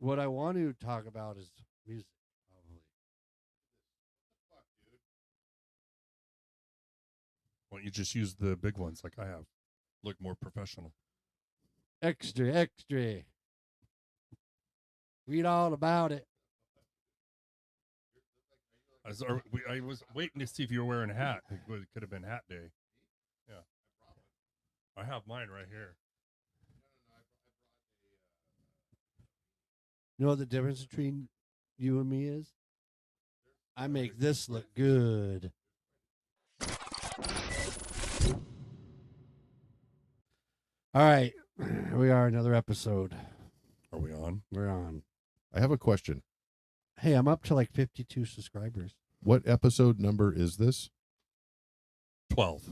What I want to talk about is music, probably. Why don't you just use the big ones like I have? Look more professional. Extra, extra. Read all about it. I was waiting to see if you were wearing a hat. It could have been hat day. Yeah. I have mine right here. You know what the difference between you and me is? I make this look good. All right. Here we are, another episode. Are we on? We're on. I have a question. Hey, I'm up to like 52 subscribers. What episode number is this? 12. I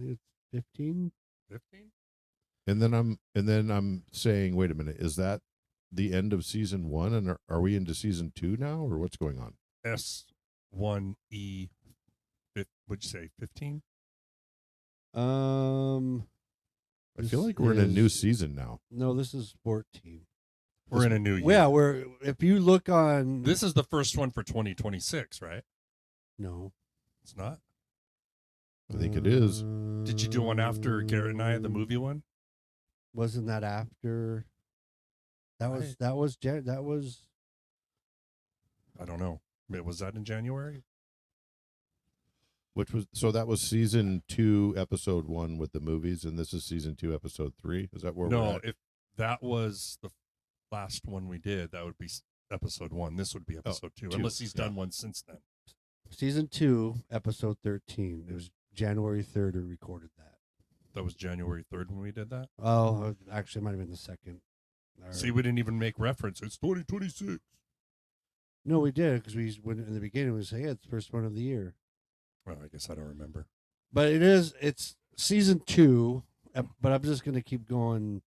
think it's 15. 15? And then I'm saying, wait a minute, is that the end of season 1 and are we into season 2 now or what's going on? S1E, what'd you say, 15? I feel like we're in a new season now. No, this is 14. We're in a new year. Yeah, if you look on This is the first one for 2026, right? No. It's not? I think it is. Did you do one after Garrett and I, the movie one? Wasn't that after? That was I don't know. Was that in January? So that was season 2, episode 1 with the movies, and this is season 2, episode 3. Is that where we're No, at? if that was the last one we did, that would be episode 1. This would be episode 2, 2, unless he's done one since then. season 2, episode 13. It was January 3rd we recorded that. That was January 3rd when we did that? Oh, actually, it might have been the second. See, we didn't even make reference. It's 2026. No, we did because in the beginning we say, yeah, it's the first one of the year. Well, I guess I don't remember. But it's season 2, but I'm just going to keep going.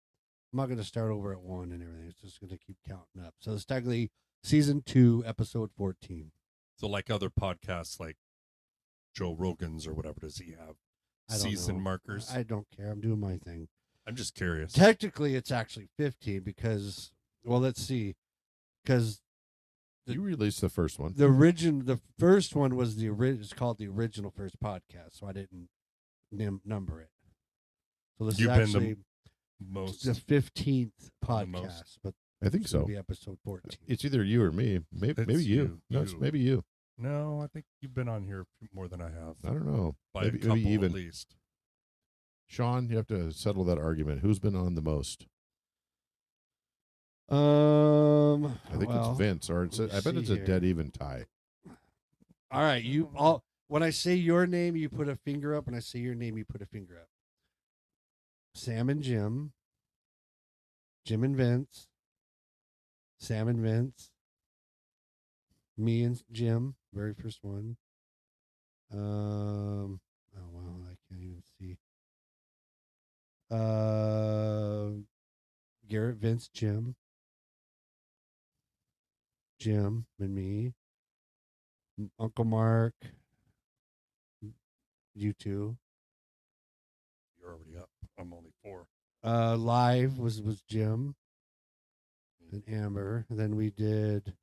I'm not going to start over at 1 and everything. It's just going to keep counting up. So it's technically season 2, episode 14. So like other podcasts like Joe Rogan's or whatever, does he have I don't season know. markers? I don't care. I'm doing my thing. I'm just curious. Technically, it's actually 15 because, well, let's see. Because you released the first one. the first one was it's called the original first podcast, so I didn't number it. So this You've is been actually most the 15th podcast, most. but I think it's gonna so. be episode 14. It's either you or me. Maybe It's you. you. No, it's You. maybe you. No, I think you've been on here more than I have. I don't know. By maybe, a couple maybe even. at least. Sean, you have to settle that argument. Who's been on the most? I think it's Vince, or I bet it's a dead even tie. All right, when I say your name, you put a finger up. When I say your name, you put a finger up. Sam and Jim. Jim and Vince. Sam and Vince. Me and Jim, very first one. Oh wow, I can't even see. Garrett, Vince, Jim and me. Uncle Mark. You two. You're already up. I'm only 4. Live was Jim and Amber. And then we did.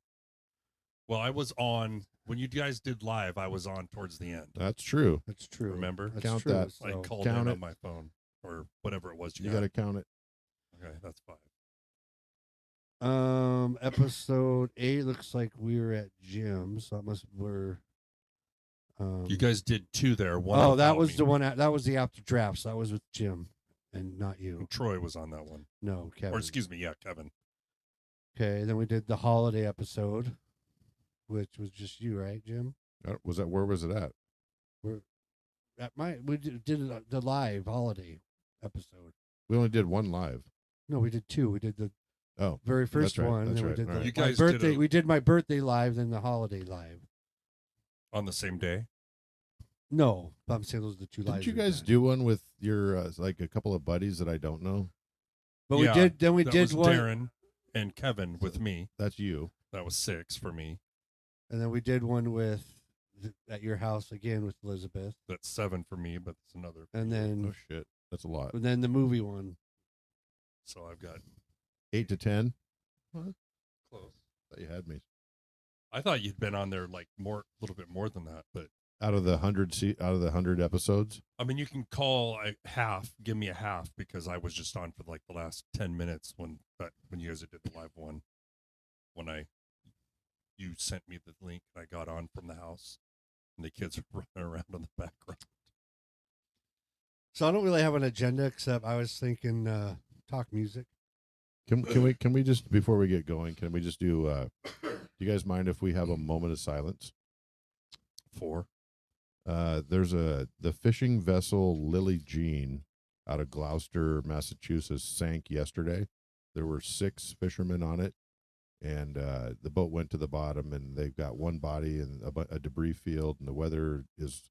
Well, I was on when you guys did live. I was on towards the end. That's true. That's true. Remember? That's Count true. that. So, I called count in it. on my phone or whatever it was. You got to count it. Okay, that's 5. Episode 8 looks like we were at Jim's. So that must we're. You guys did 2 there. One. Oh, that without was me. the one. That was the after draft. So that was with Jim, and not you. And Troy was on that one. No, Kevin. Or excuse me, yeah, Kevin. Okay, then we did the holiday episode, which was just you, right, Jim? Where was it at? We did the live holiday episode. We only did one live. No, we did 2. We did the very that's first right, one. that's Then we right, did all right. You my guys did birthday. a- We did my birthday live, then the holiday live. On the same day. No, but I'm saying those are the 2 lives. Didn't you we've guys done. do one with your like a couple of buddies that I don't know? But Yeah, we did. Then we that did was one, Darren and Kevin with me. That's you. That was 6 for me. and then we did one with at your house again with Elizabeth, That's 7 for me, but it's another. and then Oh shit, that's a lot. the movie one. So I've got 8 to 10. you had me. I thought you'd been on there like a little bit more than that, but Out of the 100 episodes, I mean, you can call a half. Give me a half because I was just on for like the last 10 minutes when you guys did the live one. When you sent me the link and I got on from the house, and the kids were running around in the background. So I don't really have an agenda except I was thinking talk music. can we just, before we get going, can we just do you guys mind if we have a moment of silence? There's the fishing vessel Lily Jean out of Gloucester, Massachusetts sank yesterday. There were 6 fishermen on it, and the boat went to the bottom, and they've got one body in a debris field, and the weather is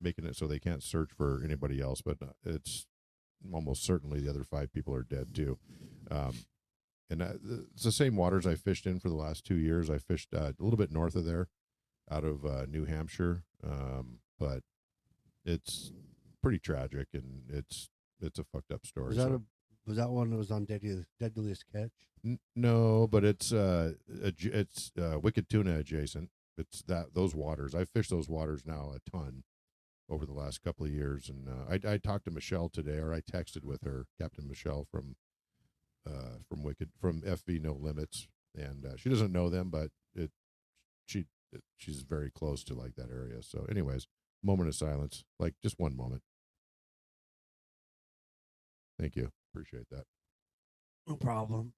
making it so they can't search for anybody else, but it's almost certainly the other 5 people are dead too. And it's the same waters I fished in for the last 2 years. I fished a little bit north of there, out of New Hampshire, but it's pretty tragic, and it's a fucked up story. Was that one that was on Deadliest Catch? No, but it's Wicked Tuna adjacent. It's those waters. I've fished those waters now a ton over the last couple of years, and I talked to Michelle today, or I texted with her, Captain Michelle from FV No Limits, and she doesn't know them, but she's very close to like that area. So, anyways, moment of silence, like just one moment. Thank you, appreciate that. No problem.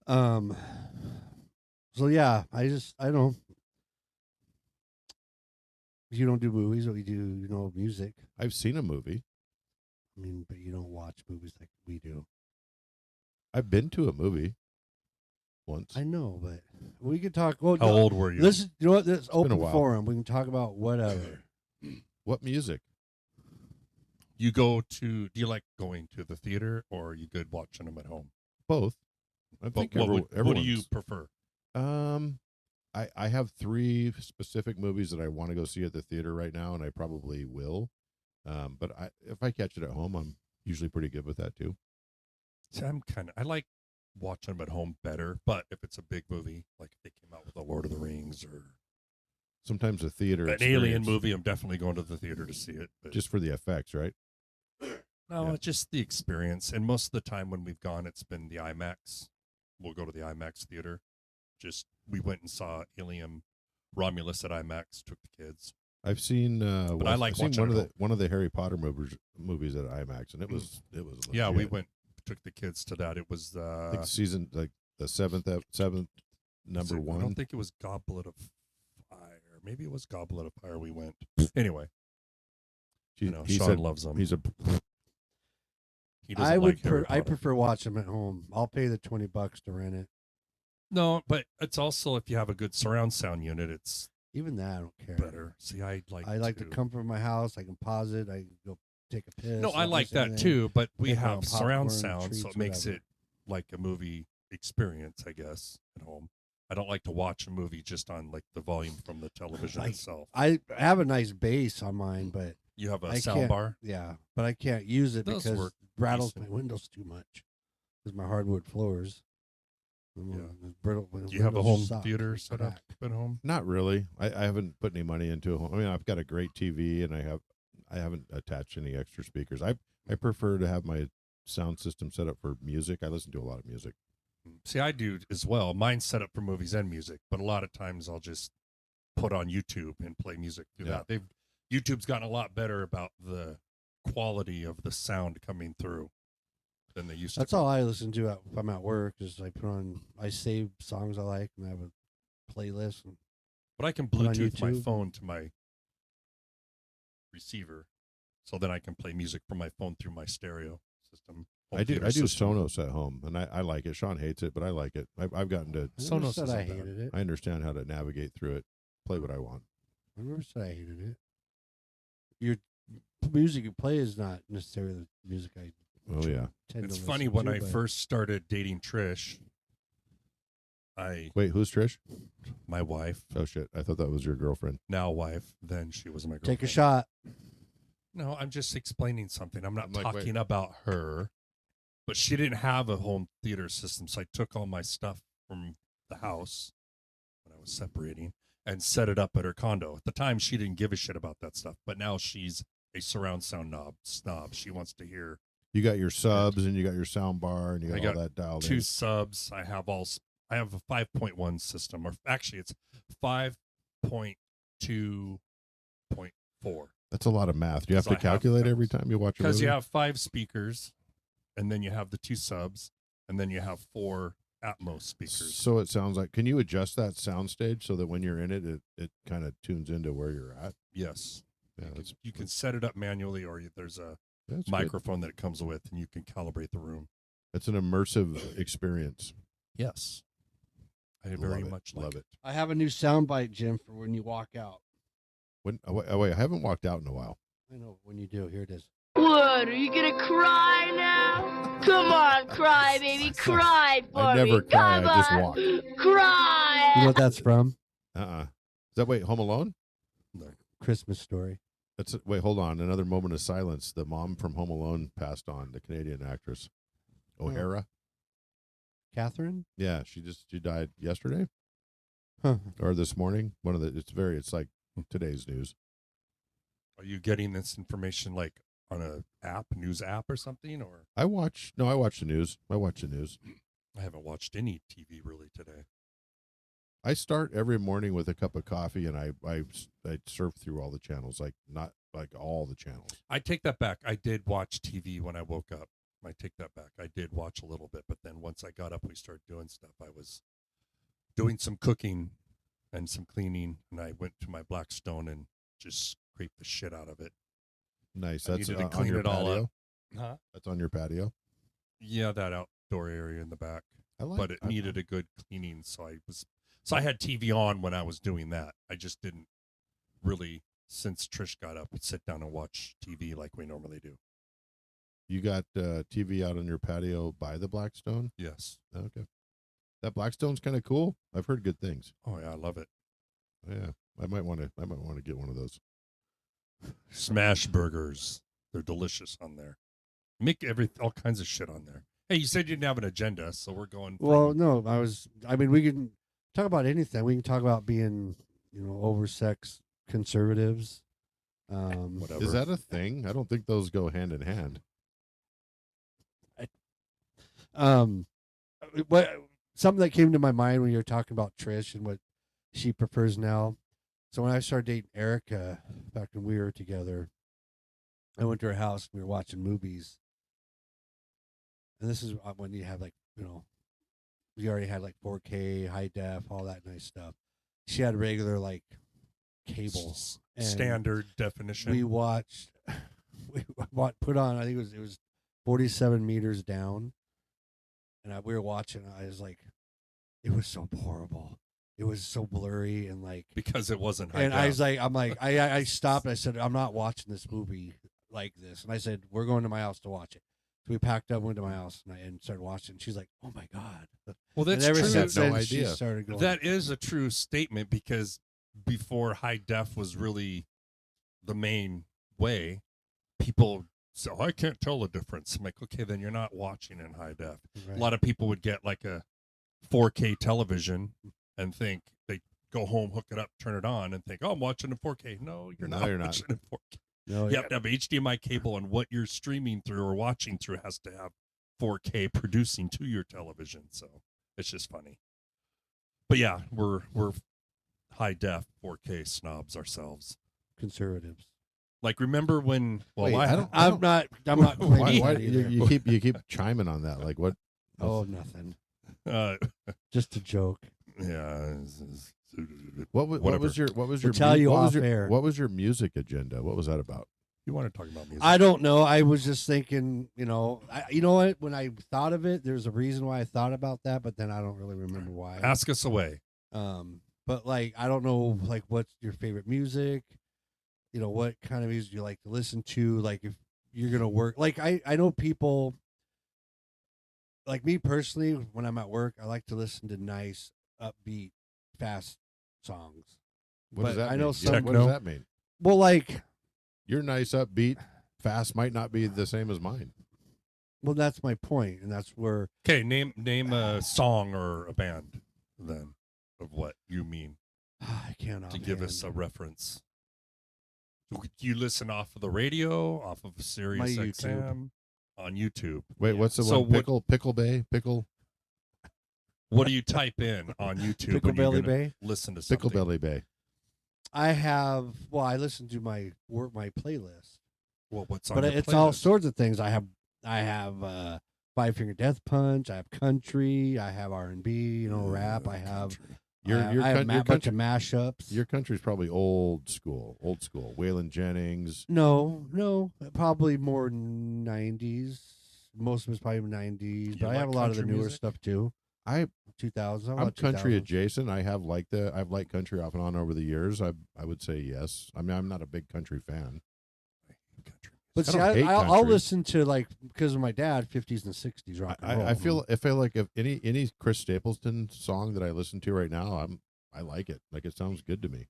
So yeah, I don't. You don't do movies, but we do, music. I've seen a movie. I mean, but you don't watch movies like we do. I've been to a movie once. I know, but we could talk. Well, How old were you? This is, what? This is open while. forum. We can talk about whatever. What music? Do you like going to the theater, or are you good watching them at home? Both. I think what do you prefer? I have 3 specific movies that I want to go see at the theater right now, and I probably will. But if I catch it at home, I'm usually pretty good with that too. See, I like watching them at home better, but if it's a big movie, like if they came out with The Lord of the Rings or sometimes a theater an alien movie, I'm definitely going to the theater to see it. But just for the effects, right? no, Yeah. it's just the experience. And most of the time when we've gone, it's been the IMAX. We'll go to the IMAX theater. We went and saw Alien Romulus at IMAX, took the kids. I've seen but I like I've seen watching one of the Harry Potter movies at IMAX, and it was legit. Yeah, we took the kids to that. It was I think season like the seventh number 1. I don't think it was Goblet of Fire. Maybe it was Goblet of Fire. We went anyway. He Sean said loves them. he doesn't like Harry I Potter. prefer watching them at home. I'll pay the $20 to rent it. No, but it's also if you have a good surround sound unit, it's Even that, I don't care. better. See, I like the comfort of my house. I can pause it. I can go take a piss. No, I I'll like do that anything. too, but we Pick have out surround popcorn, sound, so treats, it makes whatever. it like a movie experience, I guess, at home. I don't like to watch a movie just on like the volume from the television itself. I have a nice bass on mine, but You have a I sound can't- bar? yeah, but I can't use it Those because work it rattles decent. my windows too much. Because my hardwood floors. Yeah. It's brittle. Do you have a windows home suck. theater They set up crack. at home? Not really. I haven't put any money into a home. I mean, I've got a great TV, and I haven't attached any extra speakers. I prefer to have my sound system set up for music. I listen to a lot of music. See, I do as well. Mine's set up for movies and music, but a lot of times I'll just put on YouTube and play music through Yeah. that. YouTube's gotten a lot better about the quality of the sound coming through than they used That's to. all I listen to if I'm at work. Is I save songs I like and I have a playlist. And But I can Put on Bluetooth my YouTube. phone to my receiver, so then I can play music from my phone through my stereo system. home I do theater system. Sonos at home, and I like it. Sean hates it, but I like it. I've gotten to. I never Sonos said isn't I bad. hated it. I understand how to navigate through it, play what I want. I never said I hated it. Your music you play is not necessarily the music I. Oh yeah. tend It's to funny listen when to, I but first started dating Trish. Wait, who's Trish? My wife, Oh shit! I thought that was your girlfriend. now wife, then she was my girlfriend. take a shot. No, I'm just explaining something. I'm not I'm like, talking about her. But she didn't have a home theater system, so I took all my stuff from the house when I was separating and set it up at her condo. At the time, she didn't give a shit about that stuff, but now she's a surround sound snob. She wants to hear You got your subs and you got your sound bar and you I got all got that dialed two in. subs. I have a 5.1 system, or actually it's 5.2.4. That's a lot of math. Do you have So to I have calculate those. every time you watch a movie? Because you have 5 speakers, and then you have the 2 subs, and then you have 4 Atmos speakers. So it sounds like, can you adjust that soundstage so that when you're in it, it kind of tunes into where you're at? Yes. Yeah, that's, You can set it up manually, or there's a that's good. microphone that it comes with, and you can calibrate the room. It's an immersive experience. Yes. I very much love like it. I have a new soundbite, Jim, for when you walk out. When wait, I haven't walked out in a while. I know when you do. Here it is. What, are you gonna cry now? Come on, cry, baby, cry for I never me. cry, Come I just on. walk. Cry. You know what that's from? Is that wait, Home Alone? Christmas Story. Wait, hold on. Another moment of silence. The mom from Home Alone passed on, the Canadian actress. O'Hara. Catherine? Yeah, she died yesterday Huh. or this morning. It's like today's news. Are you getting this information like on a news app or something? Or I watch the news. I watch the news. I haven't watched any TV really today. I start every morning with a cup of coffee and I surf through all the channels, like not like all the channels. I take that back. I did watch TV when I woke up. I take that back. I did watch a little bit, but then once I got up, we started doing stuff. I was doing some cooking and some cleaning, and I went to my Blackstone and just scraped the shit out of it. Nice. I That's needed to on clean your it all patio? up. Huh? That's on your patio. Yeah, that outdoor area in the back. I like But it needed a good cleaning, so I had TV on when I was doing that. I just didn't really, since Trish got up, sit down and watch TV like we normally do. You got TV out on your patio by the Blackstone? Yes. Okay. That Blackstone's kind of cool. I've heard good things. Oh yeah, I love it. Yeah, I might want to get one of those. Smash burgers. They're delicious on there. Make all kinds of shit on there. Hey, you said you didn't have an agenda, so we're going. Well, no, we can talk about anything. We can talk about being, oversexed conservatives. Whatever. Is that a thing? I don't think those go hand in hand. Something that came to my mind when you were talking about Trish and what she prefers now. So when I started dating Erica back when we were together, I went to her house and we were watching movies. And this is when you have we already had 4K, high def, all that nice stuff. She had regular cable. And standard definition. we watched, put on, I think it was 47 meters down. And we were watching, I was like, it was so horrible. It was so blurry and because it wasn't high and def. I was like, I stopped. And I said, I'm not watching this movie like this. And I said, we're going to my house to watch it. So we packed up, went to my house, and started watching. She's like, oh my God. Well, that's and ever true. since I had then, no she idea. started going. That is a true statement, because before high def was really the main way, people say, I can't tell the difference. I'm like, okay, then you're not watching in high def. Right. A lot of people would get a 4K television and think they go home, hook it up, turn it on, and think, oh, I'm watching in 4K. No, you're not watching in 4K. No, You have to have HDMI cable, and what you're streaming through or watching through has to have 4K producing to your television. So it's just funny. But yeah, we're high def 4K snobs ourselves. conservatives. Remember when? Well, Wait, I'm not. Why, that either. you keep chiming on that? Like what? Oh, nothing. Uh, Just a joke. yeah. What Whatever. was your tell you what was off your, air. What was your music agenda? What was that about? You want to talk about music? I don't know. I was just thinking, you know what? When I thought of it, there's a reason why I thought about that, but then I don't really remember why. Ask us away. But I don't know, what's your favorite music? What kind of music you like to listen to? If you're gonna work, I know people. Like me personally, when I'm at work, I like to listen to nice, upbeat, fast songs. What But does that I mean? know What some. does that mean? Well, Your nice, upbeat, fast might not be the same as mine. that's my point, and that's where Okay, name a song or a band. then of what you mean I can't to give us a offhand. reference. Do you listen off of the radio, off of Sirius YouTube. XM, on YouTube? Wait, Yeah. what's the So one? Pickle Bay? Pickle What do you type in on YouTube Pickle when you're Belly gonna Bay. listen to something? Belly Bay. I have. Well, I listen to my playlist, Well, what's on but your it's all playlist? sorts of things. I have Five Finger Death Punch. I have country. I have R&B. Rap. I have. Country. Your I have your bunch country, of mashups. your country's probably old school. Waylon Jennings. No, probably more 90s. Most of it's probably 90s, You but I have a like lot of the country newer music? stuff too. I 2000s. I'm country adjacent. I've liked country off and on over the years. I would say yes. I mean, I'm not a big country fan. Country. But I see, don't hate I'll country. listen to because of my dad, 50s and 60s rock and roll. I feel like if any Chris Stapleton song that I listen to right now, I like it. Like it sounds good to me.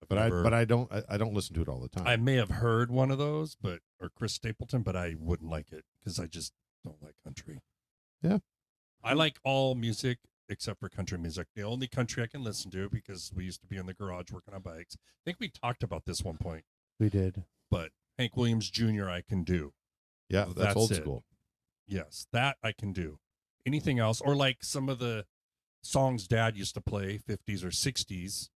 But I don't listen to it all the time. I may have heard one of those, or Chris Stapleton, but I wouldn't like it because I just don't like country. Yeah. I like all music except for country music. The only country I can listen to, because we used to be in the garage working on bikes. I think we talked about this one point, We did. but Hank Williams Jr. I can do. Yeah, that's old it. school. Yes, that I can do. Anything else, or like some of the songs Dad used to play, 50s or 60s,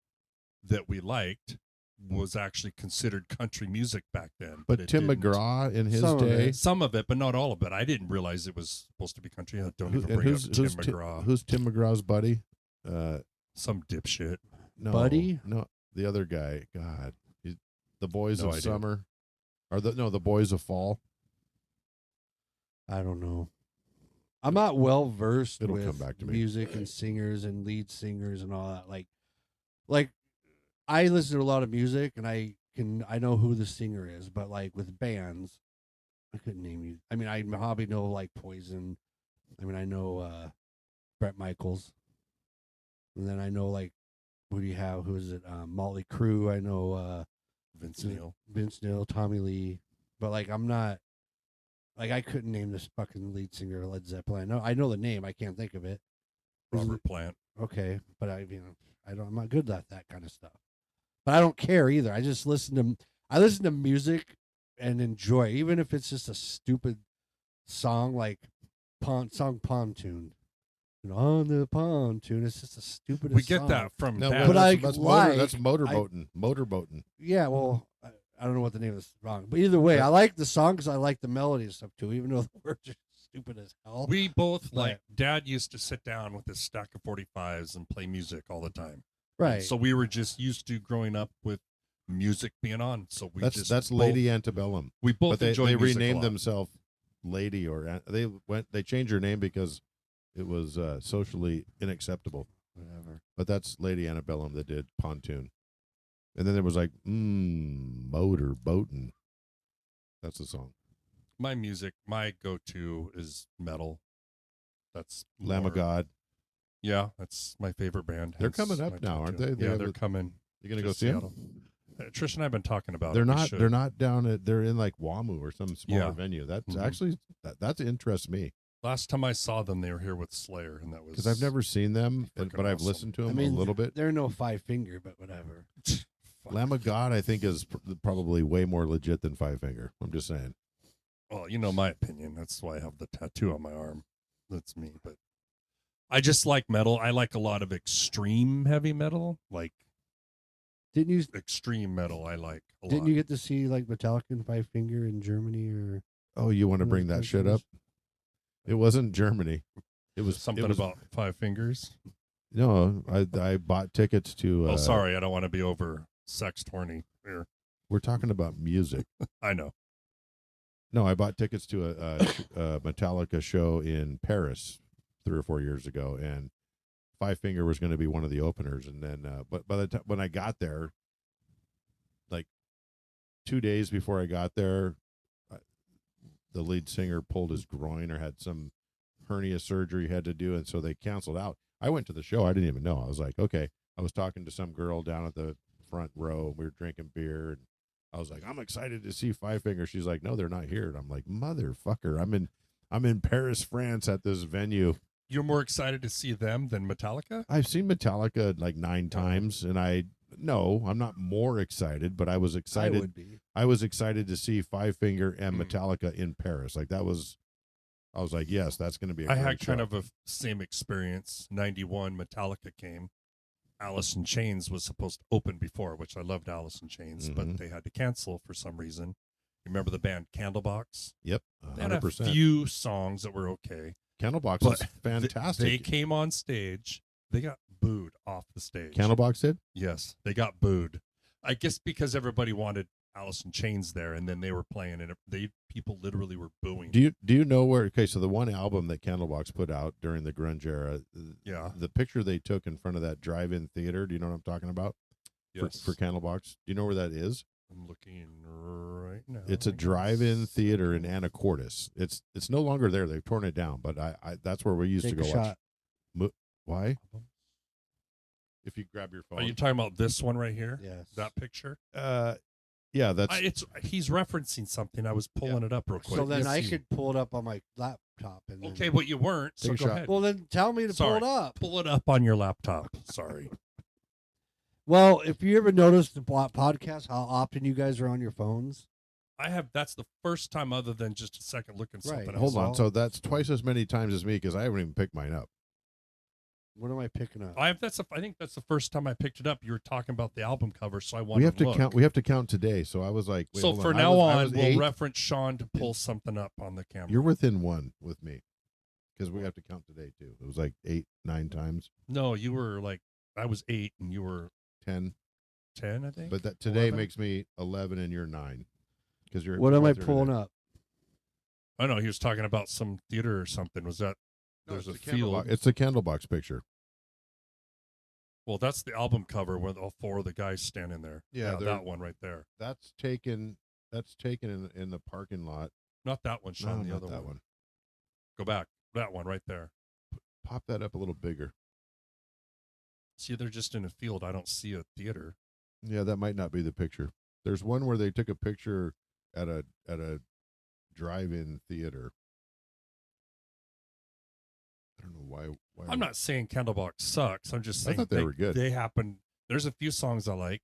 that we liked, was actually considered country music back then. But it Tim didn't. McGraw in his Some of day. it. Some of it, but not all of it. I didn't realize it was supposed to be country. I don't even bring up Tim McGraw. Who's Tim McGraw's buddy? Some dipshit. No, Buddy? No, the other guy. God, the Boys No of idea. Summer, or the Boys of Fall. I don't know. I'm not well versed It'll with come back to me. music and singers and lead singers and all that. Like I listen to a lot of music and I know who the singer is, but like with bands, I couldn't name you. I mean, I probably know like Poison. I mean, I know Brett Michaels, and then I know like who do you have? Who is it? Motley Crue. I know Vince Neil. Vince Neil, Tommy Lee, but like I'm not. Like I couldn't name this fucking lead singer of Led Zeppelin. I know the name. I can't think of it. Robert Plant. Okay, but I'm not good at that kind of stuff. But I don't care either. I just listen to music and enjoy, even if it's just a stupid song like Pontoon. On the pontoon, it's just a stupid. We get that from No, Dad. But that's motorboating. Motorboating. Yeah, well, I don't know what the name of this song, but either way, I like the song because I like the melody and stuff too, even though the words are stupid as hell. We both But- like Dad used to sit down with his stack of 45s and play music all the time. Right. So we were just used to growing up with music being on. So That's Lady Antebellum. We both But they enjoy music a renamed lot. themselves Lady, or they changed their name because it was socially unacceptable. Whatever. But that's Lady Antebellum that did Pontoon. And then there was like Motorboating. That's the song. My music, my go-to is metal. That's Lamb more- of God. Yeah, that's my favorite band. They're hence coming up my now, aren't go-to. they? They Yeah, have they're a- coming. You gonna to go see them? Seattle. Trish and I have been talking about They're it. We not. should. They're not down at. They're in like WAMU or some smaller Yeah. venue. That's Mhm. actually that interests me Last time I saw them, they were here with Slayer, and that was because I've never seen them, Freaking but I've awesome. listened to I them mean, a little bit. They're no Five Finger, but whatever. Fuck. Lamb of God, I think, is probably way more legit than Five Finger. I'm just saying. Well, you know my opinion. That's why I have the tattoo on my arm. That's me. But I just like metal. I like a lot of extreme heavy metal, like Didn't you extreme metal. I like a didn't lot. you get to see like Metallica and Five Finger in Germany or Oh, you want to Those bring that shit up? countries? It wasn't Germany. It was Something it was- about Five Fingers. No, I bought tickets to. Oh, sorry, I don't want to be over sex horny here. We're talking about music. I know. No, I bought tickets to a Metallica show in Paris 3 or 4 years ago, and Five Finger was going to be one of the openers. And then, but by the time when I got there, like 2 days before I got there, the lead singer pulled his groin or had some hernia surgery he had to do, and so they canceled out. I went to the show. I didn't even know. I was like, okay. I was talking to some girl down at the front row. We were drinking beer, and I was like, I'm excited to see Five Finger. She's like, no, they're not here. And I'm like, motherfucker, I'm in Paris, France at this venue. you're more excited to see them than Metallica? I've seen Metallica like 9 times, and I'm not more excited, but I was I excited. would be. I was excited to see Five Finger and Mm. Metallica in Paris. Like I was like, yes, that's going to be a I great had kind show. of a same experience. 91 Metallica came. Alice in Chains was supposed to open before, which I loved Alice in Chains, Mhm. but they had to cancel for some reason. You remember the band Candlebox? Yep, They had a 100%. few songs that were okay. Candlebox But is fantastic. They came on stage. They got booed off the stage. Candlebox did? Yes, they got booed. I guess because everybody wanted Alice in Chains there, and then they were playing, and people literally were booing. Do you know where? Okay, so the one album that Candlebox put out during the grunge era, Yeah. the picture they took in front of that drive-in theater. Do you know what I'm talking about? Yes. For Candlebox, do you know where that is? I'm looking right now. It's a drive-in theater in Anacortes. It's no longer there. They've torn it down, but I that's where we used Take to go a shot. watch. Why? If you grab your phone. Are you talking about this one right here? Yes. That picture? Yeah, that's He's referencing something. I was pulling it up real quick. So then Yes, I you- could pull it up on my laptop. And then, Okay, but you weren't. So Take a go shot. ahead. Well, then tell me to Sorry. pull it up. Pull it up on your laptop. Sorry. Well, if you ever noticed the podcast, how often you guys are on your phones. I have. That's the first time, other than just a second, looking Right. something. hold on. all- So that's twice as many times as me because I haven't even picked mine up. What am I picking up? I think that's the first time I picked it up. You were talking about the album cover, so I wanted We have to look. count. We have to count today. So I was like, wait, So hold for on. now I on, was we'll 8. reference Sean to pull something up on the camera. You're within 1 with me because we have to count today too. It was like 8, 9 times, No, you were like, I was 8 and you were 10. 10, I think. But that today 11? makes me 11 and you're 9 because you're. What am I both are pulling today. up? I know he was talking about some theater or something. Was that? No, There's a it's the Candlebox- field. It's the Candlebox picture. Well, that's the album cover with all 4 of the guys standing there. Yeah, they're- that one right there. That's taken. That's taken in the parking lot. Not that one, Sean. No, the not other that one. one. Go back. That one right there. Pop that up a little bigger. See, they're just in a field. I don't see a theater. Yeah, that might not be the picture. There's one where they took a picture at a drive-in theater. I don't know why. I'm not saying Candlebox sucks. I'm just I saying thought they were good. They happen. There's a few songs I like.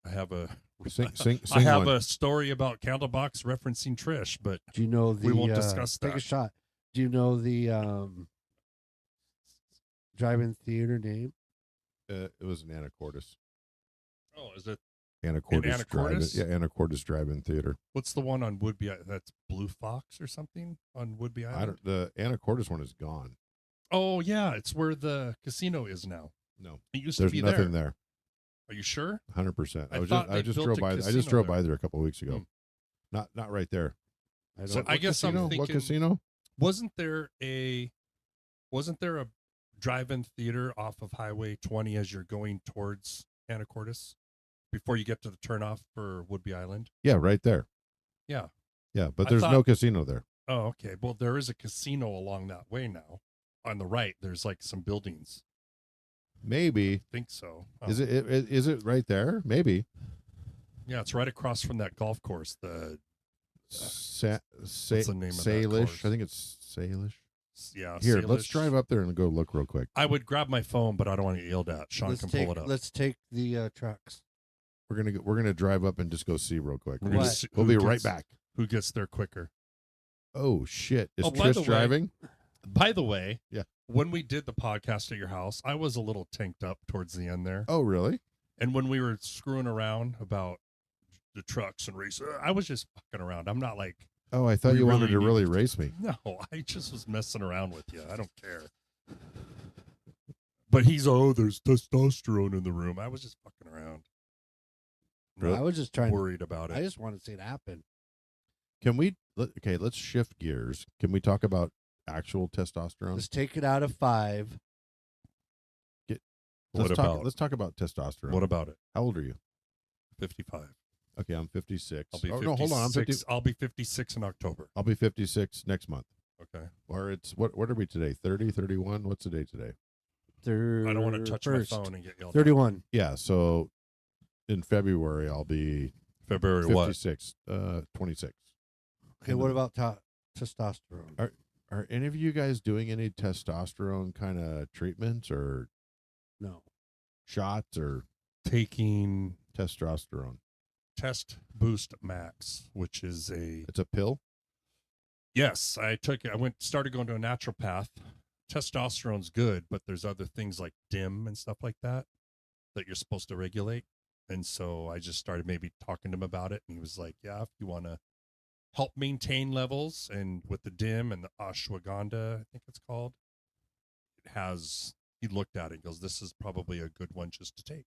I have a Sing I have one. a story about Candlebox referencing Trish, but Do you know the? We won't discuss Take a that. shot. Do you know the drive-in theater name? It was an Anacortes. oh, is it? Anacortes Drive-In. Anacortes? Yeah, Anacortes Drive-In Theater. What's the one on Woodby? That's Blue Fox or something on Woodby Island. The Anacortes one is gone. Oh yeah, it's where the casino is now. No, It used there's to be nothing there. there. Are you sure? 100%. I I thought they just built drove a by. I just casino drove there. by there a couple of weeks ago. Hmm. Not right there. I So don't. I guess I'm casino? thinking. What casino? Wasn't there a drive-in theater off of Highway 20 as you're going towards Anacortes before you get to the turnoff for Woodby Island? Yeah, right there. Yeah. Yeah, but I there's thought- no casino there. Oh, okay. Well, there is a casino along that way now. On the right, there's like some buildings. Maybe. I think so. Oh. Is it right there? Maybe. Yeah, it's right across from that golf course. The What's the name of that Salish. course? I think it's Salish. yeah. Here, let's Salish. drive up there and go look real quick. I would grab my phone, but I don't want to get yelled at. Sean let's can take. pull it up. Let's take the trucks. We're gonna drive up and just go see real quick. We're What? gonna see We'll who be right gets- back. Who gets there quicker? Oh shit! Is Oh, by the Trish way- driving? By the way, Yeah. when we did the podcast at your house, I was a little tanked up towards the end there. Oh really? And when we were screwing around about the trucks and race, I was just fucking around. I'm not like, Oh, I thought We you wanted really to really needed- race me. no, I just was messing around with you. I don't care. But there's testosterone in the room. I was just fucking around. Really? I was just trying. Worried about I it. just want to see it happen. Can we? Okay, let's shift gears. Can we talk about actual testosterone? Let's take it out of 5. What about- Let's talk about testosterone. What about it? How old are you? 55. Okay, I'm 56. I'll be 56. No, hold on. I'm 50. I'll be 56 in October. I'll be 56 next month. Okay. Or it's what are we today? 30, 31? What's the day today? I don't want to touch my First. phone and get yelled at. 31. Yeah, so in February I'll be February what? 56, 26. Okay, what about testosterone? Are any of you guys doing any testosterone kind of treatments or No. shots or Taking testosterone? Test Boost Max, which is It's a pill? yes, I started going to a naturopath. Testosterone's good, but there's other things like DIM and stuff like that you're supposed to regulate. And so I just started maybe talking to him about it, and he was like, yeah, if you want to help maintain levels, and with the DIM and the ashwagandha, I think it's called, he looked at it and goes, this is probably a good one just to take.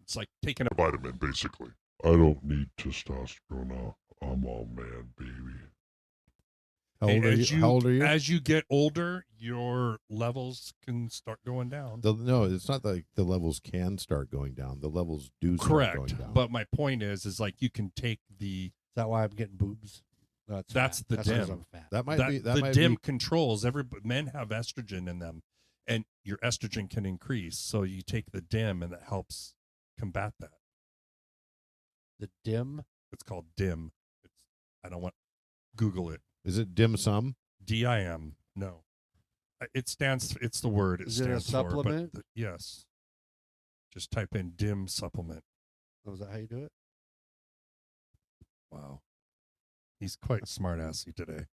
It's like taking a vitamin, basically. I don't need testosterone now. I'm all man, baby. How old are you? As you get older, your levels can start going down. No, it's not like the levels can start going down. The levels do start Correct. going down. But my point is like you can take the. Is that why I'm getting boobs? That's fat. the That's 'cause DIM. I'm fat. that might be the DIM controls men have estrogen in them, and your estrogen can increase. So you take the DIM, and it helps combat that. The dim. It's called DIM. Google it. Is it dim sum? DIM. No. It's the word it Is it a stands supplement? for. But yes. Just type in DIM supplement. Oh, is that how you do it? Wow. He's quite smart-assy today.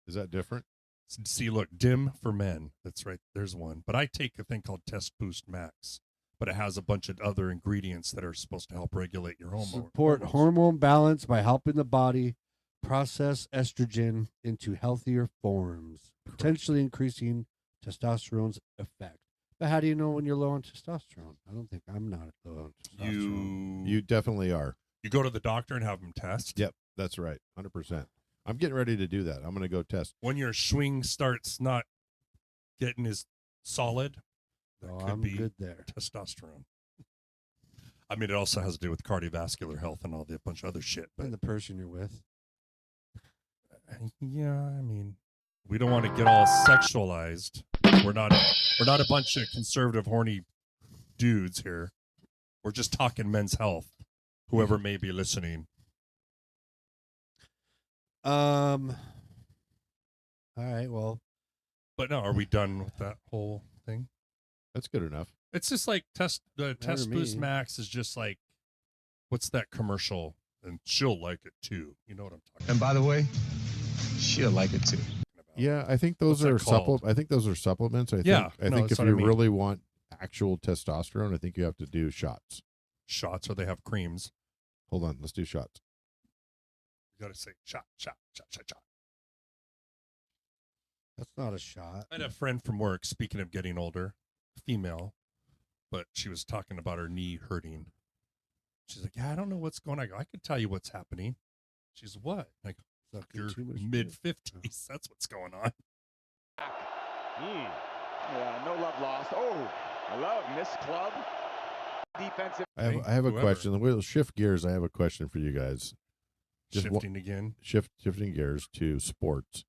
Is that different? See, look, DIM for men. That's right. There's one. But I take a thing called Test Boost Max. But it has a bunch of other ingredients that are supposed to help regulate your hormones. Support hormone balance by helping the body process estrogen into healthier forms, potentially increasing testosterone's effect. But how do you know when you're low on testosterone? I don't think I'm not low on testosterone. You definitely are. You go to the doctor and have them test. Yep, that's right. 100%. I'm getting ready to do that. I'm going to go test. When your swing starts not getting as solid, that could I'm be good there. testosterone. I mean, it also has to do with cardiovascular health and all the bunch of other shit. But And the person you're with. yeah, I mean, we don't want to get all sexualized. We're not a bunch of conservative, horny dudes here. We're just talking men's health. Whoever may be listening. All right. Well, But no, are we done with that whole thing? That's good enough. It's just like Test Boost me. Max is just like, what's that commercial? And she'll like it too. You know what I'm talking And by the way, she'll like it too. about. Yeah, I think those What's are that called? I think those are supplements. I Yeah, think no, if that's what you I mean. really want actual testosterone, I think you have to do shots. Shots, or they have creams. Hold on, let's do shots. You got to say shot. that's not a shot. I had a friend from work, speaking of getting older, female, but she was talking about her knee hurting. She's like, yeah, I don't know what's going on. I go, I can tell you what's happening. She's what? Like, Sucking you're too much mid-50s. That's what's going on. Yeah, no love lost. Oh, I love Miss Club. Defensive. I have a Whoever. question. We'll shift gears. I have a question for you guys. Just Shifting again. Shifting gears to sports.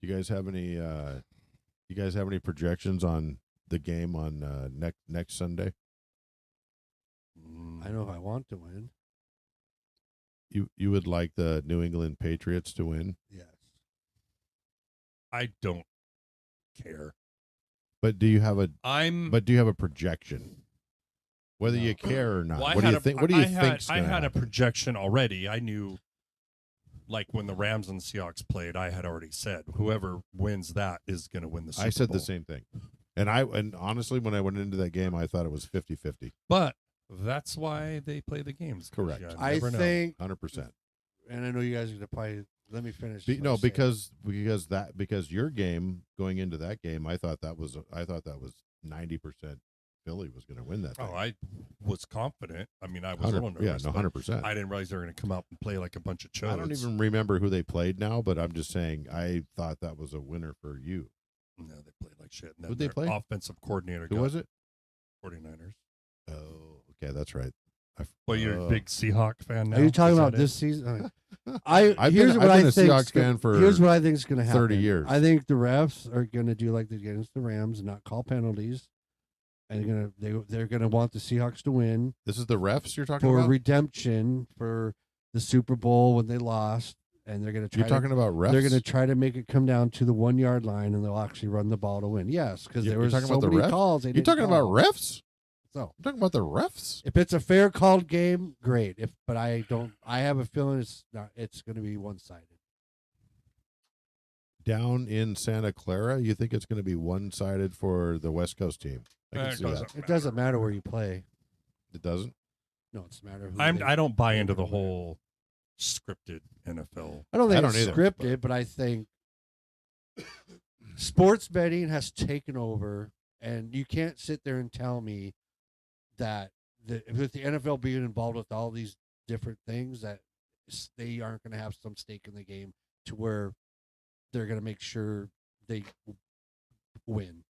You guys have any? You guys have any projections on the game on next Sunday? I know if I want to win. You would like the New England Patriots to win, Yes. I don't care. but do you have a I'm. but do you have a projection? Whether No. you care or not, Well, what do you think? What do you think? I had a projection already. I knew, like when the Rams and the Seahawks played, I had already said whoever wins that is going to win the Super I said Bowl. the same thing. And honestly, when I went into that game, I thought it was 50-50. But that's why they play the games. Correct. You I never know. think, 100%. and I know you guys are going to probably, let me finish. No, what I'm saying. because your game going into that game, I thought that was 90% Philly was going to win that thing. Oh, I was confident. I mean, I was a little nervous. Yeah, no, but 100%. I didn't realize they were going to come out and play like a bunch of chodes. I don't even remember who they played now, but I'm just saying I thought that was a winner for you. No, they played like shit. And then Who'd they their play? Offensive coordinator. Who was it? 49ers. Oh, okay, that's right. Well, you're a big Seahawk fan now. Are you talking Is about that this it? season? I've Here's been what I a think. Seahawks fan for Here's what I think is going to happen. 30 years. I think the refs are going to do like they did against the Rams and not call penalties, and they're going to want the Seahawks to win This is the refs you're talking for about? redemption for the Super Bowl when they lost. and they're going to You're try. talking about refs. They're going to try to make it come down to the 1 yard line, and they'll actually run the ball to win. Yes, because there You're was talking so about the many ref? calls. You're talking about refs. So You're talking about the refs. if it's a fair called game, great. But I don't. I have a feeling it's not. It's going to be one sided. Down in Santa Clara, you think it's going to be one-sided for the West Coast team? I can It see doesn't that. It doesn't matter where you play. It doesn't. No, it's matter who. I don't buy into the whole scripted NFL. I don't think I don't it's either, scripted, but I think sports betting has taken over, and you can't sit there and tell me that with the NFL being involved with all these different things, that they aren't going to have some stake in the game to where they're going to make sure they win.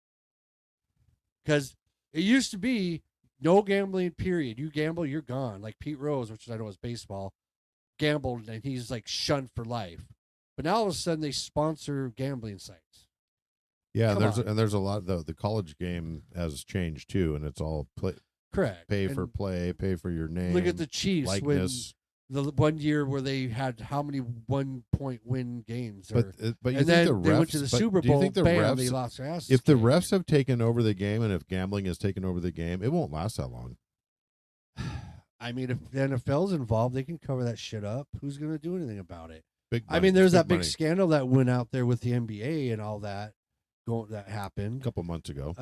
Because it used to be no gambling, period. You gamble, you're gone. Like Pete Rose, which I know is baseball, gambled, and he's like shunned for life. But now all of a sudden they sponsor gambling sites. Yeah, Come on. there's a lot. The college game has changed too, and it's all Correct. pay And for play, pay for your name. look at the Chiefs likeness. when the 1 year where they had how many 1 point win games, But or, but you and think then the refs? they went to the but Super do you Bowl. think the Bam, refs? they lost their asses. If the kicked. refs have taken over the game, and if gambling has taken over the game, it won't last that long. I mean, if the NFL's involved, they can cover that shit up. Who's going to do anything about it? Big. I money, mean, there's that big money. scandal that went out there with the NBA and all that that a happened. couple months ago.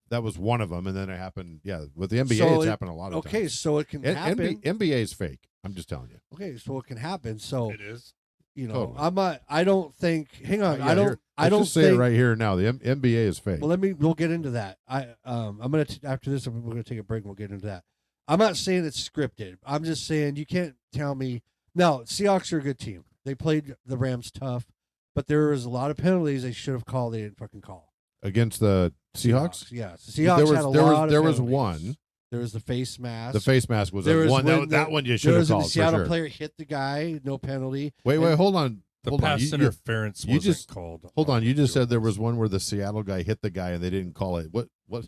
That was one of them, and then it happened. Yeah, with the NBA, So it's it- happened a lot of Okay, times. so it can happen. NBA is fake. I'm just telling you. Okay, so it can happen. So It is. you know, Totally. I'm not. I don't think. Hang on. Yeah, I don't. here, I let's don't just say think. it right here now. The NBA is fake. Well, we'll get into that. I'm gonna after this. We're gonna take a break. And we'll get into that. I'm not saying it's scripted. I'm just saying you can't tell me. No, Seahawks are a good team. They played the Rams tough, but there was a lot of penalties they should have called. They didn't fucking call. Against the Seahawks? Yes, the Seahawks had a lot of there was penalties. one. There was the face mask. The face mask was There a was one. when That one you should there have was when called the for Seattle sure. player hit the guy, no penalty. Wait, And- hold on. The Hold on. pass You interference you wasn't just- called. hold on. You just It said there was one where the Seattle guy hit the guy and they didn't call it. What?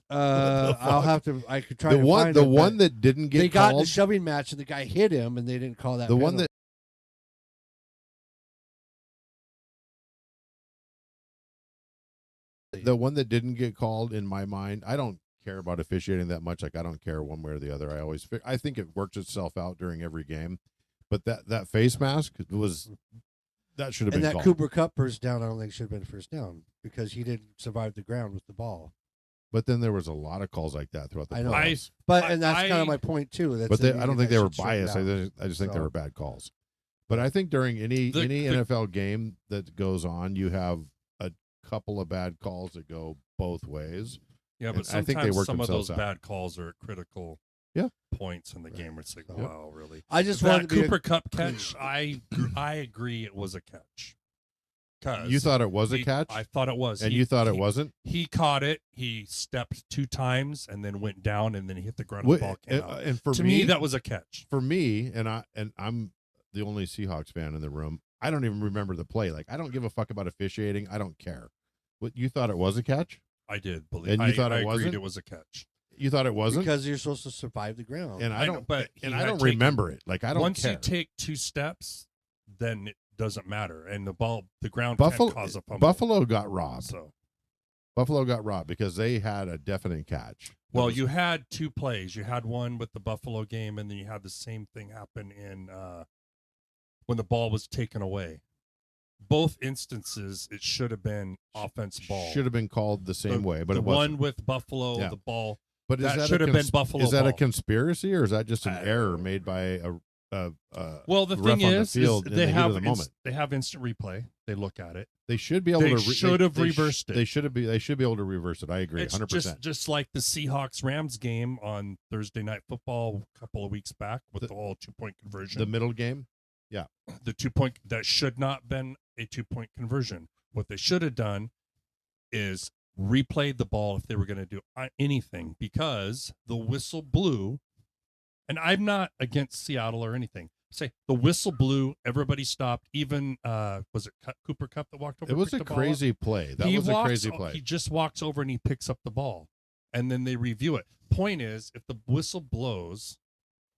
I'll fuck? have to. I could try The to one. find The it, one but that didn't get they got in called. the shoving match and the guy hit him and they didn't call that. The one penalty. The one that didn't get called, in my mind, I don't care about officiating that much. Like, I don't care one way or the other. I think it works itself out during every game. But that face mask that should have and been that called. Cooper Cup first down, I don't think should have been first down because he didn't survive the ground with the ball. But then there was a lot of calls like that throughout the I know. playoffs. But and that's kind I- of my point too. That's But I don't think they were should shorten biased. down. I just think they So- were bad calls. But I think during any The- NFL game that goes on, you have a couple of bad calls that go both ways. Yeah, And but I think they sometimes work some of those themselves out. bad calls are critical Yeah. points in the game. Where it's like, So- wow, really? I just That wanted to be Cooper Cup catch, I agree it was a catch. 'Cause You thought it was a he- catch, I thought it was. and He- you thought it he- wasn't. He caught it. He stepped 2 times and then went down and then he hit the ground. And What- the ball came out. and for To me, that was a catch. for me, and I'm the only Seahawks fan in the room. I don't even remember the play. Like, I don't give a fuck about officiating. I don't care. What, you thought it was a catch? I did believe. And you thought it I agreed wasn't? it was a catch. You thought it wasn't? because you're supposed to survive the ground. And I I know, don't. but and he I had don't taken- remember it. Like, I don't Once care. you take 2 steps, then it doesn't matter, and the ground Buffalo can cause a fumble. Buffalo got robbed. So, Buffalo got robbed because they had a definite catch. well, That was- you had 2 plays. You had one with the Buffalo game, and then you had the same thing happen in when the ball was taken away. Both instances, it should have been offense ball. should have been called the same way, but the it wasn't. one with Buffalo, Yeah. the ball. But is that that should a have been Buffalo Is that a ball. conspiracy, or is that just an I- error made by a Well, the ref thing on the is field in they the heat have of the moment? they have instant replay. They look at it. They should be able They to. should have reversed it. They should have. They should be able to reverse it. I agree, It's 100%. just like the Seahawks Rams game on Thursday Night Football a couple of weeks back with the whole 2-point conversion. The middle game. The 2-point that should not been a 2-point conversion. What they should have done is replayed the ball if they were going to do anything, because the whistle blew. And I'm not against Seattle or anything. Say the whistle blew, everybody stopped. Even was it Cooper Cup that walked over? It was picked a the ball up? crazy play. That was a crazy play. He just walks over and he picks up the ball, and then they review it. Point is, if the whistle blows,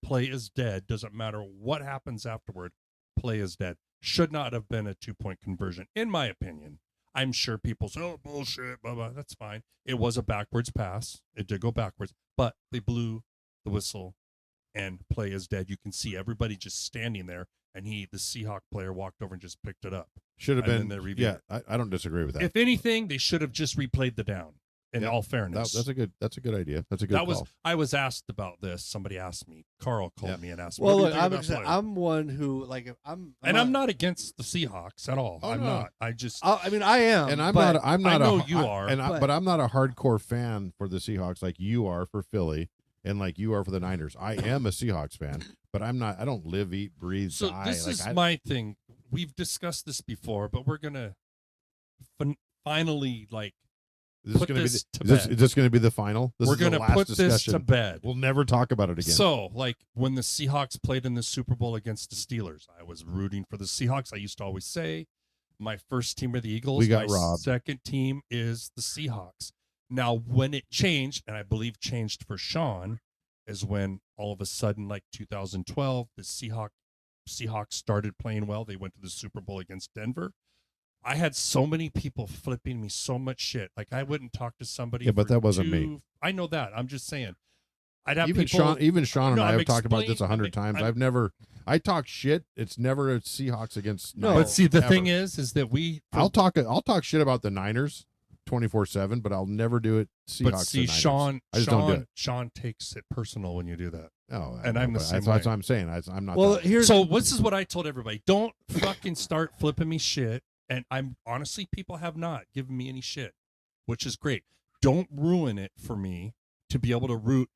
play is dead. Doesn't matter what happens afterward. Play is dead. should not have been a 2-point conversion, in my opinion. I'm sure people say, oh, bullshit, blah, blah. That's fine. It was a backwards pass. It did go backwards, but they blew the whistle and play is dead. You can see everybody just standing there, and the Seahawk player walked over and just picked it up. Should have And then been. they reviewed Yeah, I don't disagree with that. If anything, they should have just replayed the down. In Yeah, all fairness, that's a good idea. That's a good call. I was asked about this. Somebody asked me. Carl called me and asked me. Well, what look, do you think of that player? I'm one who like if I'm not against the Seahawks at all. Oh, I'm no. not. I just I mean, I am, And I'm but not. I'm not. I know a, you I- are, and but- but I'm not a hardcore fan for the Seahawks like you are for Philly, and like you are for the Niners. I am a Seahawks fan, but I'm not. I don't live, eat, breathe, so die. this like, is I, my thing. We've discussed this before, but we're gonna finally like Is this put going to be this the, to is this, bed. is this going to be the final? This we're is the gonna last put this discussion. to bed. We'll never talk about it again. So, like when the Seahawks played in the Super Bowl against the Steelers, I was rooting for the Seahawks. I used to always say, my first team are the Eagles. We got my robbed. second team is the Seahawks. Now, when it changed, and I believe changed for Sean, is when all of a sudden, like 2012, the Seahawks started playing well. They went to the Super Bowl against Denver. I had so many people flipping me so much shit. Like I wouldn't talk to somebody. Yeah, but for that wasn't me. I know that. I'm just saying. I'd have even people. Sean and No, I I'm have talked about this explaining- 100 times. I talk shit. It's never a Seahawks against. No, Niners, But see, the ever. thing is that I'll talk shit about the Niners 24/7, but I'll never do it. Seahawks. But see, and Niners. Sean, I just don't do it. Sean takes it personal when you do that. Oh, and I'm the but same that's way. what I'm saying. I'm not. Well, that- here's So this is what I told everybody: don't fucking start flipping me shit. And I'm honestly, people have not given me any shit, which is great. Don't ruin it for me to be able to root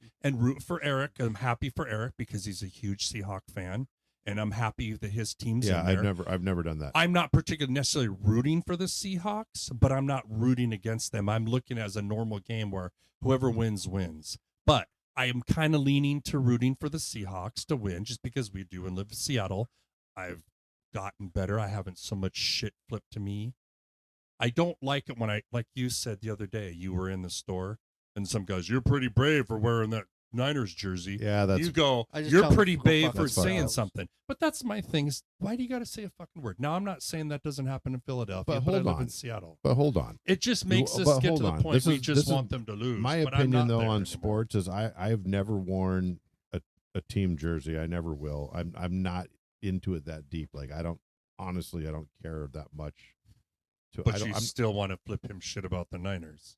for Eric. I'm happy for Eric because he's a huge Seahawk fan, and I'm happy that his team's yeah, in there. I've never done that. I'm not particularly necessarily rooting for the Seahawks, but I'm not rooting against them. I'm looking as a normal game where whoever wins wins. But I am kind of leaning to rooting for the Seahawks to win just because we do and live in Seattle. I've gotten better. I haven't so much shit flipped to me. I don't like it when like you said the other day, you were in the store and some guys, you're pretty brave for wearing that Niners jersey. Yeah, that's You go, I just you're tell them pretty to go brave fuck for themselves. saying something. But that's my thing is, why do you got to say a fucking word? Now, I'm not saying that doesn't happen in Philadelphia, But but I hold live on. in Seattle. But hold on. It just makes us But get hold to the on. point This we is- just this is want them to lose. My but I'm opinion not though there on anymore. sports is I've never worn a team jersey. I never will. I'm not into it that deep. Like I don't care that much. But you still want to flip him shit about the Niners.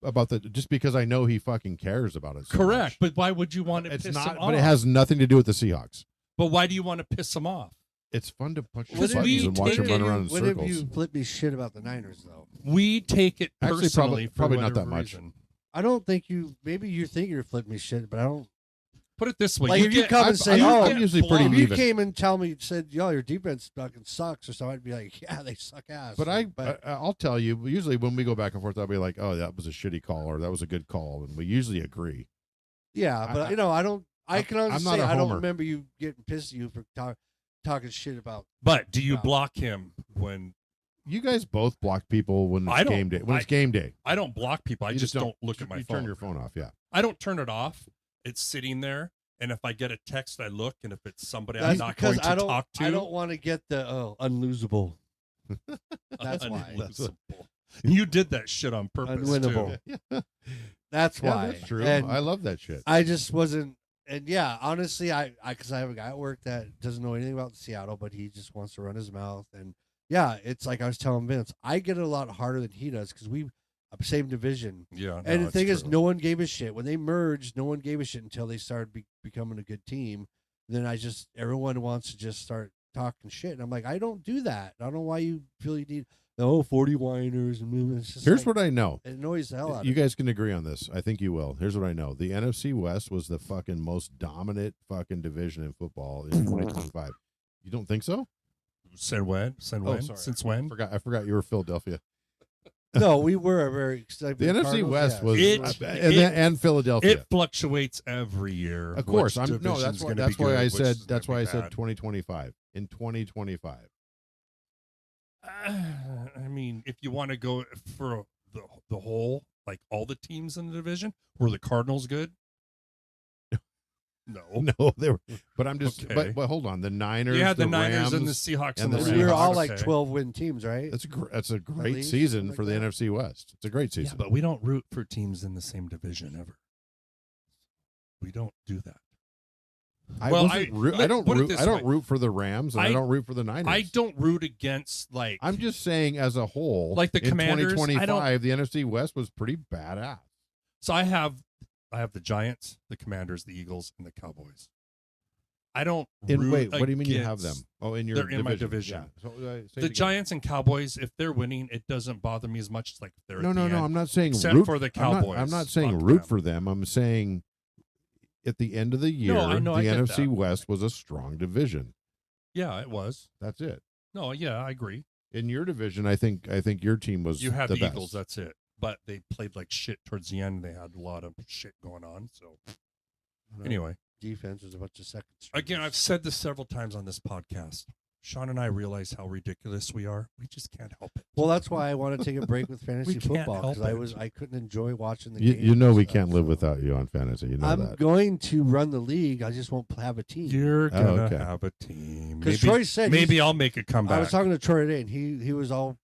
About just because I know he fucking cares about it. So Correct. much. But why would you want to It's piss not. him off? But it has nothing to do with the Seahawks. But why do you want to piss him off? It's fun to punch Because buttons we and watch take him run it- around in when have circles. you flipped me shit about the Niners though? We take it Actually, personally. probably for not that whatever much. reason. I don't think you. Maybe you think you're flipping me shit, but I don't. Put it this way: Like, if you get- come and I'm- say, I'm "Oh, usually pretty if blocked. you even. came and tell me, said, yo, your defense fucking sucks," or something, I'd be like, yeah, they suck ass. But but I'll tell you. Usually, when we go back and forth, I'll be like, "Oh, that was a shitty call," or "That was a good call," and we usually agree. yeah, but I don't. I can I'm honestly not say a I don't homer. remember you getting pissed at you for talking shit about. But do you No. block him when You guys both block people when I it's don't- game day. When I- it's game day, I don't block people? I You just don't look at my you phone. turn your phone off. Yeah. I don't turn it off. It's sitting there, and if I get a text, I look, and if it's somebody I'm That's not because going to I don't. talk to, I don't want to get the unlosable. That's why. unlosable. You did that shit on purpose. Unwinnable. Too. That's Yeah, why. that's true. And I love that shit. I just wasn't. And yeah, honestly, because I have a guy at work that doesn't know anything about Seattle, but he just wants to run his mouth. And yeah, it's like I was telling Vince, I get it a lot harder than he does because we same division. Yeah. And the it's thing is, true. no one gave a shit when they merged. No one gave a shit until they started becoming a good team. Then everyone wants to just start talking shit, and I'm like, I don't do that. I don't know why you feel you need 40 whiners and it's just Here's like, what I know. it annoys the hell out You of me. guys can agree on this. I think you will. Here's what I know. The NFC West was the fucking most dominant fucking division in football in 2025. You don't think so? Since when? sorry. Since when? I forgot you were Philadelphia. No, we were very. Like, The NFC Cardinals, West yes. was It- and Philadelphia. It fluctuates every year. Of course, which that's division's why gonna that's be why good, I which said is gonna that's be why I said bad. 2025. In 2025. I mean, if you want to go for the whole, like all the teams in the division, were the Cardinals good? No. No, they were. But I'm just. Okay. But hold on, the Niners. You had the the Niners Rams, and the Seahawks and and the the Rams. we were all Seahawks. like 12-win teams, right? That's a great least, season something for like the that. NFC West. It's a great Yeah, season. but we don't root for teams in the same division ever. We don't do that. I well, wasn't I don't put it root. this I don't way. root for the Rams, and I don't root for the Niners. I don't root against like. I'm just saying, as a whole, Like the in Commanders, I 2025, the NFC West was pretty badass. So I have the Giants, the Commanders, the Eagles, and the Cowboys. I don't. Wait, what do you mean you have them? against- Oh, in your They're in my division. Yeah. So, say it The again. Giants and Cowboys, if they're winning, it doesn't bother me as much as like if they're No, at no, the no. end. I'm not saying Except root for the I'm not- Cowboys. I'm not saying Fuck root them. for them. I'm saying at the end of the year, I know, I the get NFC that. West was a strong division. Yeah, it was. That's it. No, yeah, I agree. In your division, I think your team was You had the best. Eagles, that's it. But they played like shit towards the end. They had a lot of shit going on. So anyway, Defense was a bunch of second. again, I've said this several times on this podcast. Sean and I realize how ridiculous we are. We just can't help it. Well, that's why I want to take a break with fantasy We can't football help because it. I couldn't enjoy watching the You, games you know and we stuff, can't live so. without you on fantasy. You know I'm that. going to run the league. I just won't have a team. You're gonna okay. have a team. Because Maybe, Troy said maybe I'll make a comeback. I was talking to Troy today, and he was all,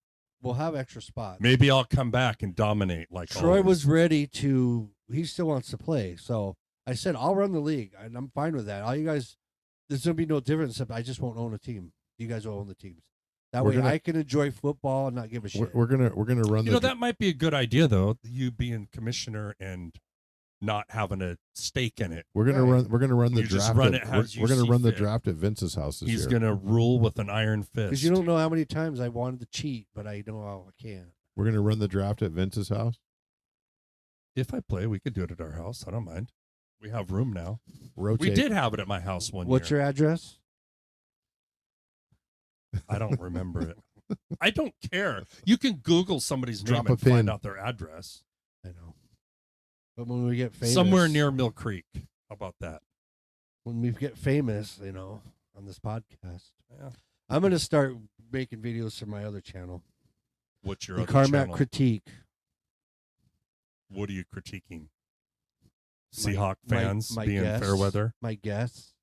we'll have extra spots. Maybe I'll come back and dominate like Troy always. was ready to. He still wants to play, so I said I'll run the league, and I'm fine with that. All you guys, there's gonna be no difference except I just won't own a team. You guys will own the teams. That We're way, gonna- I can enjoy football and not give a shit. We're gonna run You the know, that might be a good idea, though. You being commissioner and not having a stake in it. we're gonna Right. run the You just draft. run at, it as we're you gonna see run the fit. draft at Vince's house this He's year. going to rule with an iron fist. Because you don't know how many times I wanted to cheat, but I know how I can't. We're gonna run the draft at Vince's house. If I play, we could do it at our house. I don't mind. We have room now. Rotate. We did have it at my house one What's year. your address? I don't remember it. I don't care. You can Google somebody's Drop name a and pin. find out their address. I know. But when we get famous, Somewhere near Mill Creek. How about that? when we get famous, on this podcast, Yeah. I'm gonna start making videos for my other channel, What's your the other Carmack channel? Critique. What are you critiquing? My- Seahawk fans my being guess. fair weather. My guess.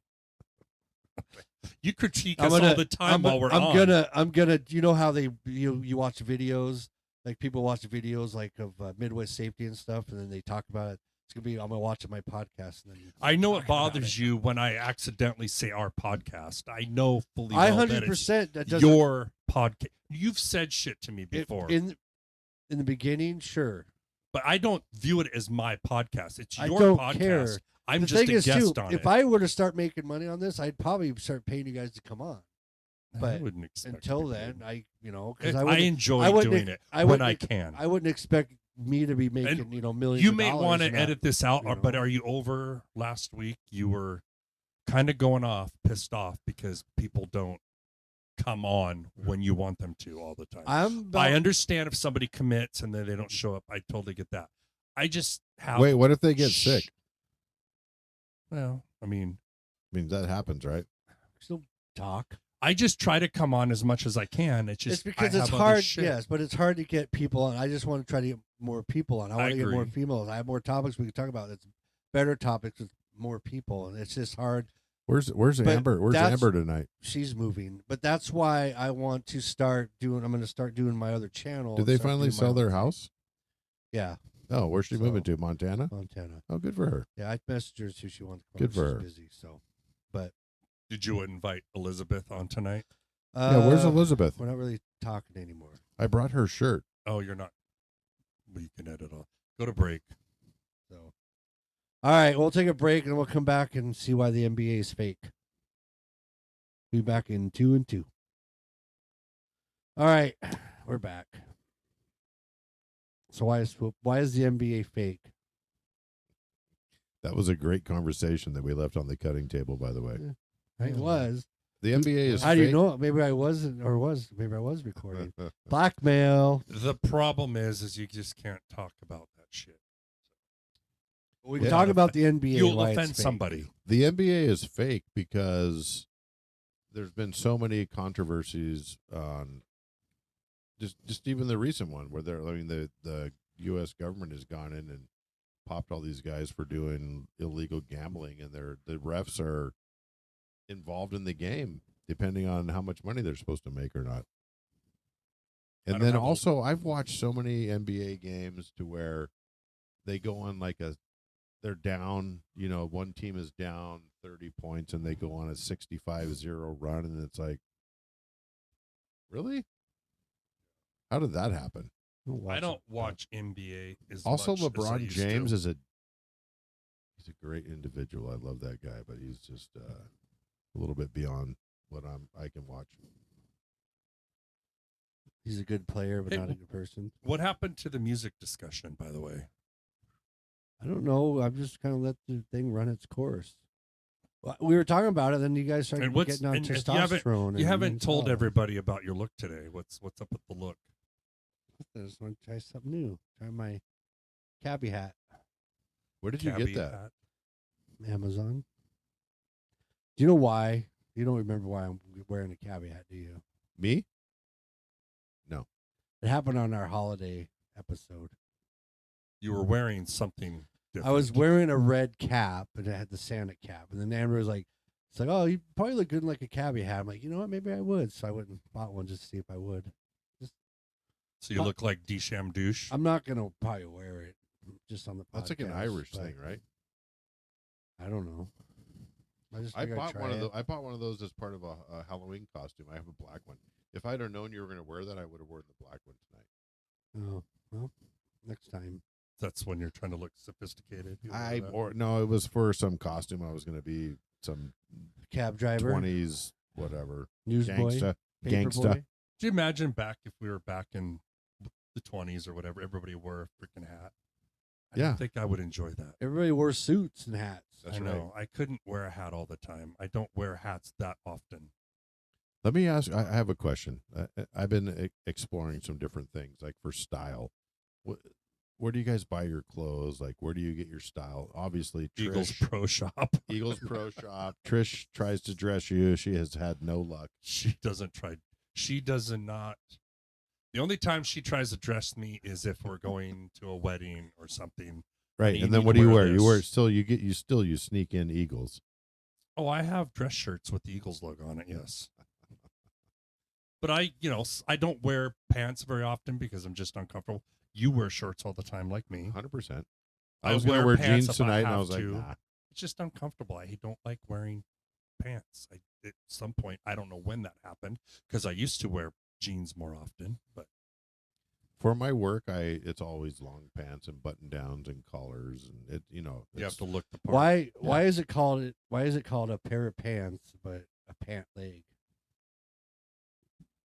You critique I'm us gonna- all the time while we're I'm on. gonna. You know how you watch videos, like people watch videos like of Midwest safety and stuff, and then they talk about it. It's gonna be. I'm gonna watch it my podcast. And then I know talk it about bothers it. you when I accidentally say our podcast. I know fully I well that it's 100% that doesn't. your podcast. You've said shit to me it- before, in the beginning, sure. but I don't view it as my podcast. It's I your don't podcast. care. I'm The just thing a is, guest too, on if it. I were to start making money on this, I'd probably start paying you guys to come on. I but wouldn't expect Until to be then, paid. because I wouldn't- enjoy I wouldn't doing ex- it I when wouldn't I ex- can. I wouldn't expect me to be making millions. You of may dollars want to and not- edit this out, you but know. are you over last week? You were kind of going off, pissed off because people don't come on when you want them to all the time. I understand if somebody commits and then they don't show up. I totally get that. I just have. Wait, what if they get Shh. sick? Well, I mean, That happens, right? still talk. I just try to come on as much as I can. It's just It's because I it's have other hard. shit. Yes, but it's hard to get people on. I just want to try to get more people on. I want to get more agree. females. I have more topics we can talk about. That's better topics with more people, and it's just hard. Where's But Amber? Where's that's- Amber tonight? She's moving, but that's why I want to start doing. I'm going to start doing my other channel. Did and they start finally doing my sell own their thing. house? Yeah, Oh, where's she moving So- to? Montana? Montana. Oh, good for her. Yeah, I messaged her see if she wants to come. Good on. for She's her. busy, so. But Did you invite Elizabeth on tonight? Yeah, where's Elizabeth? We're not really talking anymore. I brought her shirt. Oh, you're not. Well, you can edit off. Go to break. So, all right, we'll take a break and we'll come back and see why the NBA is fake. Be back in 2 and 2. All right, we're back. So why is the NBA fake? That was a great conversation that we left on the cutting table, by the way. It was. The NBA is How do you fake. know? Maybe I wasn't, or was. Maybe I was recording. Blackmail. The problem is you just can't talk about that shit. We can Yeah. talk about the NBA. You'll why it's offend fake. somebody. The NBA is fake because there's been so many controversies on just even the recent one where the U.S. government has gone in and popped all these guys for doing illegal gambling, and the refs are involved in the game, depending on how much money they're supposed to make or not. I And don't then have a- also, I've watched so many NBA games to where they go on like they're down, one team is down 30 points and they go on a 65-0 run, and it's like, really? How did that happen? I don't watch NBA as Also, much as I LeBron used James to. he's a great individual. I love that guy, but he's just a little bit beyond what I can watch. He's a good player, but Hey, not a good person. What happened to the music discussion, by the way? I don't know. I've just kind of let the thing run its course. Well, we were talking about it, then you guys started And what's- getting on and you testosterone. You haven't and told stuff. everybody about your look today. What's up with the look? I just want to try something new. Try my cabbie hat, Where did you Cabbie get that? hat? Amazon. Do you know why? You don't remember why I'm wearing a cabbie hat, do you? Me? It happened on our holiday episode. You were wearing something different. I was wearing a red cap, and it had the Santa cap. And then Amber was like, "It's like, oh, you probably look good in like a cabbie hat." I'm like, you know what? Maybe I would. So I went and bought one just to see if I would. So you look like Disham douche. I'm not gonna probably wear it just on the podcast. That's like an Irish but thing, right? I don't know. I figured I'd bought try one of it. those. I bought one of those as part of a Halloween costume. I have a black one. If I'd have known you were going to wear that, I would have worn the black one tonight. Oh well, next time. That's when you're trying to look sophisticated. You wear that. No, it was for some costume. I was going to be some Cab driver, 20s, whatever, newsboy, gangsta. paper gangsta. boy. Do you imagine if we were back in the 20s or whatever, everybody wore a freaking hat? I Yeah. don't think I would enjoy that. Everybody wore suits and hats. That's I right. know. I couldn't wear a hat all the time. I don't wear hats that often. Let me ask. I have a question. I've been exploring some different things, like for style. Where do you guys buy your clothes? Like, where do you get your style? Obviously, Eagles Trish, Pro Shop. Eagles Pro Shop. Trish tries to dress you. She has had no luck. She doesn't try. She does not. The only time she tries to dress me is if we're going to a wedding or something. Right. You And then need what to do you wear wear? You wear this. you sneak in Eagles. Oh, I have dress shirts with the Eagles logo on it. Yes. But I don't wear pants very often because I'm just uncomfortable. You wear shirts all the time, like me. 100%. I I was going to wear wear pants jeans if I tonight, and I have was like, to. nah. It's just uncomfortable. I don't like wearing pants. At some point, I don't know when that happened because I used to wear jeans more often. But For my work, it's always long pants and button downs and collars, and you have it's- to look the part. Why is it called a pair of pants but a pant leg?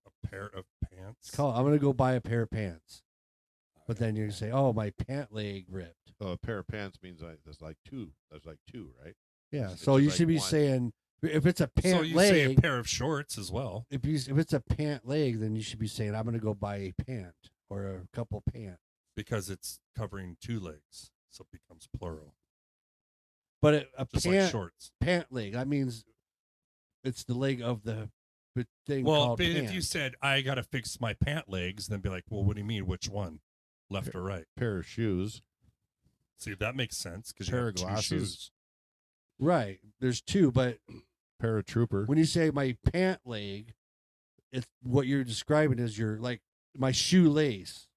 A pair of pants. I'm gonna go buy a pair of pants, but then you say, "Oh, my pant leg ripped." a pair of pants means there's like two. There's like two, right? Yeah, It's so you just should like be one. saying if it's a pant so you say a leg. pair of shorts as well. If it's a pant leg, then you should be saying, "I'm gonna go buy a pant or a couple pants." Because it's covering two legs, so it becomes plural. But a Just like pant shorts. pant leg, that means it's the leg of the thing Well, called but pant. if you said I got to fix my pant legs, then be like, well, what do you mean? Which one, left or right? Pair of shoes. See, that makes sense because you Pair have of two glasses. shoes. Right, there's two, but Pair of trooper. when you say my pant leg, it's what you're describing is your like my shoelace.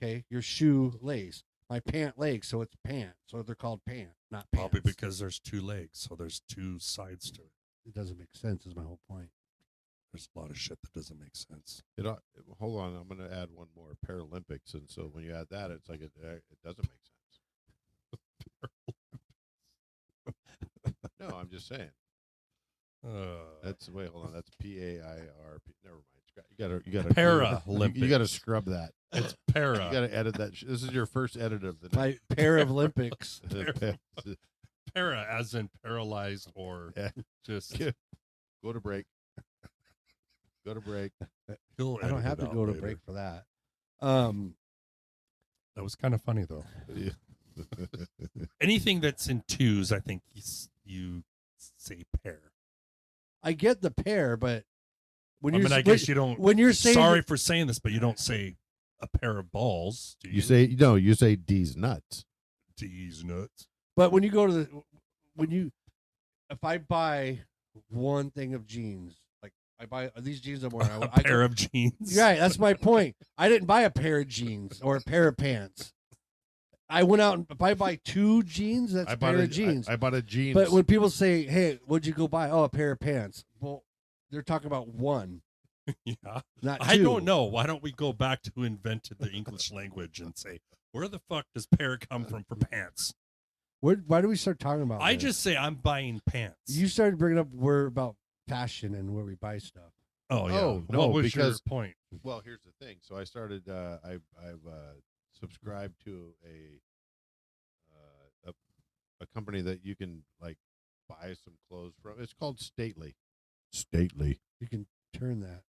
Okay, your shoelace. My pant leg, so it's pant. So they're called pant, not pants. Probably because there's two legs, so there's two sides to it. it doesn't make sense. Is my whole point. There's a lot of shit that doesn't make sense. Hold on, I'm going to add one more. Paralympics, and so when you add that, it's like it doesn't make sense. No, I'm just saying. Wait, hold on. That's PAIRP. Never mind. You got to Paralympics. You got to scrub that. It's You para. got to edit that. This is your first edit of the My pair of Olympics. Para, as in paralyzed or Yeah. just. Go to break. Go to break. He'll I don't edit have it to out go to later. break for that. That was kind of funny though. Yeah. Anything that's in twos, I think you say pair. I get the pair, but when I you're mean, I guess you don't. when you're saying Sorry for saying this, but you don't say a pair of balls. Do you? You say D's nuts. These nuts. But when you go to if I buy one thing of jeans, like I buy these jeans I'm wearing, A pair of jeans. Right, that's my point. I didn't buy a pair of jeans or a pair of pants. I went out and if I buy 2 jeans, that's a pair of jeans. I bought a jeans. But when people say, "Hey, what'd you go buy?" Oh, a pair of pants. Well, they're talking about one, Yeah. not 2. I don't know. Why don't we go back to who invented the English language and say, where the fuck does pair come from for pants? Why do we start talking about I this? just say I'm buying pants. You started bringing up we're about fashion and where we buy stuff. Oh, yeah. Oh, no, what was because- your point? Well, here's the thing. So I started. I've subscribed to a company that you can like buy some clothes from. It's called Stately. Stately. You can turn that.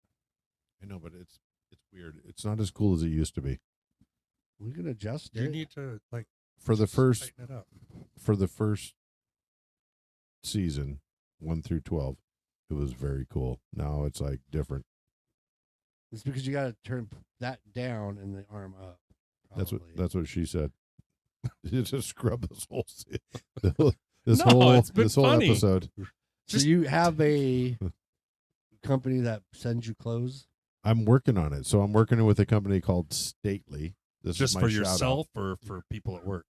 I know, but it's weird. It's not as cool as it used to be. We can adjust You it. need to like For the just first tighten it up. for the first season, 1 through 12, it was very cool. Now it's like different. It's because you got to turn that down and the arm up. Probably. That's what she said. You just scrub this whole No, it's been this whole funny. episode. So you have a company that sends you clothes? I'm working on it. So I'm working with a company called Stately. This Just is my for shout out. yourself or for people at work?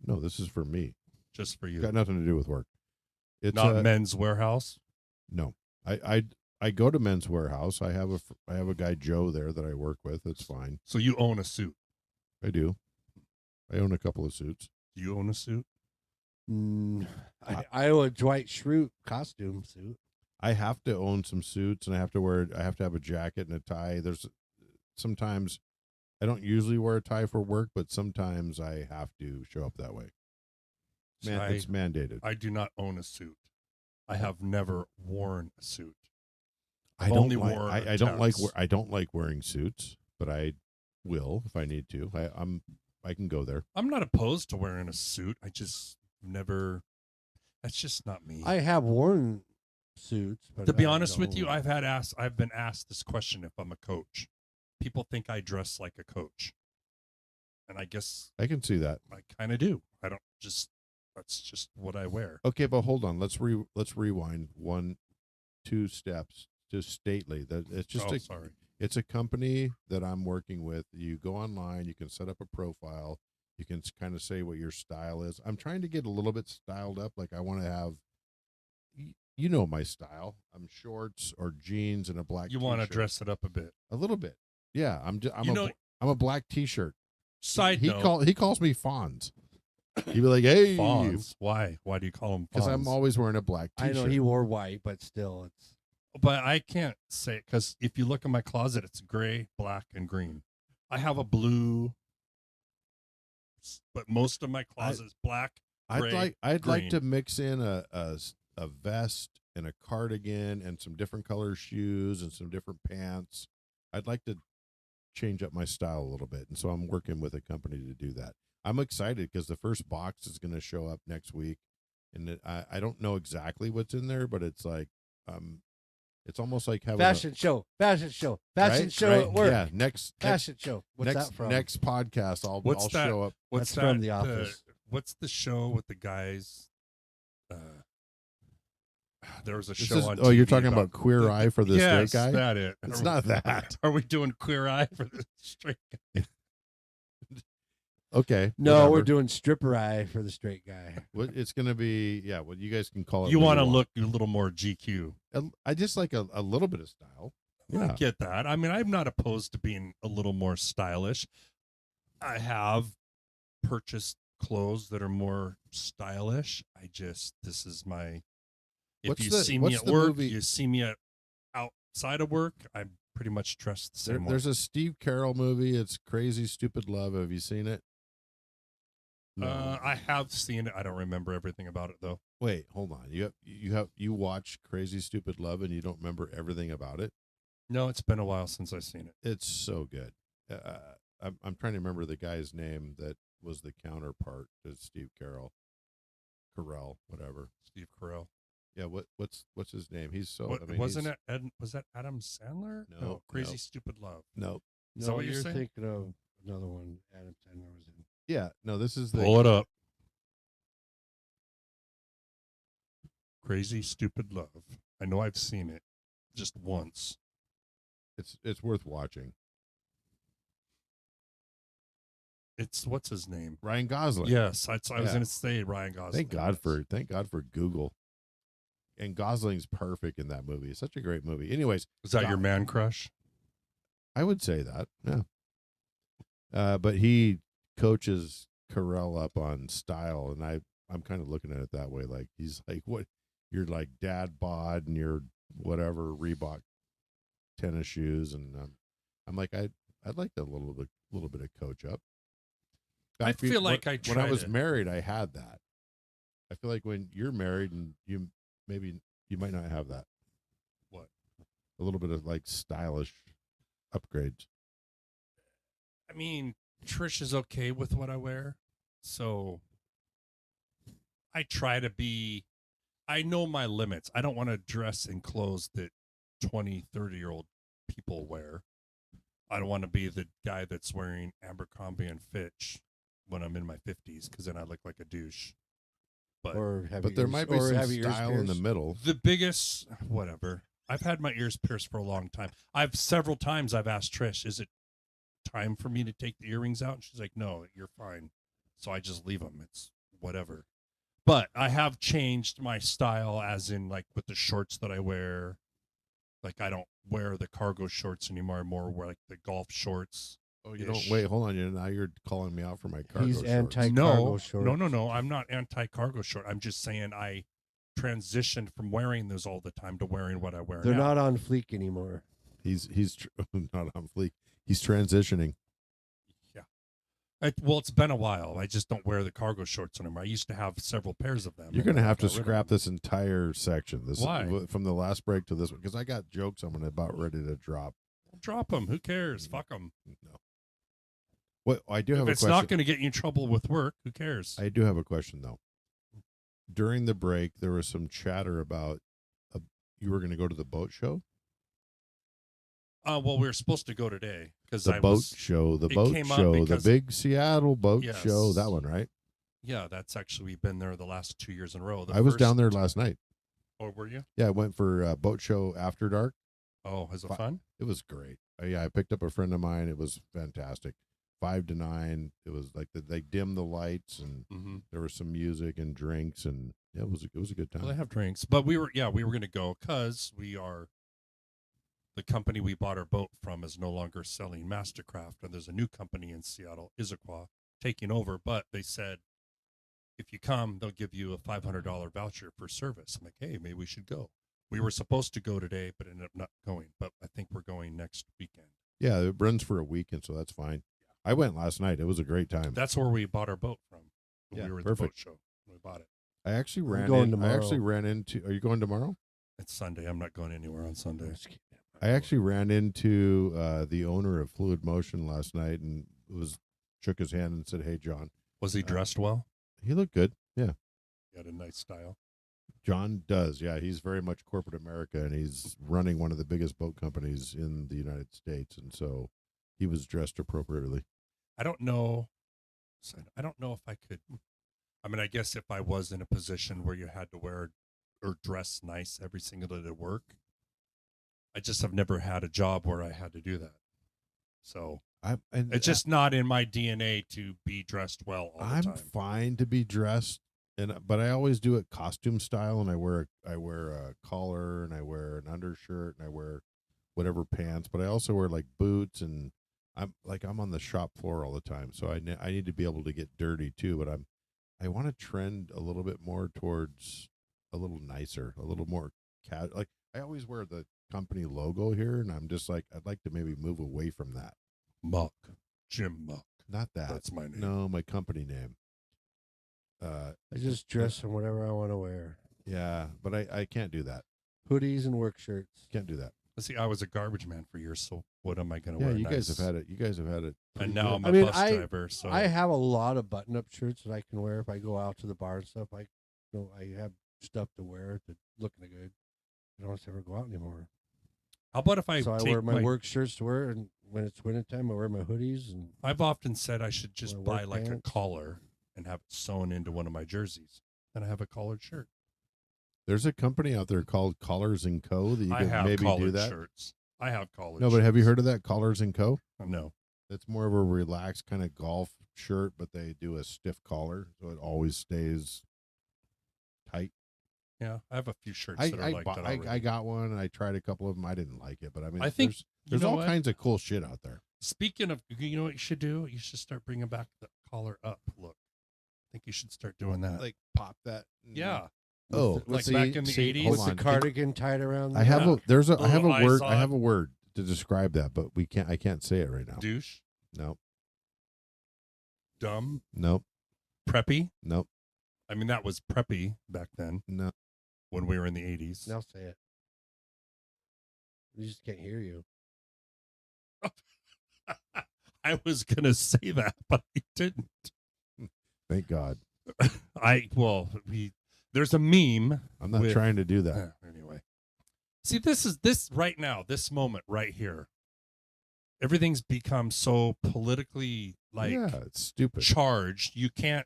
No, this is for me. Just for you. Got nothing to do with work. It's Not Men's Warehouse. No, I go to Men's Warehouse. I have a guy Joe there that I work with. It's fine. So you own a suit. I do. I own a couple of suits. Do you own a suit? I own a Dwight Schrute costume suit. I have to own some suits, and I have to have a jacket and a tie. There's sometimes I don't usually wear a tie for work, but sometimes I have to show up that way. So It's mandated. I do not own a suit. I have never worn a suit. I I've don't only like. worn I don't like. tux. I don't like wearing suits, but I will if I need to. I can go there. I'm not opposed to wearing a suit. I just never. That's just not me. I have worn suits, but to be I honest with you, don't- I've been asked this question if I'm a coach. People think I dress like a coach, and I guess I can see that. I kind of do. I don't just. That's just what I wear. Okay, but hold on. Let's rewind 2 steps to Stately. That it's just sorry. it's a company that I'm working with. You go online, you can set up a profile, you can kind of say what your style is. I'm trying to get a little bit styled up. Like I want to have, you know, my style. I'm shorts or jeans and a black. You want to t-shirt. dress it up a bit. a little bit. Yeah, I'm You know- I'm a black T-shirt. Side he note, he calls me Fonz. He'd be like, "Hey, Fawns. Why? Why do you call them because fawns? I'm always wearing a black I T-shirt." know he wore white, but still, it's But I can't say it because if you look in my closet, it's gray, black, and green. I have a blue, but most of my closet is black. Gray, I'd like to green. mix in a vest and a cardigan and some different color shoes and some different pants. I'd like to change up my style a little bit, and so I'm working with a company to do that. I'm excited because the first box is going to show up next week, and I don't know exactly what's in there, but it's like it's almost like having fashion show right? show Right? at work. Yeah, next Fashion show. What's next that from? next podcast I'll What's that? show up. What's That's from that, The Office. What's the show with the guys? There was a This show is- on. oh, you're TV talking about Queer Eye for the yes, straight guy? That it. It's not that. Are we doing Queer Eye for the straight guy? Okay. No, whatever. we're doing stripper eye for the straight guy. It's going to be, yeah, well, you guys can call it. You what want to look a little more GQ. I just like a little bit of style. I Yeah. get that. I mean, I'm not opposed to being a little more stylish. I have purchased clothes that are more stylish. This is my. If What's you the- see me what's at the work, movie- you see me outside of work, I pretty much dress the same way. There's a Steve Carell movie. It's Crazy Stupid Love. Have you seen it? I have seen it. I don't remember everything about it though. Wait, hold on. You watch Crazy Stupid Love and you don't remember everything about it? No, it's been a while since I've seen it. It's so good. I'm trying to remember the guy's name that was the counterpart to Steve Carell. Whatever. Steve Carell. Yeah, what's his name? He's so. What, I mean, wasn't he's- it? Was that Adam Sandler? No, Crazy no. Stupid Love. No. Is that No, what you're you're saying? thinking of another one Adam Sandler was in. Yeah, no. This is Pull it up. Crazy Stupid Love. I know I've seen it just once. It's worth watching. It's what's his name? Ryan Gosling. Yes, I was Yeah. going to say Ryan Gosling. Thank God for Google. And Gosling's perfect in that movie. It's such a great movie. Anyways, Is that your man crush? I would say that. Yeah. But he coaches Carell up on style, and I'm kind of looking at it that way. Like he's like, what? You're like dad bod and your whatever Reebok tennis shoes, and I'm like, I'd like a little bit of coach up. I feel like I when I tried was it. married, I had that. I feel like when you're married and you might not have that. What? A little bit of like stylish upgrades. I mean, Trish is okay with what I wear, so I try to be. I know my limits. I don't want to dress in clothes that 20, 30-year-old people wear. I don't want to be the guy that's wearing Abercrombie and Fitch when I'm in my 50s, because then I look like a douche. But There might be some style in the middle. the biggest, whatever. I've had my ears pierced for a long time. Several times I've asked Trish, is it time for me to take the earrings out? And she's like, no, you're fine. So I just leave them. It's whatever. But I have changed my style, as in like with the shorts that I wear. Like I don't wear the cargo shorts anymore. I more wear like the golf shorts. Oh, you don't wait. Hold on. Now you're calling me out for my cargo He's shorts. anti-cargo shorts. No. I'm not anti-cargo short. I'm just saying I transitioned from wearing those all the time to wearing what I wear They're now. not on fleek anymore. He's not on fleek. He's transitioning. Yeah. Well, it's been a while. I just don't wear the cargo shorts anymore. I used to have several pairs of them. You're going to have to got rid of scrap them. this entire section. Why? From the last break to this one, because I got jokes I'm about ready to drop. Drop them. Who cares? Fuck them. No. Well, I do have If a it's question. not going to get you in trouble with work, who cares? I do have a question though. During the break, there was some chatter about you were going to go to the boat show. Well, we were supposed to go today because The boat show, the big Seattle boat Yes. show, that one, right? Yeah, that's actually, we've been there the last 2 years in a row. I was down there last night. Oh, were you? Yeah, I went for boat show after dark. Oh, is it fun? It was great. I picked up a friend of mine. It was fantastic. 5 to 9. It was like they dimmed the lights and there was some music and drinks, and yeah, it was a good time. Well, they have drinks, but we were going to go because the company we bought our boat from is no longer selling Mastercraft, and there's a new company in Seattle, Issaquah, taking over. But they said, if you come, they'll give you a $500 voucher for service. I'm like, hey, maybe we should go. We were supposed to go today, but ended up not going. But I think we're going next weekend. Yeah, it runs for a weekend, so that's fine. I went last night. It was a great time. That's where we bought our boat from. Yeah, We were at perfect. the boat show. We bought it. I actually ran into. Are you going tomorrow? It's Sunday. I'm not going anywhere on Sunday. I actually ran into the owner of Fluid Motion last night and shook his hand and said, "Hey, John." Was he dressed well? He looked good. Yeah, He had a nice style. John does. Yeah, he's very much corporate America, and he's running one of the biggest boat companies in the United States, and so he was dressed appropriately. I don't know if I could. I mean, I guess if I was in a position where you had to wear or dress nice every single day to work, I just have never had a job where I had to do that. So it's just not in my DNA to be dressed well all the I'm time. fine to be dressed, but I always do it costume style, and I wear a collar, and I wear an undershirt, and I wear whatever pants, but I also wear like boots, and I'm on the shop floor all the time, so I need to be able to get dirty too. But I want to trend a little bit more towards a little nicer, a little more casual. Like I always wear the company logo here, and I'm just like, I'd like to maybe move away from that. Muck, Jim Muck. Not that. That's my name. No, my company name. I just dress in whatever I want to wear. Yeah, but I can't do that. Hoodies and work shirts. Can't do that. See, I was a garbage man for years, so what am I going to Yeah, wear? you guys have had it. You guys have had it. And pretty now good. I'm a bus driver, so I have a lot of button-up shirts that I can wear if I go out to the bar and stuff. I have stuff to wear that's looking good. I don't ever go out anymore. How about if I So I take wear my work shirts to wear, and when it's wintertime, I wear my hoodies. And I've often said I should just my buy work like pants. a collar and have it sewn into one of my jerseys. Then I have a collared shirt. There's a company out there called Collars and Co. that you I can have maybe do collared that. shirts. I have collared. No, but have you shirts. heard of that Collars and Co? No. It's more of a relaxed kind of golf shirt, but they do a stiff collar, so it always stays tight. Yeah, I have a few shirts I that are I, like bought- that I, already. I got one and I tried a couple of them. I didn't like it, but I mean, I think there's you know all what? kinds of cool shit out there. Speaking of, you know what you should do? You should start bringing back the collar up look. I think you should start doing that. Like pop that. and- yeah, Oh, like see- back in the see, 80s. hold With the on. cardigan tied around. I have Yeah. a there's a I have a Little word eyes I have on. a word to describe that, but I can't say it right now. douche, No, dumb, no, preppy. no, I mean, that was preppy back then no. when we were in the 80s. Now say it. We just can't hear you. I was gonna say that, but I didn't. Thank God. There's a meme. I'm not with- trying to do that. Anyway, see, this right now, this moment right here. Everything's become so politically Yeah, it's stupid. charged. You can't.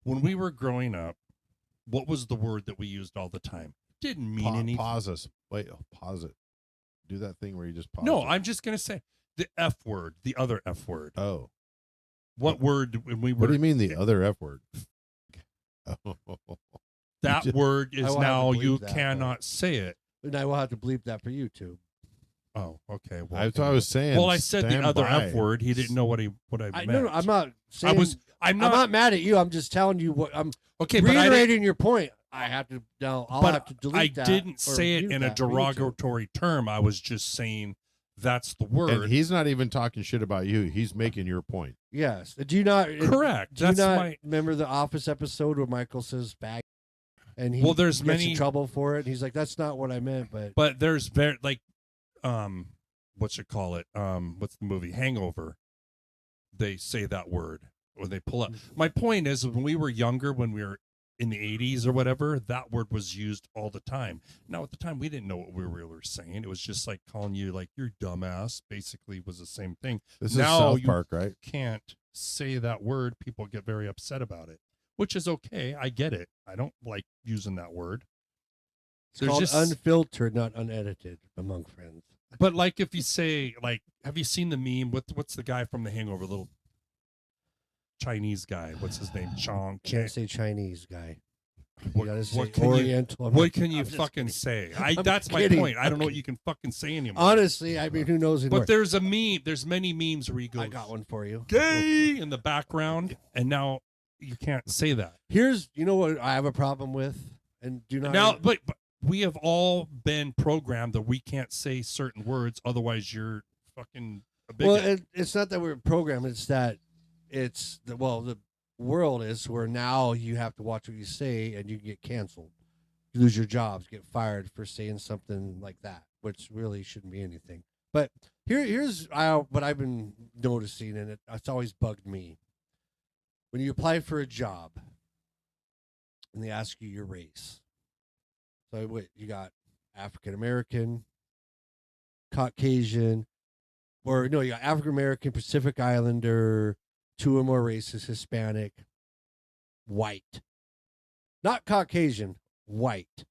When we were growing up, what was the word that we used all the time? Didn't mean anything. Pause us. Wait, pause it. Do that thing where you just pause. No, it. I'm just gonna say the F word, the other F word. Oh, What word when we were? what do you mean the other F word? Oh, That just- word I is will have now to you bleep that, cannot say it. And I will have to bleep that for YouTube. Oh, okay. Well, that's what I was saying. well, I said the Stand other by. F word. He didn't know what I meant. No, I'm not saying. I'm I'm not. not mad at you. I'm just telling you what I'm Okay, but I didn't, reiterating your point. I have to now. I'll but have to delete I that. didn't or say it mute in a that for YouTube. derogatory term. I was just saying that's the word. And he's not even talking shit about you. He's making your point. Yes. Do you not? Correct. Do you That's not my. remember the Office episode where Michael says "bag"? And he Well, there's gets many- in trouble for it. And he's like, "That's not what I meant." But there's very what you call it? What's the movie Hangover? They say that word or they pull up. My point is, when we were younger, when we were in the 80s or whatever, that word was used all the time. Now, at the time, we didn't know what we were saying. It was just like calling you like you're dumbass. Basically, was the same thing. This is Now South you- Park, right? Can't say that word. People get very upset about it, which is okay. I get it. I don't like using that word. it's called unfiltered, not unedited, among friends. But like if you say like, have you seen the meme? What's the guy from The Hangover? Little Chinese guy. What's his name? Chong. Can't say Chinese guy. You What, gotta say what can you? Oriental. What can you I'm just fucking kidding. say? I'm That's my kidding. point. I don't know what you can fucking say anymore. Honestly, I mean, who knows anymore? But there's a meme. There's many memes where you go I got one for you. gay in the background, and now you can't say that. Here's, you know what I have a problem with, and do not Now, but we have all been programmed that we can't say certain words, otherwise you're fucking a bigot. Well, it's not that we're programmed. It's that the world is where now you have to watch what you say, and you get canceled, you lose your jobs, get fired for saying something like that, which really shouldn't be anything. But here's what I've been noticing, and it's always bugged me. When you apply for a job, and they ask you your race. So wait, you got African American, Caucasian, or no, you got African American, Pacific Islander, 2 or more races, Hispanic, white. Not Caucasian, white.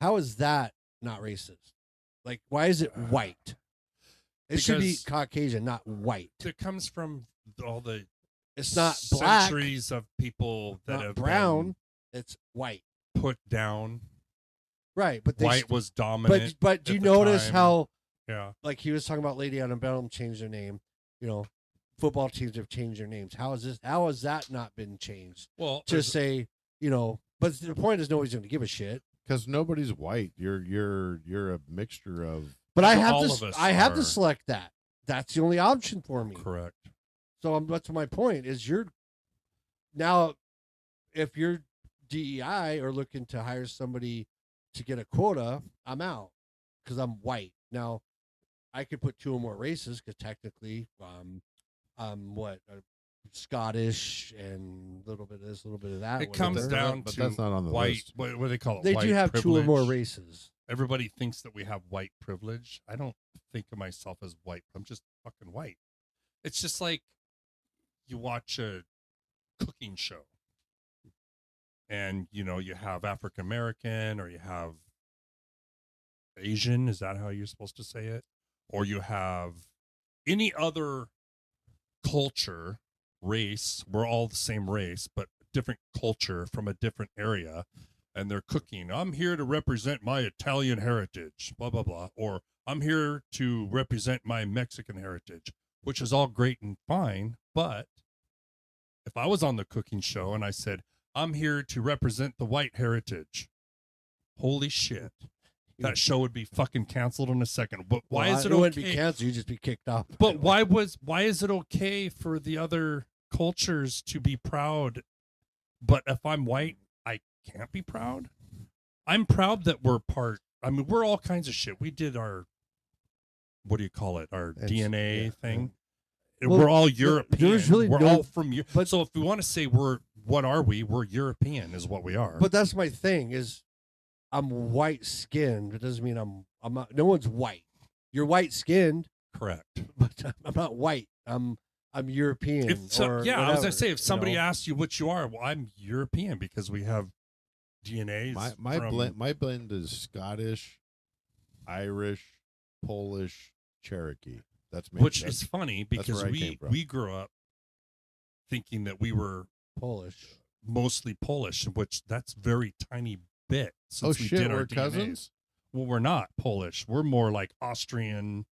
How is that not racist? Like, why is it white? It should be Because- Caucasian, not white. It comes from all the It's not black, centuries of people that not have brown. It's white. been put down. Right, but they White was dominant. but do you at the notice time. how, Yeah. like he was talking about Lady Antebellum changed their name, football teams have changed their names. How has that not been changed? Well, To say, but the point is nobody's going to give a shit. Because nobody's white. You're a mixture of. But I All have of to us I have to are. select that. That's the only option for me. correct. So that's my point is now if you're DEI or looking to hire somebody to get a quota, I'm out because I'm white. Now I could put 2 or more races because technically Scottish and a little bit of this, a little bit of that. It whatever. comes down but to that's not on the white. list. What do they call it? They white do have 2 or more privilege. races. Everybody thinks that we have white privilege. I don't think of myself as white. I'm just fucking white. It's just like you watch a cooking show. and you know, you have African American, or you have Asian. Is that how you're supposed to say it? Or you have any other culture, race. We're all the same race, but different culture from a different area, and they're cooking. I'm here to represent my Italian heritage, blah blah blah, or I'm here to represent my Mexican heritage, which is all great and fine. But if I was on the cooking show and I said, I'm here to represent the white heritage, holy shit. That show would be fucking canceled in a second. But why is it It wouldn't okay? be canceled. You'd just be kicked off. But why is it okay for the other cultures to be proud? But if I'm white, I can't be proud. I'm proud that we're part. I mean, we're all kinds of shit. We did our, what do you call it? Our DNA yeah, thing. Well, We're all European. was really we're no- all from Europe. But so if we want to say what are we? We're European, is what we are. But that's my thing. Is I'm white skinned. It doesn't mean I'm not. No one's white. You're white skinned, correct. but I'm not white. I'm European. If so, or yeah, I was whatever, gonna say, if somebody you know? asks you what you are, well, I'm European because we have DNAs. My blend is Scottish, Irish, Polish, Cherokee. That's me. Which That's- is funny that's because where I came from. we grew up thinking that we were Polish. mostly Polish, which that's very tiny bit. Since oh we shit, did our we're DNAs. cousins. Well, we're not Polish. We're more like Austrian.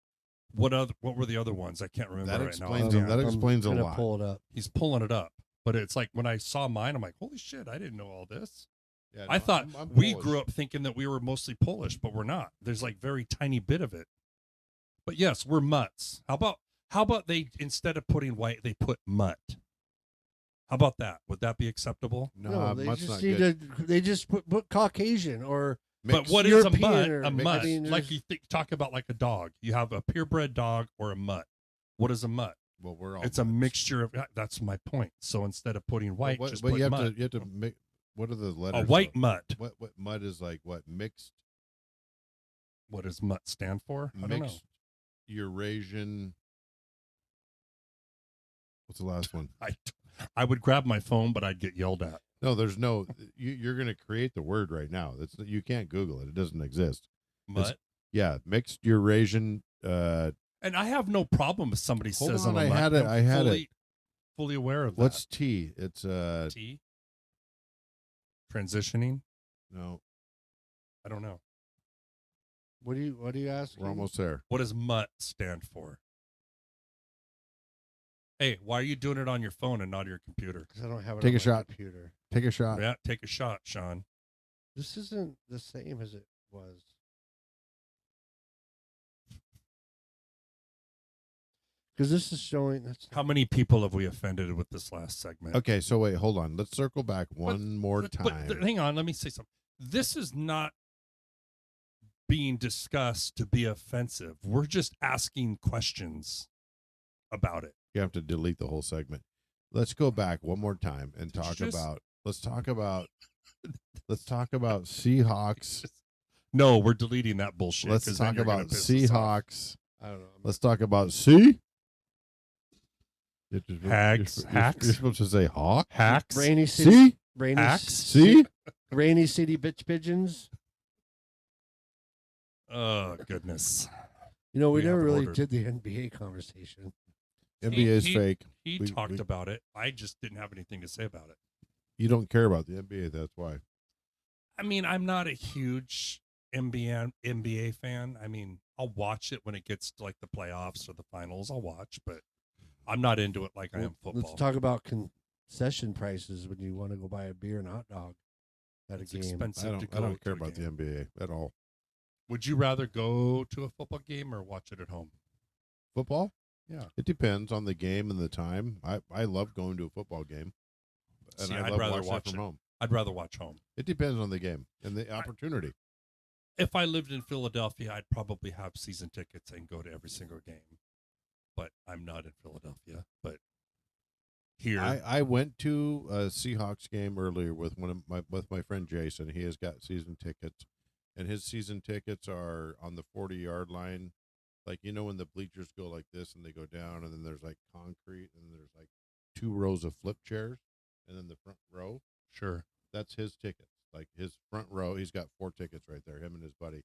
What were the other ones? I can't remember That right explains now. a- that explains a I'm gonna lot. Pull it up. He's pulling it up, but it's like when I saw mine, I'm like, holy shit, I didn't know all this. Yeah, I no, thought I'm we Polish. grew up thinking that we were mostly Polish, but we're not. There's like very tiny bit of it. But yes, we're mutts. How about they, instead of putting white, they put mutt? How about that? Would that be acceptable? No, they mutt's just not need good. to. They just put Caucasian or But Mixed. what is a European mutt? or A mixed. mutt, I mean, like there's- you talk about like a dog. You have a purebred dog or a mutt. What is a mutt? Well, we're all. It's a mutts. mixture of. That's my point. So instead of putting white, But just but put you have mutt. to. You have to mix. What are the letters? A white of- mutt. What mud is like? What mixed? What does mutt stand for? I don't know. Mixed Eurasian. What's the last one? I would grab my phone, but I'd get yelled at. No, there's no. You're going to create the word right now. You can't Google it. It doesn't exist. Mutt. Yeah, mixed Eurasian. And I have no problem if somebody Hold says on, I'm a I mutt. had it, I'm I had it. fully aware of What's T? It's that. T? Transitioning? no. I don't know. what do you ask? We're almost there. What does mutt stand for? Hey, why are you doing it on your phone and not your computer? Because I don't have it. Take on a my shot. Computer. Take a shot. Yeah, take a shot, Sean. This isn't the same as it was. Because this is showing. That's How many people have we offended with this last segment? Okay, so wait, hold on. Let's circle back one more time. But hang on, let me say something. This is not being discussed to be offensive. We're just asking questions about it. You have to delete the whole segment. Let's go back one more time and Did you talk just- about. Let's talk about. Let's talk about Seahawks. No, we're deleting that bullshit. Let's 'cause then talk you're gonna about piss us off. Seahawks. I don't know. Let's talk about C. Hags. Hacks. You're supposed to say hawk. Hacks. Rainy City. See, Rainy, Hacks? see. Rainy City bitch pigeons. Oh goodness. You know, we We never have really ordered. did the NBA conversation. NBA is he- fake. He We- talked we- about it. I just didn't have anything to say about it. You don't care about the NBA. That's why. I mean, I'm not a huge NBA fan. I mean, I'll watch it when it gets to like the playoffs or the finals. I'll watch, but I'm not into it like I am football. Let's talk about concession prices when you want to go buy a beer and a hot dog at It's a game. expensive I to don't. I go don't care to a about the game. NBA at all. Would you rather go to a football game or watch it at home? Football. Yeah. It depends on the game and the time. I love going to a football game, and See, I I'd love rather watching watch it from it. home. I'd rather watch home. It depends on the game and the opportunity. If I lived in Philadelphia, I'd probably have season tickets and go to every single game. But I'm not in Philadelphia. But here, I went to a Seahawks game earlier with my friend Jason. He has got season tickets, and his season tickets are on the 40-yard line. Like, you know, when the bleachers go like this and they go down, and then there's like concrete, and there's like 2 rows of flip chairs, and then the front row. sure. That's his tickets. Like his front row, he's got 4 tickets right there, him and his buddy.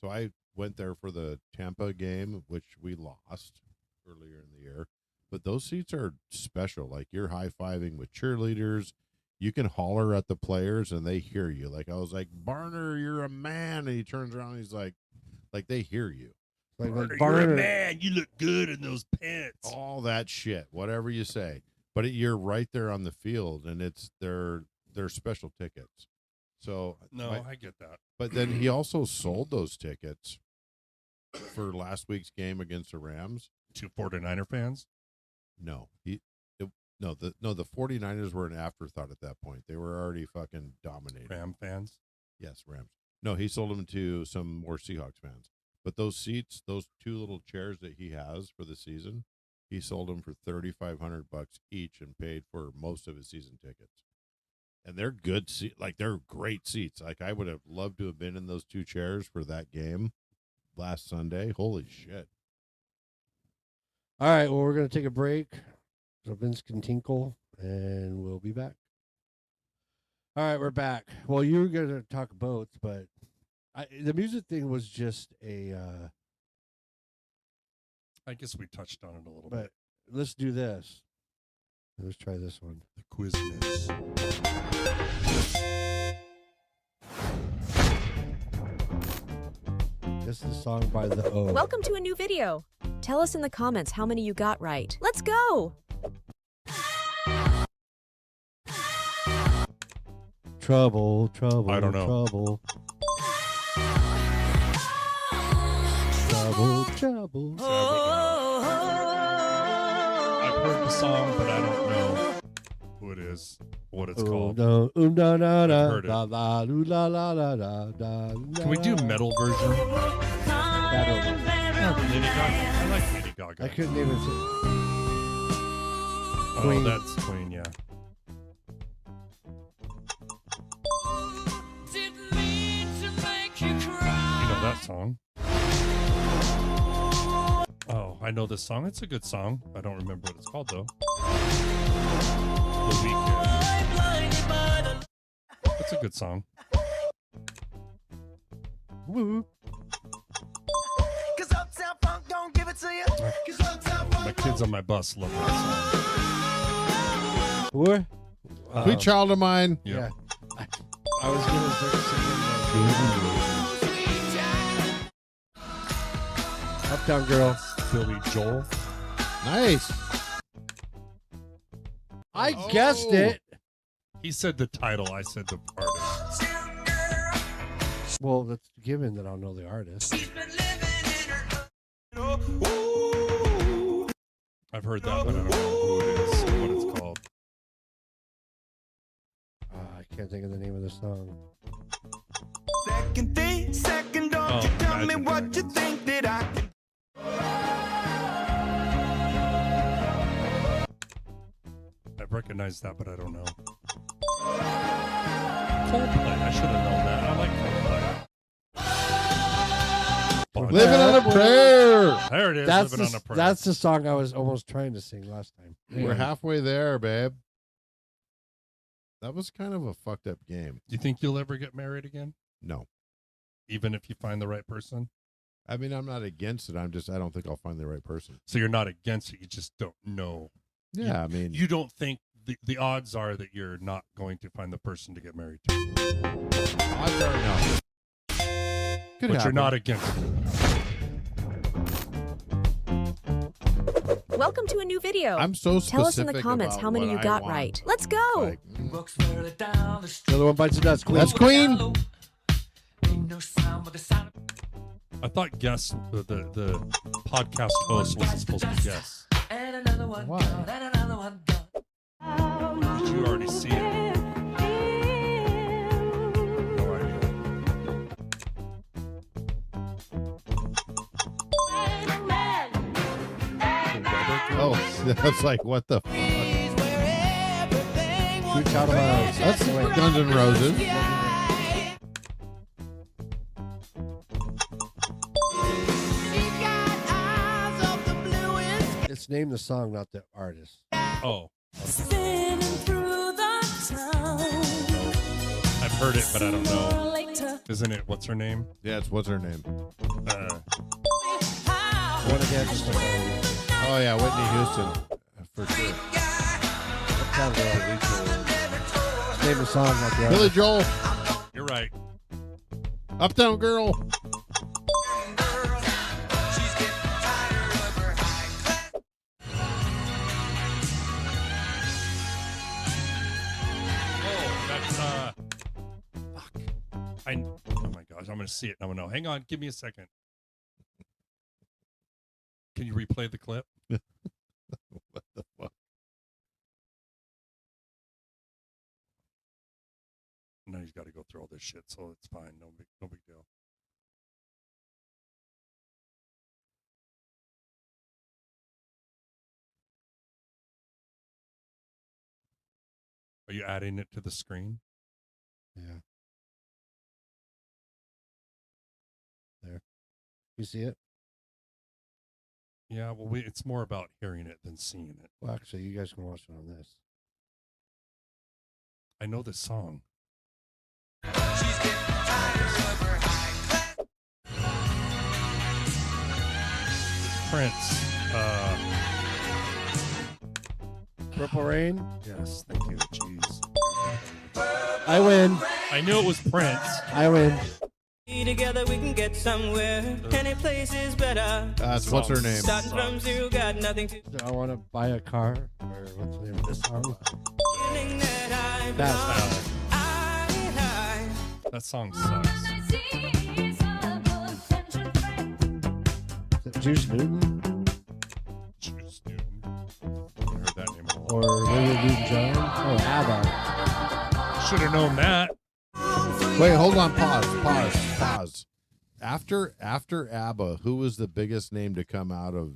So I went there for the Tampa game, which we lost earlier in the year. But those seats are special. Like you're high-fiving with cheerleaders. You can holler at the players and they hear you. Like I was like, Barner, you're a man. And he turns around and he's like they hear you. Like Barner, you're a Barner. man. You look good in those pants. All that shit, whatever you say. But you're right there on the field, and it's they're special tickets. So No, I get that. but then he also sold those tickets for last week's game against the Rams. 2 49er fans. No, the 49ers were an afterthought at that point. They were already fucking dominating. Ram fans. Yes, Rams. No, he sold them to some more Seahawks fans. But those seats, those 2 little chairs that he has for the season, he sold them for $3,500 each and paid for most of his season tickets. And they're good seats. Like, they're great seats. Like, I would have loved to have been in those 2 chairs for that game last Sunday. Holy shit. All right, well, we're going to take a break. So Vince can tinkle, and we'll be back. All right, we're back. Well, you were going to talk boats, but the music thing was just a... I guess we touched on it a little but bit. let's do this. Let's try this one. The Quizness. This is the song by the O. Welcome to a new video. Tell us in the comments how many you got right. Let's go! Trouble, trouble, I don't know. trouble. Trouble, trouble. I've heard the song, but I don't know who it is, what it's called. Da, da, da, da, heard it. da, la, loo, la, la, la, da, da, Can we do metal version? Metal. Lady Gaga. I like Lady Gaga. I couldn't even say. Oh, Queen. that's Queen, yeah. You know that song? Oh, I know this song. It's a good song. I don't remember what it's called, though. The Weeknd. It's a good song. Woo. My kids on my bus love that What? Sweet child of mine. song. Yeah. I was going to start singing Uptown Girl. Billy Joel. Nice. I guessed it. He said the title. I said the artist. Well, that's given that I'll know the artist. I've heard that, but I don't know who it is or what it's called. I can't think of the name of the song. Second thing, second, don't you tell me Imagine what you Dragons. think that I can. I've recognized that, but I don't know. Coldplay. I should have known that. I like Coldplay. Living on a prayer. There it is. That's Living on a Prayer. that's the song I was almost trying to sing last time. We're halfway there, babe. That was kind of a fucked up game. Do you think you'll ever get married again? No. Even if you find the right person? I mean, I'm not against it. I don't think I'll find the right person. So you're not against it. You just don't know. Yeah, I mean, You don't think the odds are that you're not going to find the person to get married to. odds are no. Could But you're happen. not against it. Welcome to a new video. I'm so specific. Tell us in the comments about how many what you I got want. right. Let's go! Like, The other one bites the dust. Queen. that's Queen. I thought guess the podcast host wasn't supposed to guess. Why? Did you already see it? No idea. Oh, that's like what the fuck? Sweet Child of Mine. That's Guns N' Roses. It's named the song, not the artist. Oh. heard it, but I don't know. Isn't it? What's her name? Yeah, it's what's her name? One against. Oh yeah, Whitney Houston for sure. Uptown Girl. Name the song like the Billy Joel, You're right. Uptown Girl. Oh my gosh, I'm gonna see it. I'm gonna know. Hang on, give me a second. Can you replay the clip? What the fuck? No, he's got to go through all this shit, so it's fine. No big deal. Are you adding it to the screen? Yeah. There. You see it? Yeah, well, it's more about hearing it than seeing it. Well, actually, you guys can watch it on this. I know this song. Prince. Purple Rain? Yes, thank you. Jeez. I win. I knew it was Prince. I win. Together we can get somewhere. Any place is better. That's what's her name? Starting from zero, got nothing to. Do I want to buy a car? Or what's the name of this song? That song sucks. Is it Juice Newton? Juice Newton. I heard that name a lot. Or Olivia Newton-John? Oh, ABBA. Should have known that. Wait, hold on. Pause. After ABBA, who was the biggest name to come out of?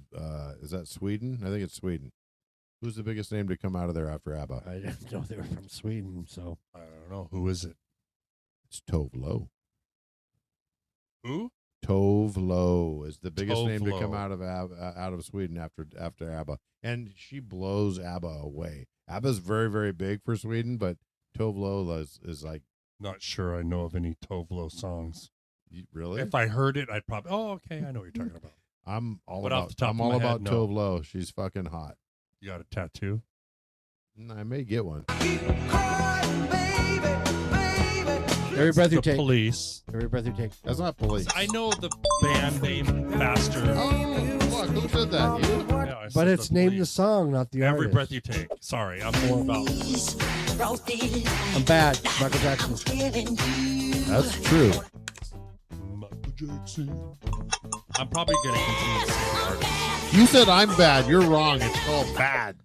Is that Sweden? I think it's Sweden. Who's the biggest name to come out of there after ABBA? I didn't know they were from Sweden, so. I don't know. Who is it? It's Tove Lo. Who? Tove Lo is the biggest Tove name to Lo. come out of Sweden after ABBA, and she blows ABBA away. ABBA's very, very big for Sweden, but Tove Lo is like. Not sure I know of any Tove Lo songs. Really? If I heard it, I'd probably. Oh, okay, I know what you're talking about. I'm all But off about the top I'm of all my about head, no. Tove Lo. She's fucking hot. You got a tattoo? I may get one. Every breath you The take. Police. Every breath you take. That's not Police. I know the band name faster. Oh, look, who said that? You? Yeah, I But said it's the named the Police. song, not the Every artist. breath you take. Sorry, I'm more about. I'm bad. Michael Jackson. That's true. Michael Jackson. I'm probably gonna continue to say the artist. You said I'm bad. You're wrong. It's called bad.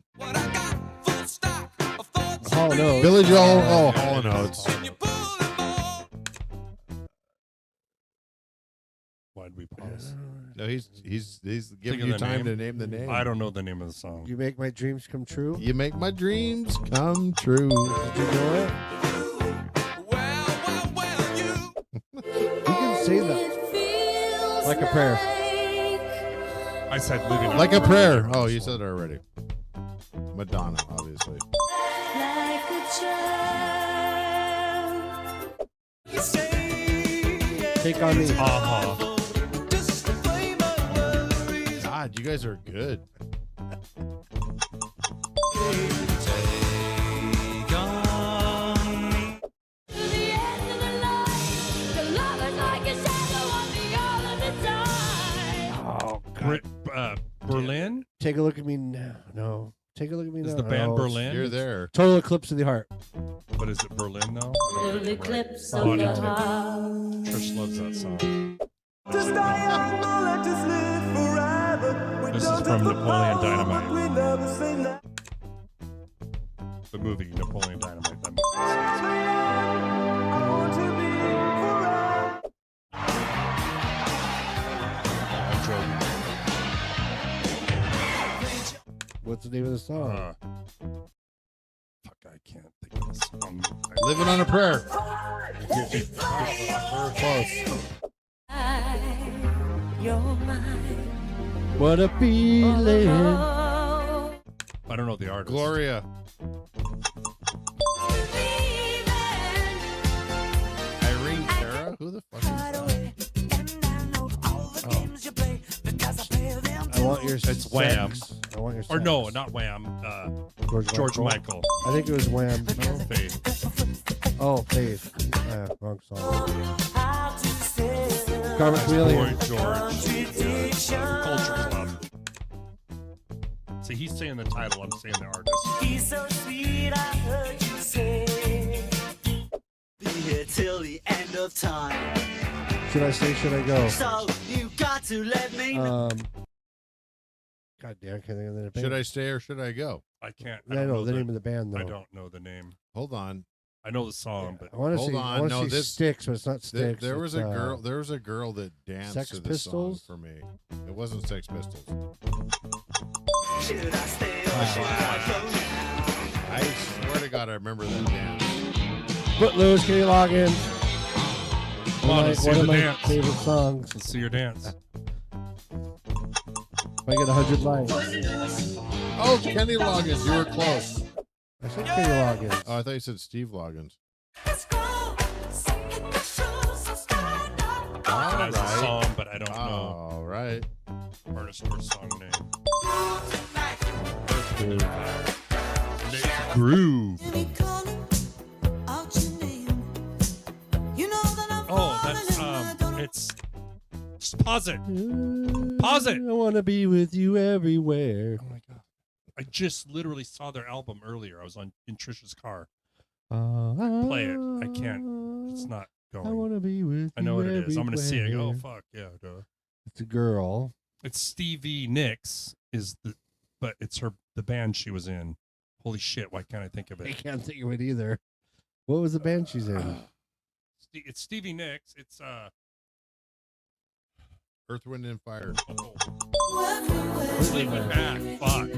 Oh no. Billy Joel. Oh, Hall & Oates. Why'd we pause? No, he's Think giving of you the time name? to name the name. I don't know the name of the song. You make my dreams come true. You make my dreams come true. Did you know it? You can say that. Like a prayer. I said living Like a prayer. Oh, you said it already. Madonna, obviously. Take on me. Uh-huh. God, you guys are good. Oh God. Berlin? Take a look at me now. No. Take a look at me now. Is the band No, Berlin? You're there. Total Eclipse of the Heart. But is it Berlin now? Eclipse of the Trish loves that song. This is from Napoleon Dynamite. The movie Napoleon Dynamite. That What's the name of the song? Fuck, I can't think of the song. Living on a prayer. Very close. You're mine. What a feeling. I don't know the artist. Gloria. your It's Wham. sex. I want your Or no, sex. not Wham. George Michael. I think it was Wham. No? Faith. Oh, Faith. Wrong song. Carmen Chameleon. Boy George. Culture Club. See, he's saying the title. I'm saying the artist. He's so sweet, I heard you say. Be here till the end of time. Should I stay? Should I go? So you got to let me God damn, I can't think of the name. Should I stay or should I go? I can't. I know the name of the band, though. I don't know the name. Hold on. I know the song, but I want to Hold see. on, I want to no, see this- Sticks, but it's not Sticks. There was it's, a girl. There was a girl that danced Sex to the Pistols? song for me. It wasn't Sex Pistols. should I stay or should I go now? I swear to God, I remember that dance. Footloose, Kenny Loggins. Come on, let's see One the of my dance. favorite songs. Let's see your dance. If I get 100 likes. Oh, Kenny Loggins, you were close. I said Kenny Loggins. Oh, I thought you said Steve Loggins. Recognize the right. song, but I don't know All right. artist or song name. Dude. Groove. Oh, that's it's. Just pause it. Pause it. I want to be with you everywhere. Oh my god! I just literally saw their album earlier. I was in Trisha's car. Play it. I can't. It's not going. I want to be with I know you what it is. I'm gonna see it. Oh everywhere. fuck yeah, duh. It's a girl. It's Stevie Nicks but it's the band she was in. Holy shit! Why can't I think of I it? can't think of it either. What was the band she's in? It's Stevie Nicks. It's Earth, Wind, and Fire. Fleetwood Mac. Fuck.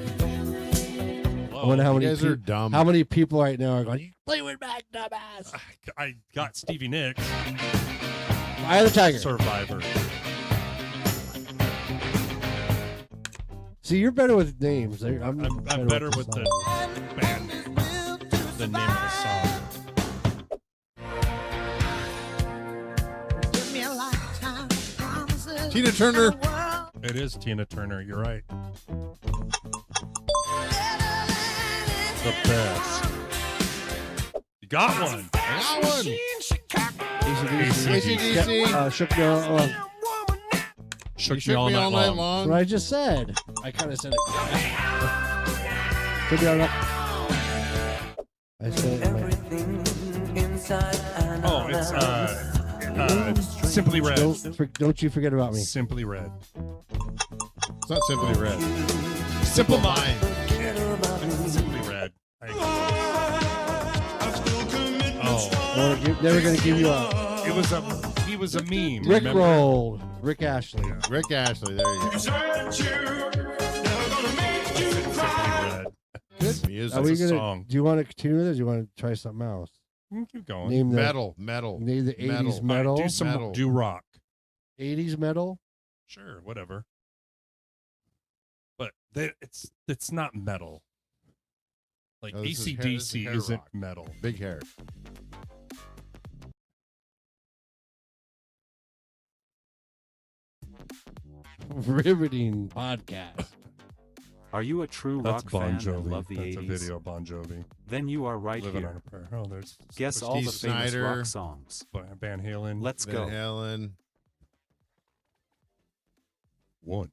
I wonder how You many guys are dumb. how many people right now are going, you Fleetwood Mac, dumbass. I got Stevie Nicks. Eye of the Tiger. Survivor. See, you're better with names. I'm better with the songs. band. The name of the song. Tina Turner. It is Tina Turner. You're right. The best. You got one. I got one. AC/DC. Shook Me All. Shook You shook me all night long. What I just said. I kind of said it. Shook Me All Night. I said it. Oh, it's Simply Red. Don't you forget about me. Simply Red. It's not Simply Red. Simple Mind. Simply Red. Oh, Never gonna give you up. he was a meme. Rick remember? Roll. Rick Ashley. Rick Ashley. There you go. Good music. Are we That's a gonna? song. Do you want to continue with it? Or do you want to try something else? Keep going. Name the Metal. Name the 80s All metal. right, do some Metal. do rock. 80s metal. Sure, whatever. But it's not metal. Like No, this is AC/DC hair isn't rock. metal. Big hair. Riveting podcast. Are you a true That's rock Bon fan and Jovi. love the That's 80s? a video of Bon Jovi. Then you are right Living on here. a Prayer. Oh, there's Guess all the Steve famous Snyder. rock songs. Van Halen. Let's Van go. Halen. One.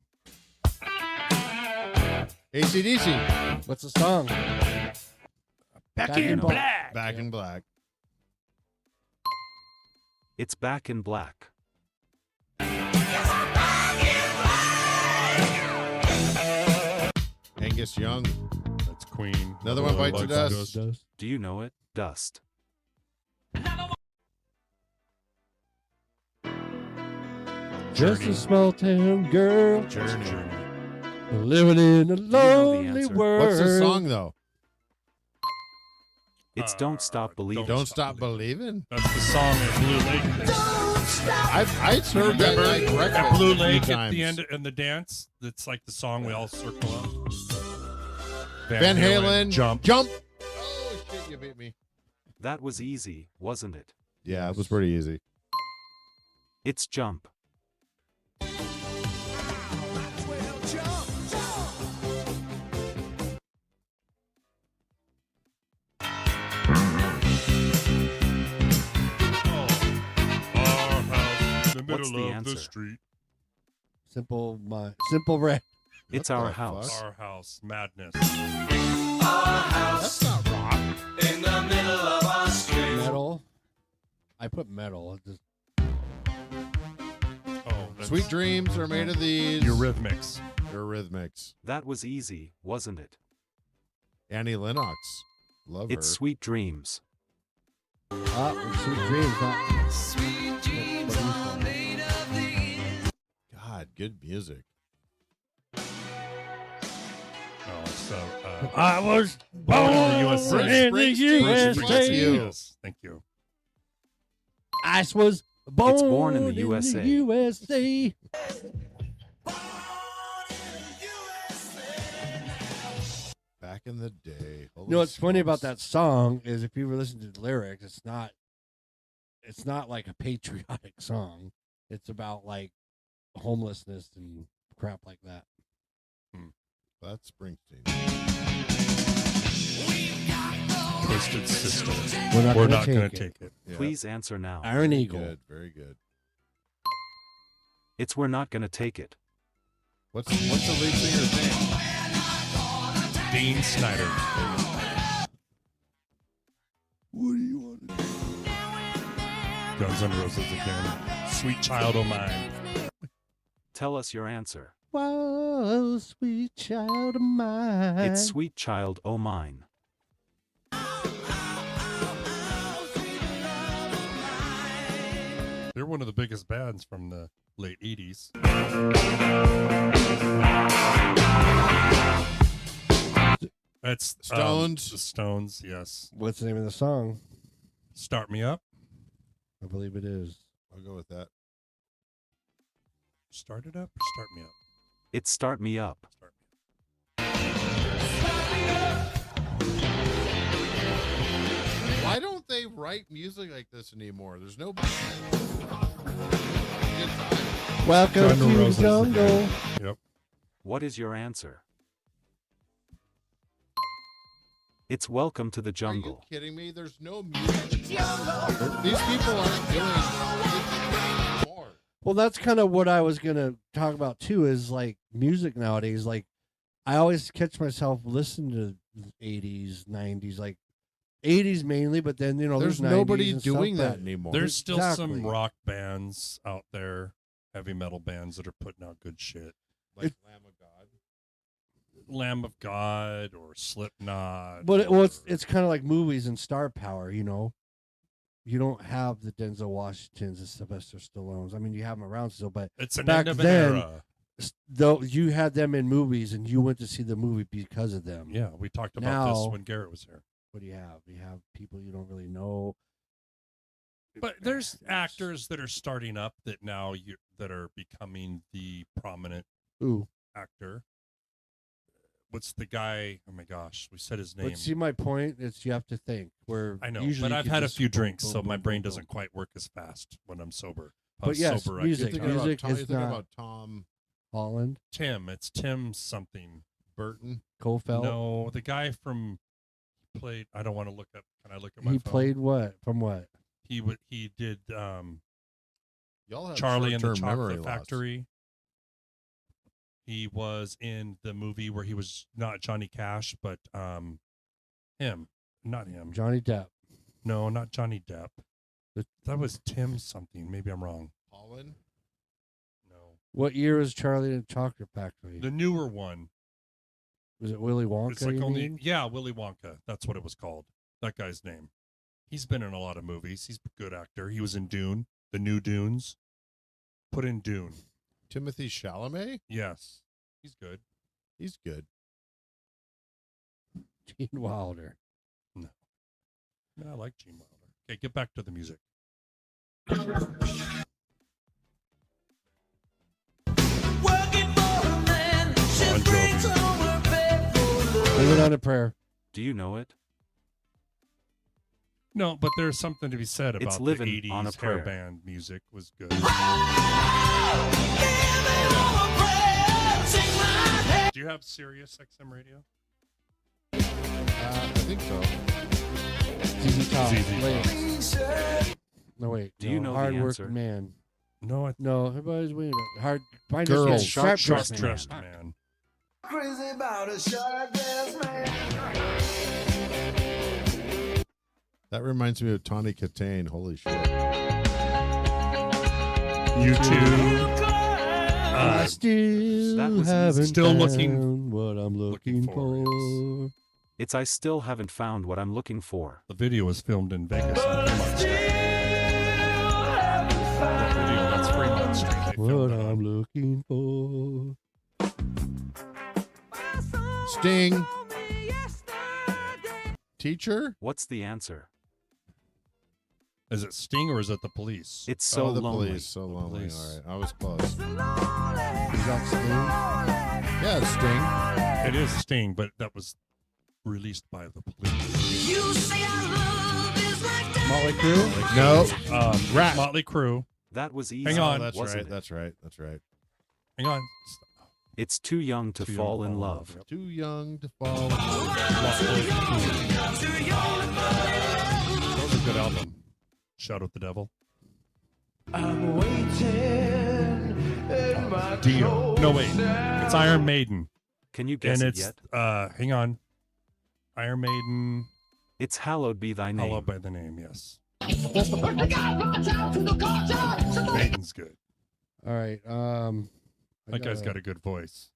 AC/DC. What's the song? Back in in Black. black. Back in Black. It's Back in Black. Angus Young. That's Queen. Another one bites the dust. Do you know it? Dust. Just a small town girl Journey. living in a know the lonely answer? world. What's the song though? It's Don't Stop Believing. Don't Stop Believing. That's the song at Blue Lake. I've heard that Remember like at breakfast Blue a few Lake at times. the end and the dance? That's like the song we all circle up. Van Halen. Jump. Jump. Oh shit! You beat me. That was easy, wasn't it? Yeah, it was pretty easy. It's Jump. What's the of answer? the street. Simple red. It's What our the house. fuck? Our house. Madness. That's not rock. In the middle of our street. Metal. I put metal. It just- Oh, that's Sweet dreams are made of these. Eurythmics. Eurythmics. That was easy, wasn't it? Annie Lennox. Love It's her. Sweet Dreams. Sweet dreams. God, good music. Oh, so I was Born in the USA. in the USA. Yes, thank you. I was born, It's born in the USA. USA. Back in the day. You know what's funny about that song is if you were listening to the lyrics, it's not like a patriotic song. It's about like homelessness and crap like that. That's Springsteen. Twisted Sister. We're not gonna going to take take it. Yeah. Please answer now. Iron Very Eagle. Good. Very good. It's We're Not Gonna Take It. What's the lead singer's name? Dean Snyder. What do you want to do? Guns N' Roses again. Sweet Child O' Mine. Tell us your answer. Whoa, sweet child of mine. It's Sweet Child O' Mine. They're one of the biggest bands from the late 80s. That's Stones. The Stones, yes. What's the name of the song? Start Me Up. I believe it is. I'll go with that. Start It Up or Start Me Up? It's Start Me Up. Start Me Why don't they write music like this anymore? There's no. Welcome Guns N' to the Roses jungle. again. Yep. What is your answer? It's Welcome to the Are you Jungle. kidding me? There's no music. These people aren't doing music anymore. Well, that's kind of what I was gonna talk about too. Is like music nowadays. Like, I always catch myself listening to the 80s, 90s, like 80s mainly, but then There's 90s nobody and stuff, doing that but- anymore. There's still Exactly. some rock bands out there, heavy metal bands that are putting out good shit. like Lamb of God. Lamb of God or Slipknot. But or- it's kind of like movies and star power. You don't have the Denzel Washingtons and Sylvester Stallones. I mean, you have them around still, but It's an back end of an then, era. though you had them in movies and you went to see the movie because of them. Yeah, we talked about this Now- when Garrett was here. What do you have? You have people you don't really know. But there's actors that are starting up that now that are becoming the prominent Ooh, actor. What's the guy? Oh my gosh, we said his name. but see my point. It's you have to think. Where I know, usually but you I've can had a just few boom, drinks, boom, so my boom, brain boom, doesn't boom. quite work as fast when I'm sober. If But I'm yes, sober, music. You're thinking Music about, is you're thinking not- about Tom Holland, Tim. It's Tim something. Burton. Kofeld. No, the guy from played. I don't want to look up. Can I look at my He phone? played what? From what? He did Y'all have Charlie and the short-term memory Chocolate loss. Factory. He was in the movie where he was not Johnny Cash, but him, not him. Johnny Depp. No, not Johnny Depp. The- That was Tim something. Maybe I'm wrong. Holland. No, What year was Charlie and the Chocolate Factory? the newer one. Was it Willy Wonka? It's like you only mean? Willy Wonka. That's what it was called. That guy's name. He's been in a lot of movies. He's a good actor. He was in Dune, the new Dunes. Put in Dune. Timothy Chalamet. Yes, he's good. He's good. Gene Wilder. No, I like Gene Wilder. Okay, get back to the music. Bon Jovi. Bring it on to prayer. Do you know it? No, but there's something to be said It's about the Livin' 80s on a hair Prayer. band music was good. Do you have Sirius XM radio? I think so. ZZ Top. ZZ Top. Lance. No wait. Do you know the Hard answer? working man. No, No, everybody's waiting. Hard. Find Girls. Sharp sharp dressed dressed man. man. Crazy about a sharp dressed man. That reminds me of Tawny Katane. Holy shit. You too. I still That was easy. haven't Still looking- found what I'm looking for, for. It's I still haven't found what I'm looking for. The video was filmed in Vegas. On Fremont Street. That video, that's Fremont Street. They What filmed it I'm on. looking for. Sting. Teacher? What's the answer? Is it Sting or is it the police? It's so the lonely. police. So lonely. police. All right. I was close. Is that Sting? Yeah, it's Sting. It is Sting, but that was released by the police. Motley Crue? No. Rat. Motley Crue. That was easy. Hang on. That's wasn't right. it? That's right. That's right. Hang on. It's too young to Too Young fall to in Fall in love. Love. Too young to fall. That was a good album. Shout out the devil. I'm waiting in my Dio. No, wait. It's Iron Maiden. Can you guess And it it's, yet? hang on. Iron Maiden. It's Hallowed Be Thy Name. Hallowed by the name, yes. Maiden's good. All right. That guy's got a good voice.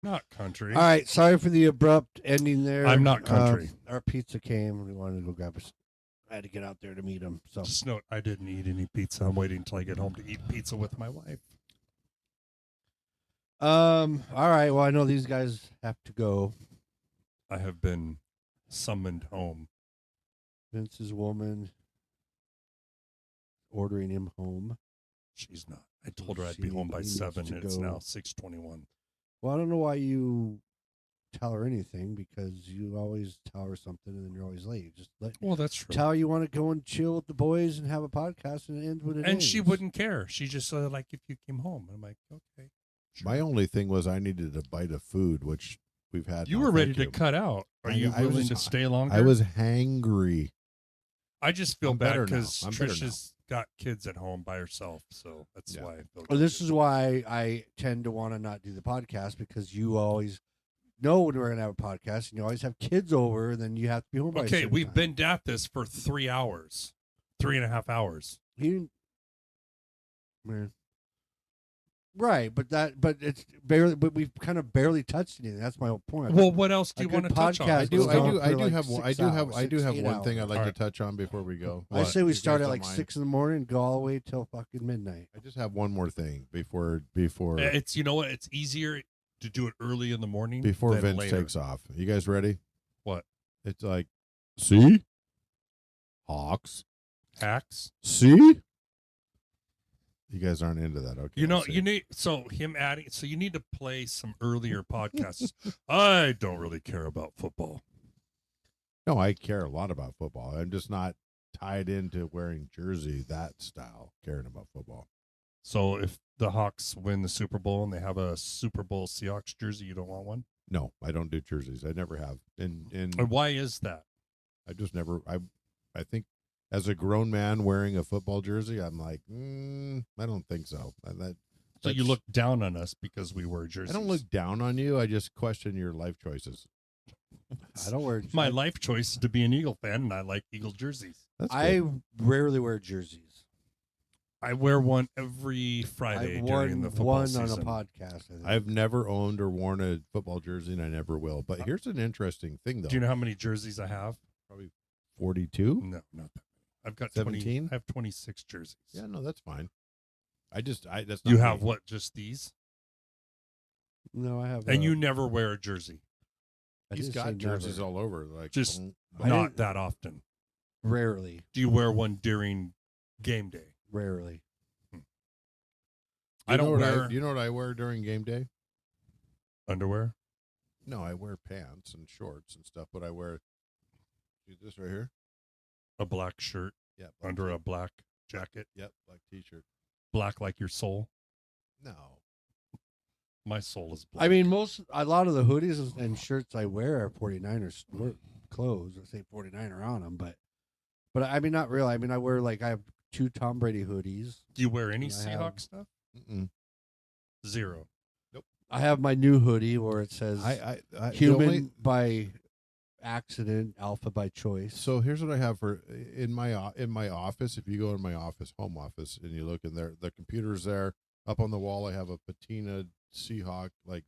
Not country. All right. Sorry for the abrupt ending there. I'm not country. Our pizza came. We wanted to go grab us. I had to get out there to meet him. So Just note, I didn't eat any pizza. I'm waiting until I get home to eat pizza with my wife. all right. Well, I know these guys have to go. I have been summoned home. Vince's woman ordering him home. She's not. I told her I'd She be home by needs 7. to It's go. now 6:21. Well, I don't know why you tell her anything because you always tell her something and then you're always late. Just Well, that's true. tell her you want to go and chill with the boys and have a podcast and it ends with it And she ends. wouldn't care. She just said, like, if you came home. I'm like, okay. Sure. My only thing was I needed a bite of food, which we've had. You now, were ready thank to you. cut out. Are you I willing was- to stay longer? I was hangry. I just feel I'm bad better now. because I'm better Trisha's got kids at home by herself, so that's Yeah. why I feel. Well, this guilty. is why I tend to want to not do the podcast because you always know when we're going to have a podcast and you always have kids over and then you have to be home by a Okay. certain We've time. been at this for 3 hours, 3.5 hours. He, man. Right, but it's barely. But we've kind of barely touched anything. That's my whole point. Well, what else do A you good want to touch on? podcast I do. goes I on do. for I do like have. 6 I do have. hours, I do have 6, 8 one thing I'd hours. like Alright. to touch on before we go. I What? say we If you start guys at don't like mind. 6 in the morning and go all the way till fucking midnight. I just have one more thing before It's, you know what? It's easier to do it early in the morning before than Vince later. takes off. You guys ready? What? It's like, see, Hawks. Hacks. See, you guys aren't into that. Okay, You know, I see. you need you need to play some earlier podcasts. I don't really care about football. No, I care a lot about football. I'm just not tied into wearing jersey that style. Caring about football. So if the Hawks win the Super Bowl and they have a Super Bowl Seahawks jersey, you don't want one? No, I don't do jerseys. I never have. And And why is that? I just never. I think as a grown man wearing a football jersey, I'm like, I don't think so. And So you that's- look down on us because we wear jerseys. I don't look down on you. I just question your life choices. I don't wear. My life choice is to be an Eagle fan, and I like Eagle jerseys. That's I good. rarely wear jerseys. I wear one every Friday I've during worn the football one season. on a podcast. I think. I've never owned or worn a football jersey, and I never will. But here's an interesting thing, though. Do you know how many jerseys I have? Probably 42. No, not that many. I've got 17? I have 26 jerseys. Yeah, no, that's fine. That's not You have me. what? Just these? No, I have. And you never wear a jersey? I He's didn't got say jerseys never. all over. Like Just boom, I Not didn't- that often. Rarely, Do you wear one during game day? rarely. I don't wear You know what I wear during game day? underwear. No, I wear pants and shorts and stuff. But I wear this right here. A black shirt Yeah, under a black jacket. Yep, black T-shirt. Black like your soul. No, My soul is black. I mean, a lot of the hoodies and shirts I wear are 49ers clothes. I say 49er on them, but But I mean, not really. I mean, I have 2 Tom Brady hoodies. Do you wear any I Seahawk have- stuff? Mm-mm. Zero. I have my new hoodie where it says the human only- by accident, alpha by choice. So here's what I have for in my office. If you go in my office, home office, and you look in there, the computer's there. Up on the wall, I have a patina Seahawk like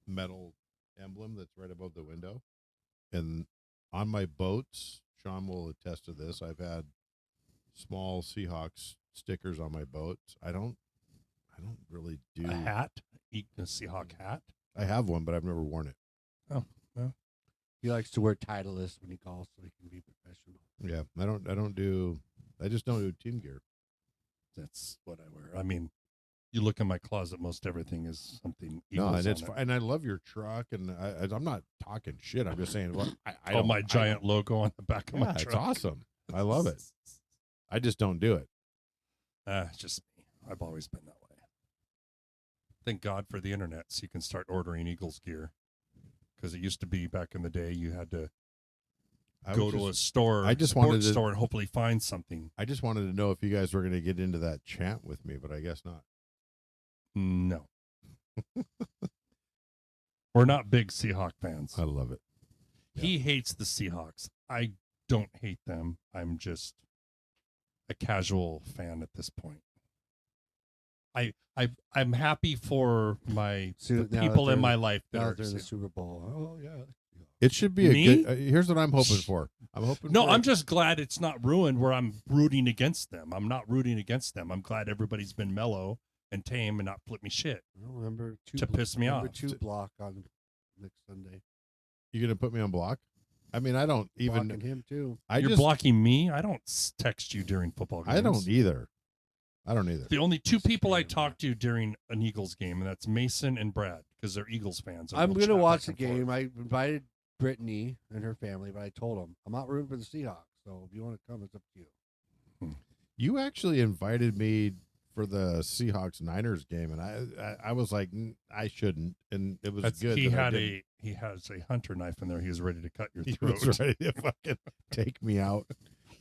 metal emblem that's right above the window. And on my boats, Sean will attest to this. I've had small Seahawks stickers on my boats. I don't really do A hat? A Seahawk hat? I have one, but I've never worn it. Oh, well. He likes to wear Titleist when he calls so he can be professional. Yeah, I just don't do team gear. That's what I wear. I mean, you look in my closet, most everything is something. No, Eagles and it's on it. and I love your truck, and I'm not talking shit. I'm just saying, well, I Oh, don't, my giant logo on the back of my it's truck. awesome. I love it. I just don't do it. Just me. I've always been that way. Thank God for the internet, so you can start ordering Eagles gear. Because it used to be back in the day, you had to go to a store, I just sports wanted to, store, and hopefully find something. I just wanted to know if you guys were going to get into that chant with me, but I guess not. No. We're not big Seahawk fans. I love it. He hates the Seahawks. I don't hate them. I'm just a casual fan at this point. I'm happy for the now that people in they're- my life that Now are that they're in the Super Bowl. Oh yeah. It should be Me? a good. Here's what I'm hoping for. No, I'm just glad it's not ruined where I'm rooting against them. I'm not rooting against them. I'm glad everybody's been mellow and tame and not flip me shit I don't remember to piss me remember off. 2 block on next Sunday. You going to put me on block? I mean, I don't even. Blocking him too. You're blocking me? I don't text you during football games. I don't either. The only 2 people I talk to during an Eagles game, and that's Mason and Brad, because they're Eagles fans. and I'm we'll going to chat watch back the and game. forth. I invited Brittany and her family, but I told them I'm not rooting for the Seahawks. So if you want to come, it's up to you. You actually invited me for the Seahawks Niners game, and I was like, I shouldn't, and it was good. He that I had didn't. he has a hunter knife in there. He was ready to cut your He throat. was ready to fucking take me out.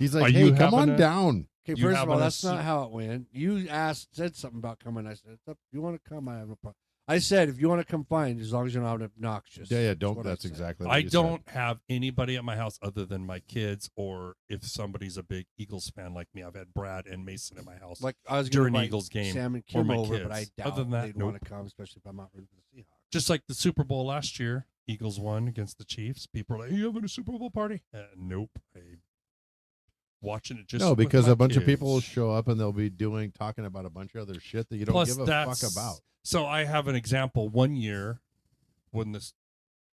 He's Are like, you hey, come on having a- down. Okay, You first of all, having a that's not Su- how it went. You said something about coming. I said, it's up. If you want to come, I have no problem. I said, if you want to come, fine, as long as you're not obnoxious. Yeah, That's don't. what I That's said. exactly. What I you don't have anybody at my house other than my kids, or if somebody's a big Eagles fan like me. I've had Brad and Mason in my house. Like I was during going to Eagles game Sam and or Kim my over, kids. but I doubt Other than that, they'd want nope. to come, especially if I'm not rooting for the Seahawks. Just like the Super Bowl last year, Eagles won against the Chiefs. People are like, "Are you having a Super Bowl party?" Nope. Watching it just no, with because my a bunch of people will kids. show up and they'll be talking about a bunch of other shit that you don't Plus, give a fuck about. So I have an example. One year, when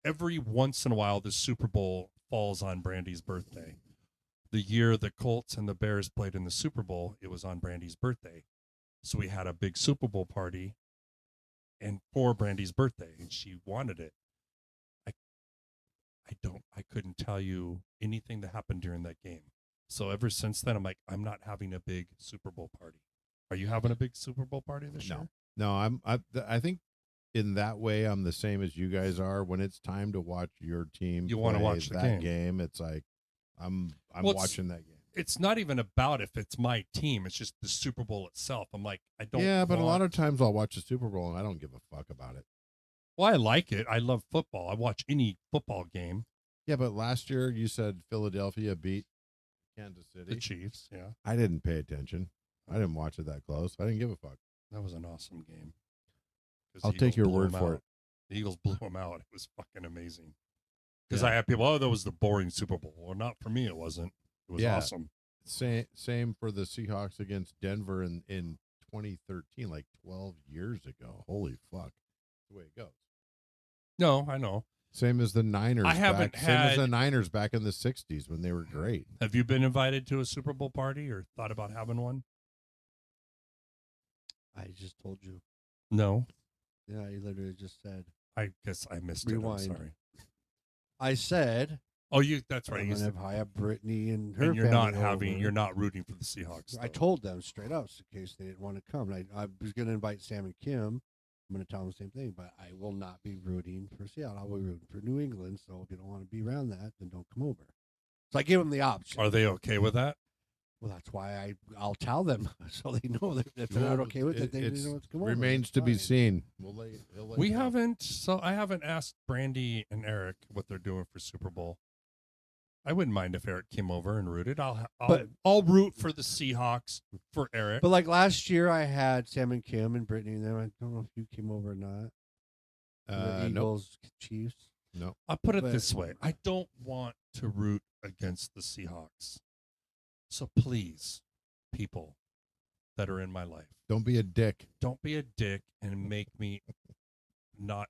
every once in a while, the Super Bowl falls on Brandy's birthday. The year the Colts and the Bears played in the Super Bowl, it was on Brandy's birthday. So we had a big Super Bowl party, and for Brandy's birthday, and she wanted it. I couldn't tell you anything that happened during that game. So ever since then, I'm like, I'm not having a big Super Bowl party. Are you having a big Super Bowl party this year? No, I think in that way I'm the same as you guys are. When it's time to watch your team, You wanna play watch the that game. It's like I'm Well, it's- watching that game. It's not even about if it's my team. It's just the Super Bowl itself. I'm like, I don't. Yeah, but a lot want- of times I'll watch the Super Bowl and I don't give a fuck about it. Well, I like it. I love football. I watch any football game. Yeah, but last year you said Philadelphia beat Kansas City. The Chiefs, yeah. I didn't pay attention. I didn't watch it that close. I didn't give a fuck. That was an awesome game. 'Cause I'll the take Eagles your blew word 'em for out. it. The Eagles blew them out. It was fucking amazing. Because Yeah. I had people, oh, that was the boring Super Bowl. Well, not for me, it wasn't. It was Yeah. awesome. Same for the Seahawks against Denver in 2013, like 12 years ago. Holy fuck. That's the way it goes. No, I know. Same as the Niners. I haven't same as the had- Niners back in the 60s when they were great. Have you been invited to a Super Bowl party or thought about having one? I just told you. No. Yeah, you literally just said. I guess I missed Rewind. it. I'm sorry. I said. Oh, that's right. I'm You gonna said, have I have Brittany and her. and you're not family over. you're not rooting for the Seahawks. I though. told them straight up in case they didn't want to come. I was going to invite Sam and Kim. I'm going to tell them the same thing, but I will not be rooting for Seattle. I'll be rooting for New England. So if you don't want to be around that, then don't come over. So I give them the option. Are they okay with that? Well, that's why I'll tell them so they know that if they're not okay with it, they know what's going on. Remains to be seen. He'll let We you know. haven't. So I haven't asked Brandy and Eric what they're doing for Super Bowl. I wouldn't mind if Eric came over and rooted. I'll root for the Seahawks for Eric. But like last year, I had Sam and Kim and Brittany and them. I don't know if you came over or not. The Eagles, Chiefs. No. I'll put it But- this way. I don't want to root against the Seahawks. So please, people that are in my life, Don't be a dick. don't be a dick and make me not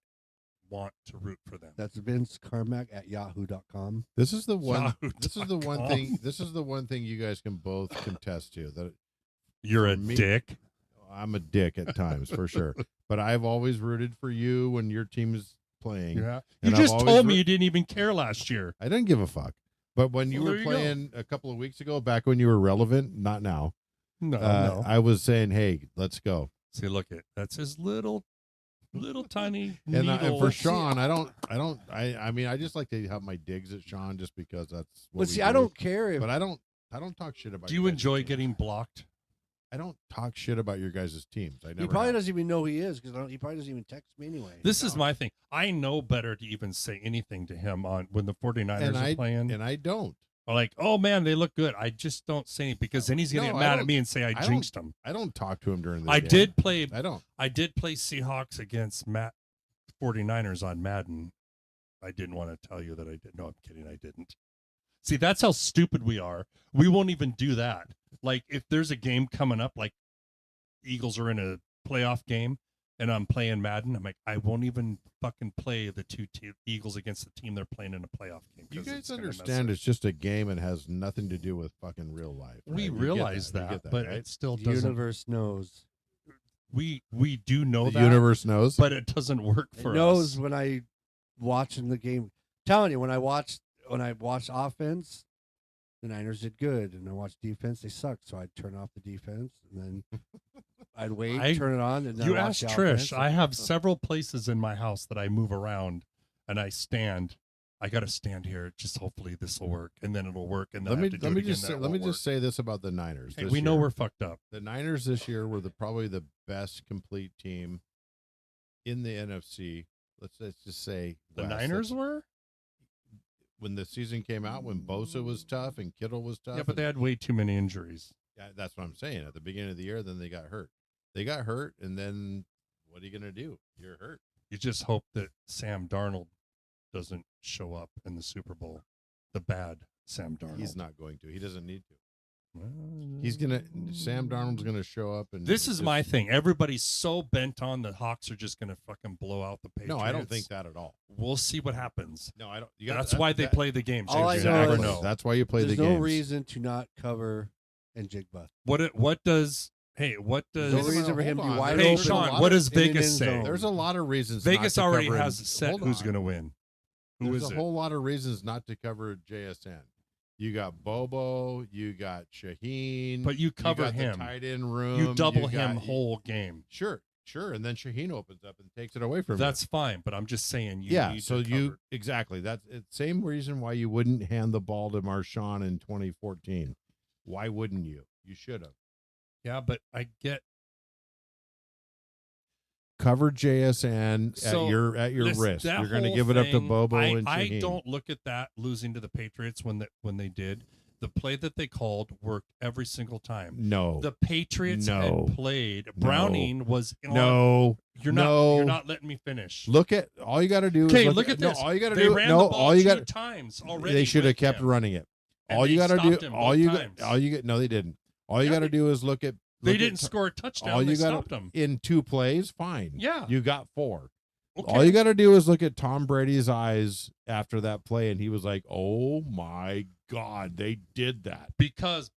want to root for them. That's Vince Carmack at yahoo.com. This is the one. Yahoo.com. This is the one thing. This is the one thing you guys can both contest to. That You're for a me- dick. I'm a dick at times for sure, but I've always rooted for you when your team is playing. Yeah. And You I've just always told me you didn't even care last year. I didn't give a fuck. But when you Well, were there you go. playing a couple of weeks ago, back when you were relevant, not now. No, no. I was saying, "Hey, let's go." See, look at that's his little tiny And needle. for Sean, I mean, I just like to have my digs at Sean just because that's. What But we see, I do. don't care if But I don't talk shit about. Do you guys' enjoy teams. getting blocked? I don't talk shit about your guys' teams. I never. he probably have. doesn't even know who he is because he probably doesn't even text me anyway. This is my thing. I know better to even say anything to him on when the 49ers are playing. And I don't. Or like, oh man, they look good. I just don't say anything because then he's gonna No, get I mad don't- at me and say I I jinxed him. I don't talk to him during the I game. did play I don't. I did play Seahawks against 49ers on Madden. I didn't want to tell you that I did. No, I'm kidding. I didn't. See, that's how stupid we are. We won't even do that. Like if there's a game coming up, like Eagles are in a playoff game and I'm playing Madden, I'm like, I won't even fucking play the Eagles against the team they're playing in a playoff game. You 'cause guys it's gonna mess understand up. it's just a game and has nothing to do with fucking real life. We right? You get realize You that, get but right? it still The doesn't. universe knows. We do know The that. universe knows. but it doesn't work It for knows us. when I watching the game. Telling you, when I watched offense, the Niners did good, and I watched defense, they sucked. So I'd turn off the defense, and then I'd wait, turn it on, and then You I'd watch asked the Trish. offense. I have several places in my house that I move around, and I stand. I got to stand here. Just hopefully this will work, and then it'll work. And then I have to do it again, then it let me won't just say this about the Niners. work. Hey, this we know year. we're fucked up. The Niners this year were probably the best complete team in the NFC. Let's just say The West. Niners were. When the season came out, when Bosa was tough and Kittle was tough. Yeah, but they had way too many injuries. Yeah, that's what I'm saying. At the beginning of the year, then they got hurt. They got hurt, and then what are you going to do? You're hurt. You just hope that Sam Darnold doesn't show up in the Super Bowl. The bad Sam Darnold. He's not going to. He doesn't need to. Well, He's gonna. Sam Darnold's gonna show up, and This is just- my thing. Everybody's so bent on the Hawks are just going to fucking blow out the Patriots. No, I don't think that at all. We'll see what happens. No, I don't. That's why they play the games. All I You know never is- know. That's why you play There's the no games. reason to not cover and Jigba. What does what There's does no reason for him to be Hold on. wide Hey open. Sean, what does in an Vegas end say? zone. There's a lot of reasons. Vegas not to already cover has set hold who's on. going to win. Who There's is a it? whole lot of reasons not to cover JSN. You got Bobo, you got Shaheen, But you cover got him. The tight end room. You double him got- whole game. Sure, and then Shaheen opens up and takes it away from That's fine, but I'm just saying you yeah. need So to you cover. exactly that's the same reason why you wouldn't hand the ball to Marshawn in 2014. Why wouldn't you? You should have Yeah, but I get covered JSN So, at your listen, risk. that You're going to whole give it up to thing, Bobo I, and I Shaheen. don't look at that losing to the Patriots when they did. The play that they called worked every single time. No, The Patriots No. had played. Browning was on, no. You're not letting me finish. Look at all you got to do. Okay, is look at this. all you got to They do. ran No, the ball all you 2 got. times already. They should have with kept him. running it. And All you they got to stopped do. him All both you times. got. All you get. No, they didn't. All you Yeah, got to do is look at. They look didn't at, score a touchdown. All They you got stopped them. in 2 plays. Fine. Yeah. You got 4. Okay. All you got to do is look at Tom Brady's eyes after that play, and he was like, "Oh my God, they did that." because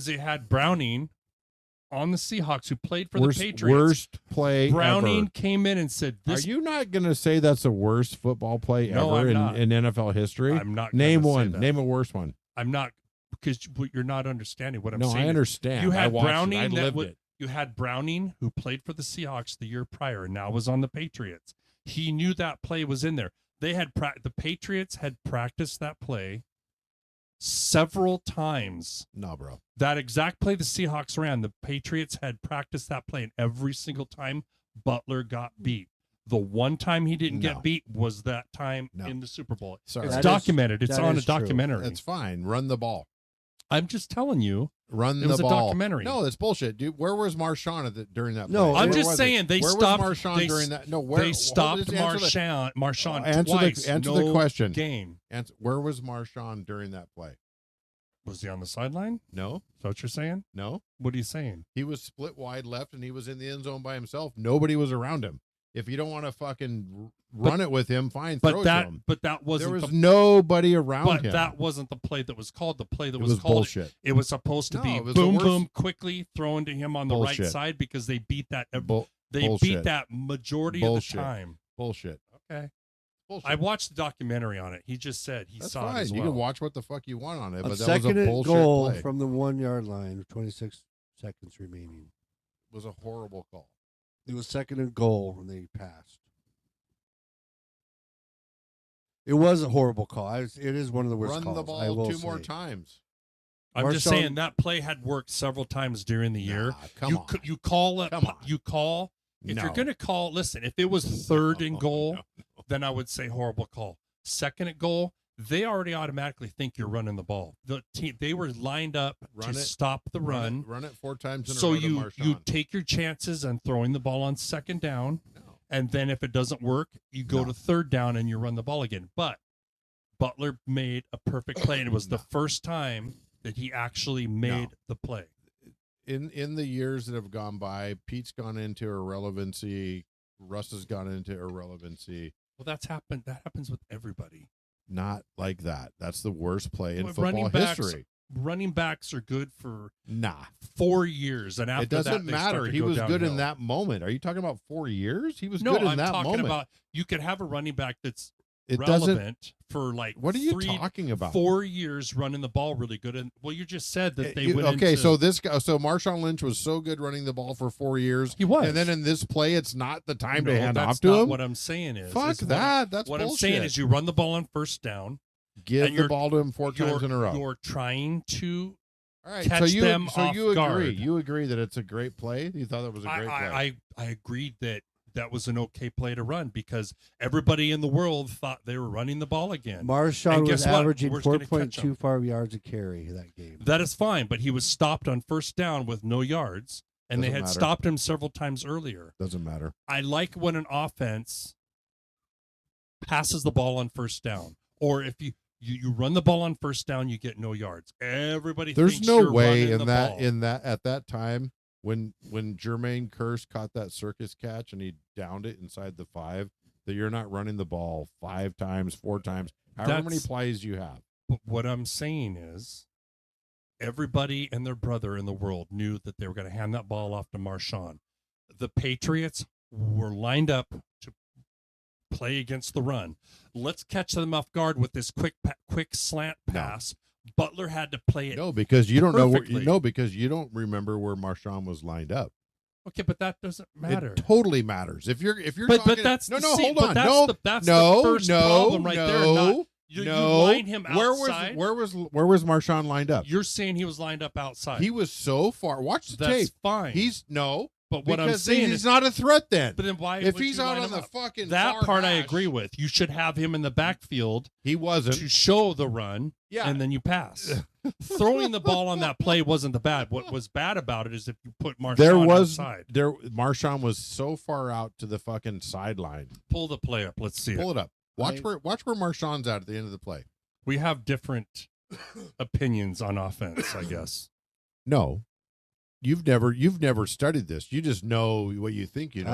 they had Browning on the Seahawks who played for Worst, the Patriots. worst play Browning ever. came in and said, Are "This." you not going to say that's the worst football play No, ever I'm not. in NFL history? I'm not. Name gonna say one. that. Name a worse one. I'm not because you're not understanding what I'm No, saying. I understand. You I had watched Browning. it. I that lived wa- it. You had Browning who played for the Seahawks the year prior and now was on the Patriots. He knew that play was in there. They had the Patriots had practiced that play several times. No, bro. That exact play the Seahawks ran, the Patriots had practiced that play, and every single time Butler got beat. The one time he didn't get beat was that time in the Super Bowl. Sorry. It's That documented. is- It's that on a is true. documentary. That's fine. Run the ball. I'm just telling you. Run It was the a ball. documentary. No, that's bullshit, dude. Where was Marshawn during that? No, play? I'm Where just was saying he? they Where stopped was Marshawn during that. No, where they stopped Marshawn answer twice. answer no the question. Game. Where was Marshawn during that play? Was he on the sideline? No. Is that what you're saying? No. What are you saying? He was split wide left, and he was in the end zone by himself. Nobody was around him. If you don't want to fucking run it with him, fine, throw it to him. But that wasn't. There was nobody around But him. that wasn't the play that was called. The play that It was was called. bullshit. It was supposed to No, be it was the boom, worst- boom, quickly thrown to him on the right Bullshit. side because they beat that. They bullshit. beat that majority Bullshit. of the time. Bullshit. Okay. Bullshit. I watched the documentary on it. He just said he That's saw it fine. as You well. can watch what the fuck you want on it, A but that was a second and bullshit goal play. from the 1 yard line with 26 seconds remaining. It was a horrible call. It was second and goal when they passed. It was a horrible call. It is one of the worst Run calls. the I ball will 2 more say. times. I'm just Marshawn- saying that play had worked several times during the year. Come on. You call it. Come on. You call. If No. you're going to call, listen, if it was third and No, goal, no. then I would say horrible call. Second and goal, they already automatically think you're running the ball. The team, they were lined up Run to it. stop the run. Run it 4 times in So a row to you Marshawn. take your chances on throwing the ball on second down, No. and then if it doesn't work, you go No. to third down and you run the ball again. But Butler made a perfect play, and it was the first time that he actually made the play. In the years that have gone by, Pete's gone into irrelevancy. Russ has gone into irrelevancy. Well, that's happened. That happens with everybody. Not like that. That's the worst play in Well, football history. Running backs are good for Nah. 4 years, and after It doesn't that, they start matter. to He go was good downhill. in that moment. Are you talking about 4 years? He was No, good in I'm that talking moment. about you could have a running back that's It doesn't. relevant for like What are you talking about? 4 years running the ball really good. And well, you just said that they You- went okay, into, so this guy, so Marshawn Lynch was so good running the ball for 4 years. He was. and then in this play, it's not the time No, to hand that's off to not him. What I'm saying is, Fuck is what- that. That's what bullshit. I'm saying is you run the ball on first down. Give and the you're- ball to him 4 times in a row. You're trying to All right, catch them so off you agree. guard. You agree that it's a great play. You thought it was a great play. I agreed that was an okay play to run because everybody in the world thought they were running the ball again. Marshawn And was guess what? averaging We're gonna catch 4.25 yards a carry that game. That is fine, but he was stopped on first down with no yards, and they Doesn't had matter. stopped him several times earlier. Doesn't matter. I like when an offense passes the ball on first down, or if you run the ball on first down, you get no yards. Everybody There's thinks no you're way running in the that ball. at that time when Jermaine Kearse caught that circus catch and he downed it inside the 5 that you're not running the ball 5 times, 4 times, however many That's- plays you have. But what I'm saying is, everybody and their brother in the world knew that they were going to hand that ball off to Marshawn. The Patriots were lined up to play against the run. Let's catch them off guard with this quick slant pass. Butler had to play it. No, because you don't know perfectly. because you don't remember where Marshawn was lined up. Okay, but that doesn't matter. It totally matters. If you're But talking, that's no, the- see, hold but on. that's No, the- that's no, the first no, problem right there, no, not- you line him outside. Where was Marshawn lined up? You're saying he was lined up outside. He was so far. Watch the That's tape. fine. He's no. But what I'm because saying he's is not a threat then. But then why? If would he's you out line on him the up? fucking that far part, I hash- agree with. You should have him in the backfield. He wasn't to show the run. Yeah. and then you pass. Throwing the ball on that play wasn't the bad. What was bad about it is if you put Marshawn outside. Marshawn was so far out to the fucking sideline. Pull the play up. Let's see Pull it. it up. Watch where Marshawn's at the end of the play. We have different opinions on offense, I guess. No. You've never studied this. You just know what you think you know.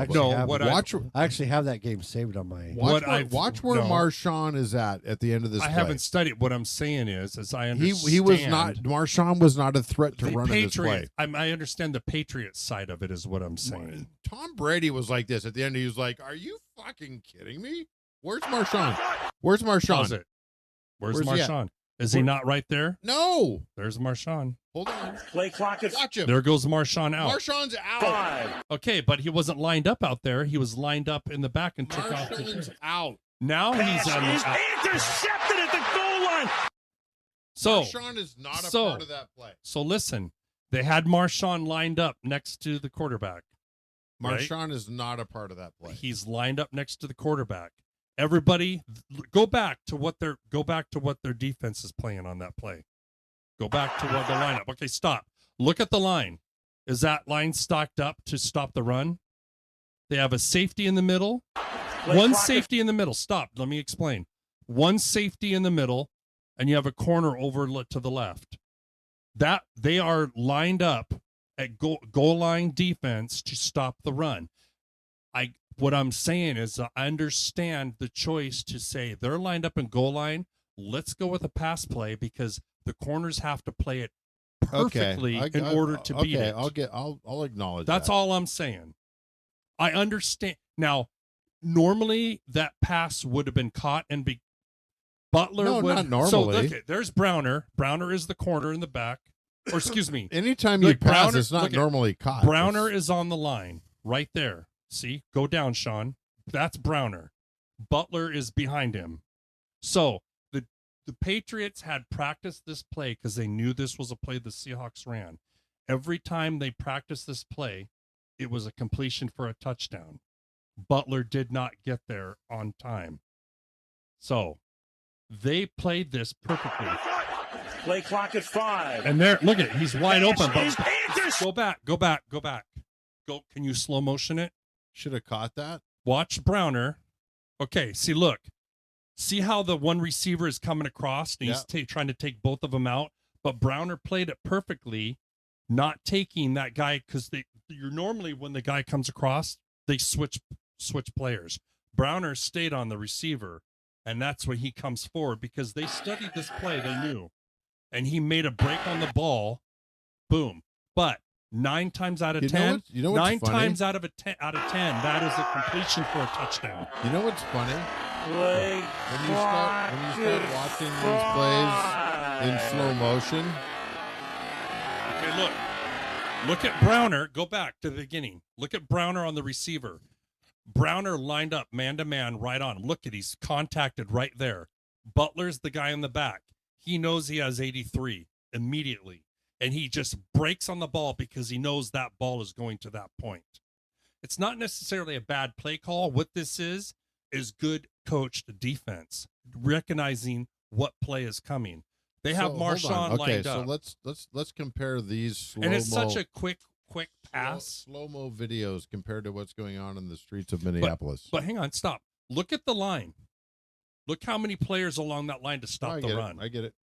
I actually have that game saved on my. Watch where Marshawn is at the end of this. I play. haven't studied. What I'm saying is, as I understand, He was not. Marshawn was not a threat to run in this play. I understand the Patriots side of it is what I'm saying. Tom Brady was like this at the end. He was like, "Are you fucking kidding me? Where's Marshawn? Where's Marshawn? Pause it. Where's Where's he at? Marshawn? Is he not right there? No. There's Marshawn. Hold on. Play clock is. Watch him. There goes Marshawn out. Marshawn's out. Okay, but he wasn't lined up out there. He was lined up in the back and took off. Marshawn's out. Now he's on the He's intercepted at the goal line. So Marshawn is not a so- part of that play. So listen, they had Marshawn lined up next to the quarterback. right? Marshawn is not a part of that play. He's lined up next to the quarterback. Everybody, go back to what their defense is playing on that play. Go back to what the lineup. Okay, stop. Look at the line. Is that line stocked up to stop the run? They have a safety in the middle. One safety in the middle. Stop. Let me explain. One safety in the middle, and you have a corner over to the left. That they are lined up at goal line defense to stop the run. What I'm saying is I understand the choice to say they're lined up in goal line. Let's go with a pass play because the corners have to play it perfectly in order to beat it. I'll acknowledge That's that. all I'm saying. I understand. Now, normally that pass would have been caught and be Butler No, would not normally. So look at there's Browner. Browner is the corner in the back. Or excuse me. Anytime you Look, pass, Browner- it's not look at- normally caught. Browner is on the line right there. See? Go down, Sean. That's Browner. Butler is behind him. So the Patriots had practiced this play because they knew this was a play the Seahawks ran. Every time they practiced this play, it was a completion for a touchdown. Butler did not get there on time. So they played this perfectly. Play clock at 5. And there, look at it. He's wide open. He's But Panthers. go back. Go. Can you slow motion it? Should have caught that. Watch Browner. Okay, see, look. See how the one receiver is coming across and he's trying to take both of them out? But Browner played it perfectly, not taking that guy because you're normally when the guy comes across, they switch players. Browner stayed on the receiver, and that's when he comes forward because they studied this play, they knew. And he made a break on the ball. Boom. But 9 times out of 10, You know what's 9 funny? times out of 10, that is a completion for a touchdown. You know what's funny? Play When you start watching these plays in slow motion, Okay, look at Browner. Go back to the beginning. Look at Browner on the receiver. Browner lined up man-to-man right on him. Look at he's contacted right there. Butler's the guy in the back. He knows he has 83 immediately, and he just breaks on the ball because he knows that ball is going to that point. It's not necessarily a bad play call. What this is good coached defense, recognizing what play is coming. They have So, hold on. Marshawn lined so up. let's compare these slow-mo. And it's such a quick pass. Slow-mo videos compared to what's going on in the streets of Minneapolis. But hang on, stop. Look at the line. Look how many players along that line to stop the run. I get it.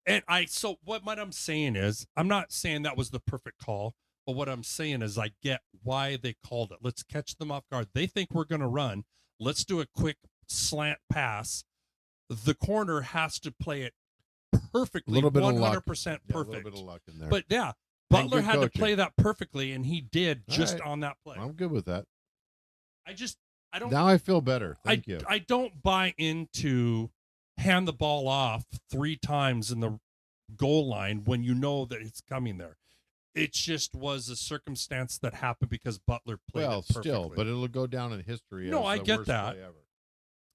And so what I'm saying is, I'm not saying that was the perfect call, but what I'm saying is I get why they called it. Let's catch them off guard. They think we're going to run. Let's do a quick slant pass. The corner has to play it perfectly, 100% perfect. Yeah, a little bit of luck in there. But yeah, Butler had to play that perfectly, and he did just on that play. I'm good with that. I don't. Now I feel better. Thank you. I don't buy into hand the ball off 3 times in the goal line when you know that it's coming there. It just was a circumstance that happened because Butler played it perfectly. Still, but it'll go down in history. No, as I the get worst that. play ever.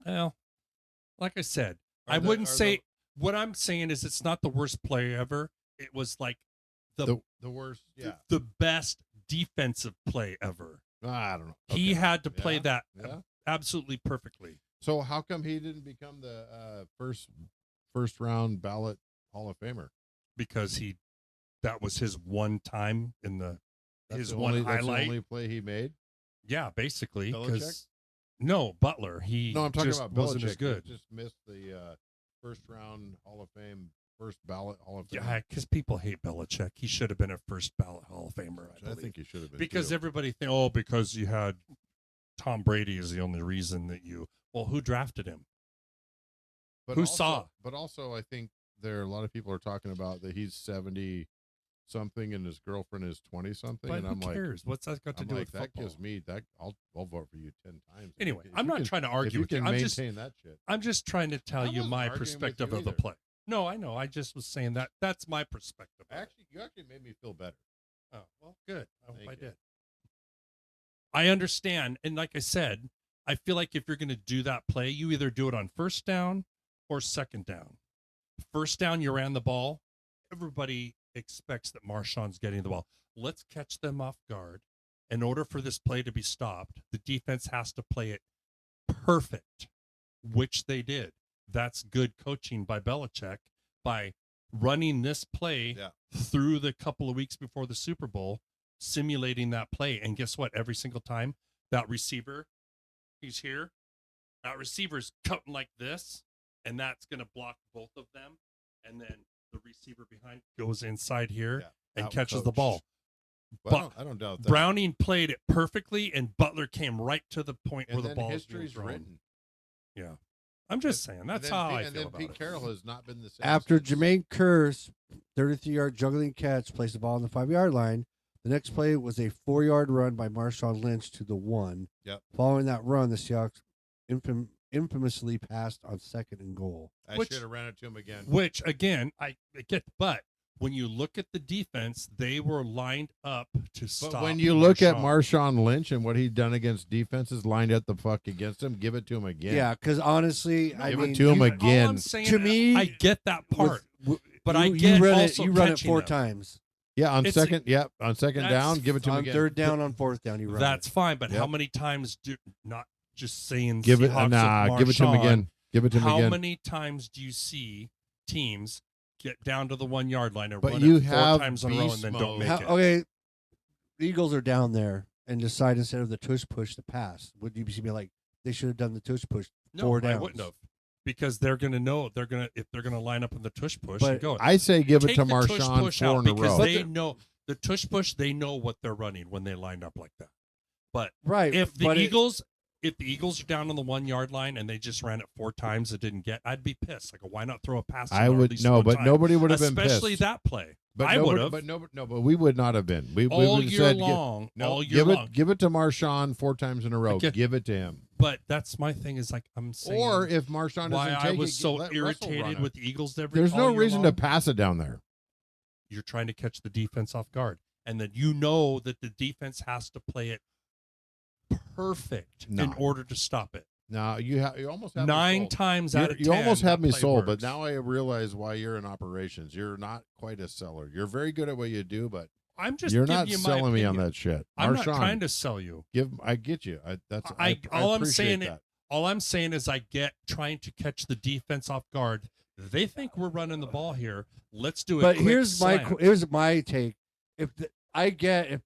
Well, like I said, I wouldn't say. What I'm saying is it's not the worst play ever. It was like the worst. Yeah, the best defensive play ever. I don't know. He Okay. had to play that Yeah. absolutely perfectly. So how come he didn't become the first round ballot Hall of Famer? Because that was his one time in That's the one only, highlight. That's the only play he made. Yeah, basically. Belichick? No, Butler. No, I'm talking just about wasn't Belichick. as good. He just missed the first round Hall of Fame, first ballot Hall of Fame. Yeah, because people hate Belichick. He should have been a first ballot Hall of Famer. I think he should have been because too. everybody think, because you had Tom Brady is the only reason that you. Well, who drafted him? But who also, saw? But also, I think there are a lot of people are talking about that he's 70 something and his girlfriend is 20 something, But and who I'm like, cares? What's that got to do with that football? gives me that I'll vote for you 10 times. Anyway, If I'm you not can- trying to if argue you with you. can I'm maintain that shit. I'm just trying to tell I you wasn't my arguing with perspective you of the either. play. No, I know. I just was saying that that's my perspective. You actually made me feel better. Oh, well, good. I hope Thank I you. did. I understand. And like I said, I feel like if you're going to do that play, you either do it on first down or second down. First down, you ran the ball. Everybody expects that Marshawn's getting the ball. Let's catch them off guard. In order for this play to be stopped, the defense has to play it perfect, which they did. That's good coaching by Belichick by running this play through the couple of weeks before the Super Bowl, simulating that play. And guess what? Every single time that receiver, he's here, that receiver's cutting like this, and that's going to block both of them. And then the receiver behind goes inside here and catches the ball. Well, I don't doubt that. Browning played it perfectly, and Butler came right to the point where the ball is being history's thrown. written. Yeah. I'm just saying. That's how I feel And then about Pete it. Carroll has not been the same. After since. Jermaine Kearse, 33-yard juggling catch, placed the ball on the 5-yard line. The next play was a 4-yard run by Marshawn Lynch to the 1. Yep. Following that run, the Seahawks infamously passed on 2nd and goal. I should have ran it to him again. Which, again, I get, but when you look at the defense, they were lined up to stop. But when you look at Marshawn Lynch and what he's done against defenses lined up the fuck against him, give it to him again. Yeah, because honestly, give it to him again. All I'm saying, to me, I get that part, but I you get run also it. You run it catching 4 them. times. Yeah, on It's- second. Yeah, on second that's down, give it to him On again. 3rd down, on 4th down, you run. That's it. fine, but how Yep. many times do not just saying Give it. Seahawks Nah, of give it to him Marshawn, again. Give it to him How again. many times do you see teams get down to the 1-yard line and But run you it 4 have times in a row and beast then don't mode. make it? Okay, the Eagles are down there and decide instead of the tush push to pass. Would you be like they should have done the tush push? No, 4 I downs. wouldn't have, because they're going to know if they're going to line up in the tush push But and go. I say give it Take to the tush Marshawn push 4 out in a because row. they know the tush push. They know what they're running when they line up like that. But Right. if the but Eagles are down on the 1-yard line and they just ran it 4 times, it didn't get. I'd be pissed. Like, why not throw a pass? I or at would least no, one but time? nobody would have been pissed. Especially that play. But I would have. But but we would not have been. We all would have year said, long. no, all year long. Give it to Marshawn 4 times in a row. get- Give it to him. But that's my thing. Is like I'm saying. Or if Marshawn why doesn't I take was it, so let Russell run irritated it. with the Eagles There's all no year reason to long. pass it down there. You're trying to catch the defense off guard, and then you know that the defense has to play it perfect No. in order to stop it. No, you almost have 9 me sold. times out of 10. You almost have that me play sold, works. but now I realize why you're in operations. You're not quite a seller. You're very good at what you do, but I'm just you're giving not you my selling me on opinion. that shit. I'm not Marshawn, trying to sell you. I get you. I all I'm appreciate saying that. all I'm saying is I get trying to catch the defense off guard. They think we're running the ball here. Let's do it. But here's my take. If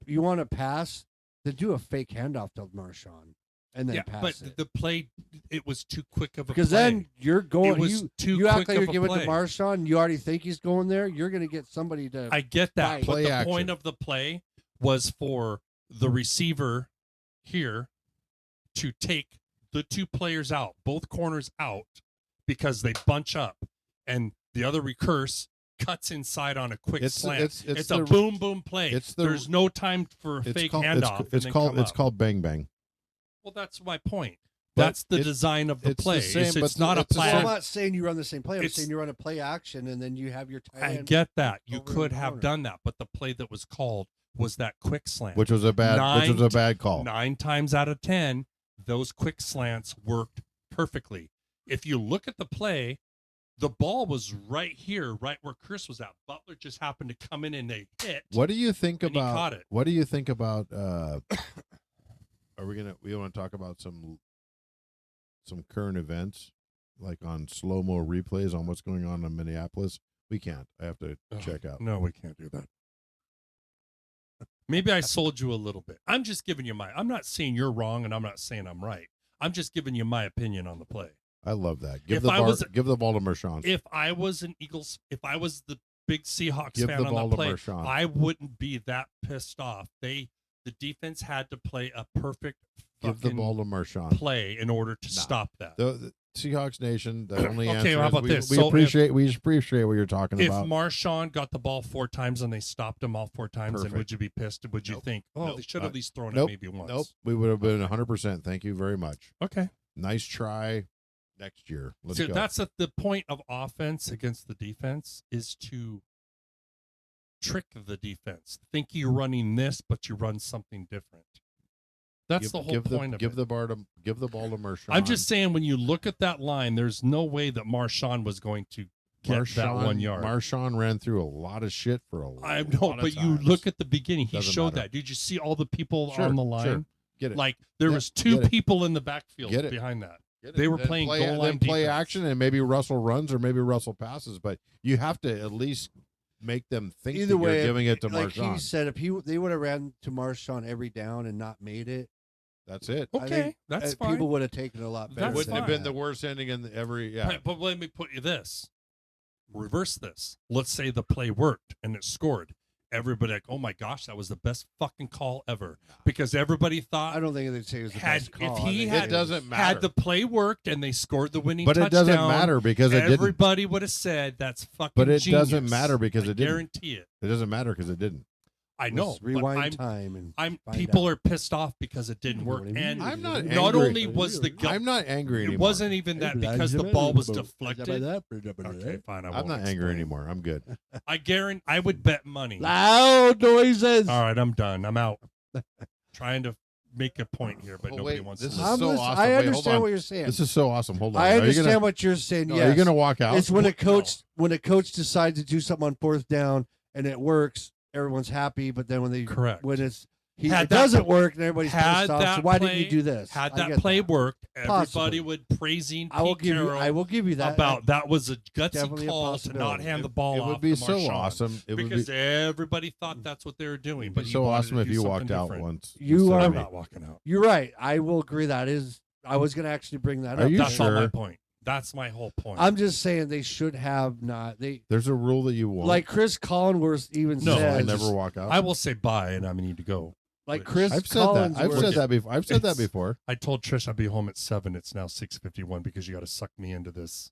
you want to pass, then do a fake handoff to Marshawn and then pass but it. the play it was too quick of a Because play. then you're going. It was too you act quick like you're of a giving it play. to Marshawn. And you already think he's going there. You're going to get somebody to. I get that, Right. but Play the action. point of the play was for the receiver here to take the 2 players out, both corners out, because they bunch up, and the other recurse cuts inside on a quick slant. It's a boom boom play. There's no time for a fake handoff. It's called bang bang. Well, that's my point. But That's the design of the it's the play. same, It's but not a it's the Well, plan. I'm not saying you run the same play. I'm It's- saying you run a play action, and then you have your tight I end get that. You over in could the have corner. done that, but the play that was called was that quick slant. Which was a bad call. 9 times out of 10, those quick slants worked perfectly. If you look at the play, the ball was right here, right where Chris was at. Butler just happened to come in and they hit. What do you think And he about? caught it. What do you think about? We want to talk about some current events, like on slow mo replays on what's going on in Minneapolis? We can't. I have to check out. No, we can't do that. Maybe I sold you a little bit. I'm just giving you I'm not saying you're wrong and I'm not saying I'm right. I'm just giving you my opinion on the play. I love that. If I was- Give the ball to Marshawn. If I was an Eagles, if I was the big Seahawks Give fan the on ball that to play, Marshawn. I wouldn't be that pissed off. The defense had to play a perfect Give the fucking ball to Marshawn. play in order to stop that. The Seahawks Nation. The only Okay, answer how is about this? we So appreciate what you're talking If about. Marshawn got the ball 4 times and they stopped him all 4 times, then Perfect. would you be pissed? Would you Nope. think, oh, Nope. they should have at least thrown Nope. it maybe once? Nope. We would have been 100%. Thank you very much. Okay. Nice try. Next year. Let's So go. that's the point of offense against the defense is to trick the defense. Think you're running this, but you run something different. That's the whole point of give it. the ball to Marshawn. I'm just saying, when you look at that line, there's no way that Marshawn was going to get that 1 yard. Marshawn ran through a lot of shit for a I lot know, of but you times. look at the beginning. He Doesn't showed matter. that. Did you see all the people Sure, on the line? sure. Get it. Like there Yeah, was two get it. people in the backfield Get it. behind that. Get it. They were Then playing play, goal line then play defense. action, and maybe Russell runs or maybe Russell passes, but you have to at least make them think Either that way, you're giving it to like Marshawn. he said, if they would have ran to Marshawn every down and not made it, That's it. I Okay, think, that's fine. people would have taken it a lot better. That's Wouldn't have fine. been the worst ending in every. Yeah, But let me put you this. Reverse this. Let's say the play worked and it scored. Everybody like, oh my gosh, that was the best fucking call ever. Because everybody thought I don't think they'd say it was the had best call. if I he think had it doesn't matter. had the play worked and they scored the winning but touchdown. it doesn't matter because it didn't. Everybody would have said that's fucking But it genius. doesn't matter because I it didn't. guarantee it. It doesn't matter because it didn't. I know. Let's but rewind time and I'm find people out. are pissed off because it didn't work. What do you And mean? I'm not not angry. only was the I'm not angry it anymore. wasn't even that because the ball was deflected. Okay, fine. I I'm won't not angry explain. anymore. I'm good. I guarantee I would bet money. Loud noises. All right, I'm done. I'm out. Trying to make a point here, but Oh, nobody wait, wants this to is listen. so listening. awesome. I Wait, hold understand on. what you're saying. This is so awesome. Hold on. I Are you understand gonna- what you're saying. Are Yes. you going to walk out? It's when a What? coach decides to do something on fourth down and it works, everyone's happy. But then Correct. when it Had that- doesn't work and everybody's had pissed off. So that why play- didn't you do this? Had I that get play that. worked, everybody Possibly. would praising I will Pete give you. Carroll I will give you that. about that was a gutsy Definitely a call to not possibility. hand the ball It off would be to so Marshawn. awesome. It would Because be everybody thought that's what they were doing. it'd But be he so wanted awesome to if do you something walked out different. once. You instead are- of I'm me. not walking out. You're right. I will agree. That is. I was going to actually bring that Are up. you That's not my sure? point. That's my whole point. I'm just saying they should have not. They There's a rule that you won't. like Chris Collinsworth even No, I'll said. never walk out. I will say bye, and I need to go. Like Chris I've said that. I've Collinsworth- said that before. I've said that It's- before. I told Trish I'd be home at 7. It's now 6:51 because you got to suck me into this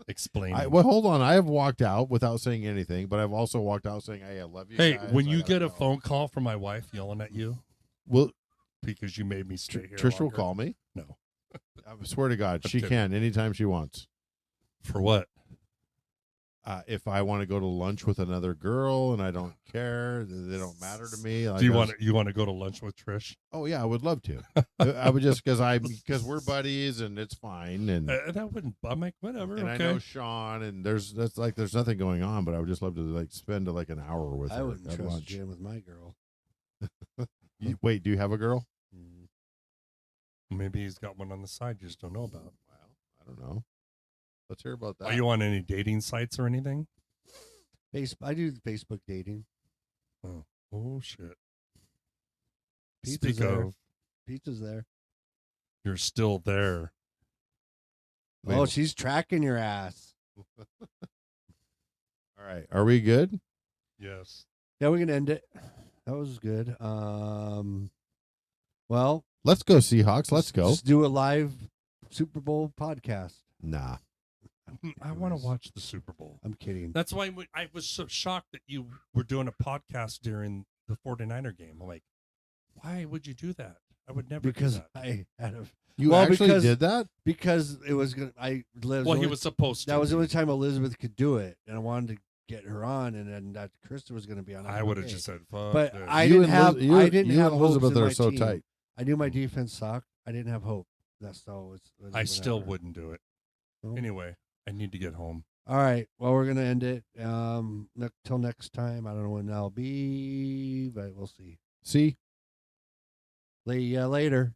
explaining. Well, hold on. I have walked out without saying anything, but I've also walked out saying, "Hey, I love you." Hey, guys. when I you gotta get a go." phone call from my wife yelling at you well, because you made me stay here, Trish will longer- call me. No, I swear to God, I'm she kidding. can anytime she wants. for what? If I want to go to lunch with another girl and I don't care, they don't matter to me. Like, Do you want to go to lunch with Trish? Oh yeah, I would love to. I would just because we're buddies and it's fine and That wouldn't. I'm like whatever. and Okay. I know Sean and there's nothing going on, but I would just love to like spend like an hour with I her wouldn't at trust lunch. Jim with my girl. Wait, do you have a girl? Maybe he's got one on the side you just don't know about. Well, I don't know. Let's hear about that. Are you on any dating sites or anything? I do Facebook dating. Oh shit. Pizza's Speak there. of, Pizza's there. you're still there. Wait. Oh, she's tracking your ass. All right, are we good? Yes. Yeah, we can end it. That was good. Well, Let's go Seahawks. Let's go. Just do a live Super Bowl podcast. Nah. I want to watch the Super Bowl. I'm kidding. That's why I was so shocked that you were doing a podcast during the 49er game. I'm like, why would you do that? I would never Because do that. I had a You Well, actually because- did that? because it was gonna. Well, he was supposed to. That was the only time Elizabeth could do it, and I wanted to get her on, and then that Krista was going to be on. I would have just said, fuck But this. I You didn't and have. Liz- you- I didn't you have and hopes Elizabeth in are my so team. tight. I knew my defense sucked. I didn't have hope. That's all. I still whatever. wouldn't do it. So- Anyway, I need to get home. All right. Well, we're gonna end it. Till next time. I don't know when that'll be, but we'll see. See? Later.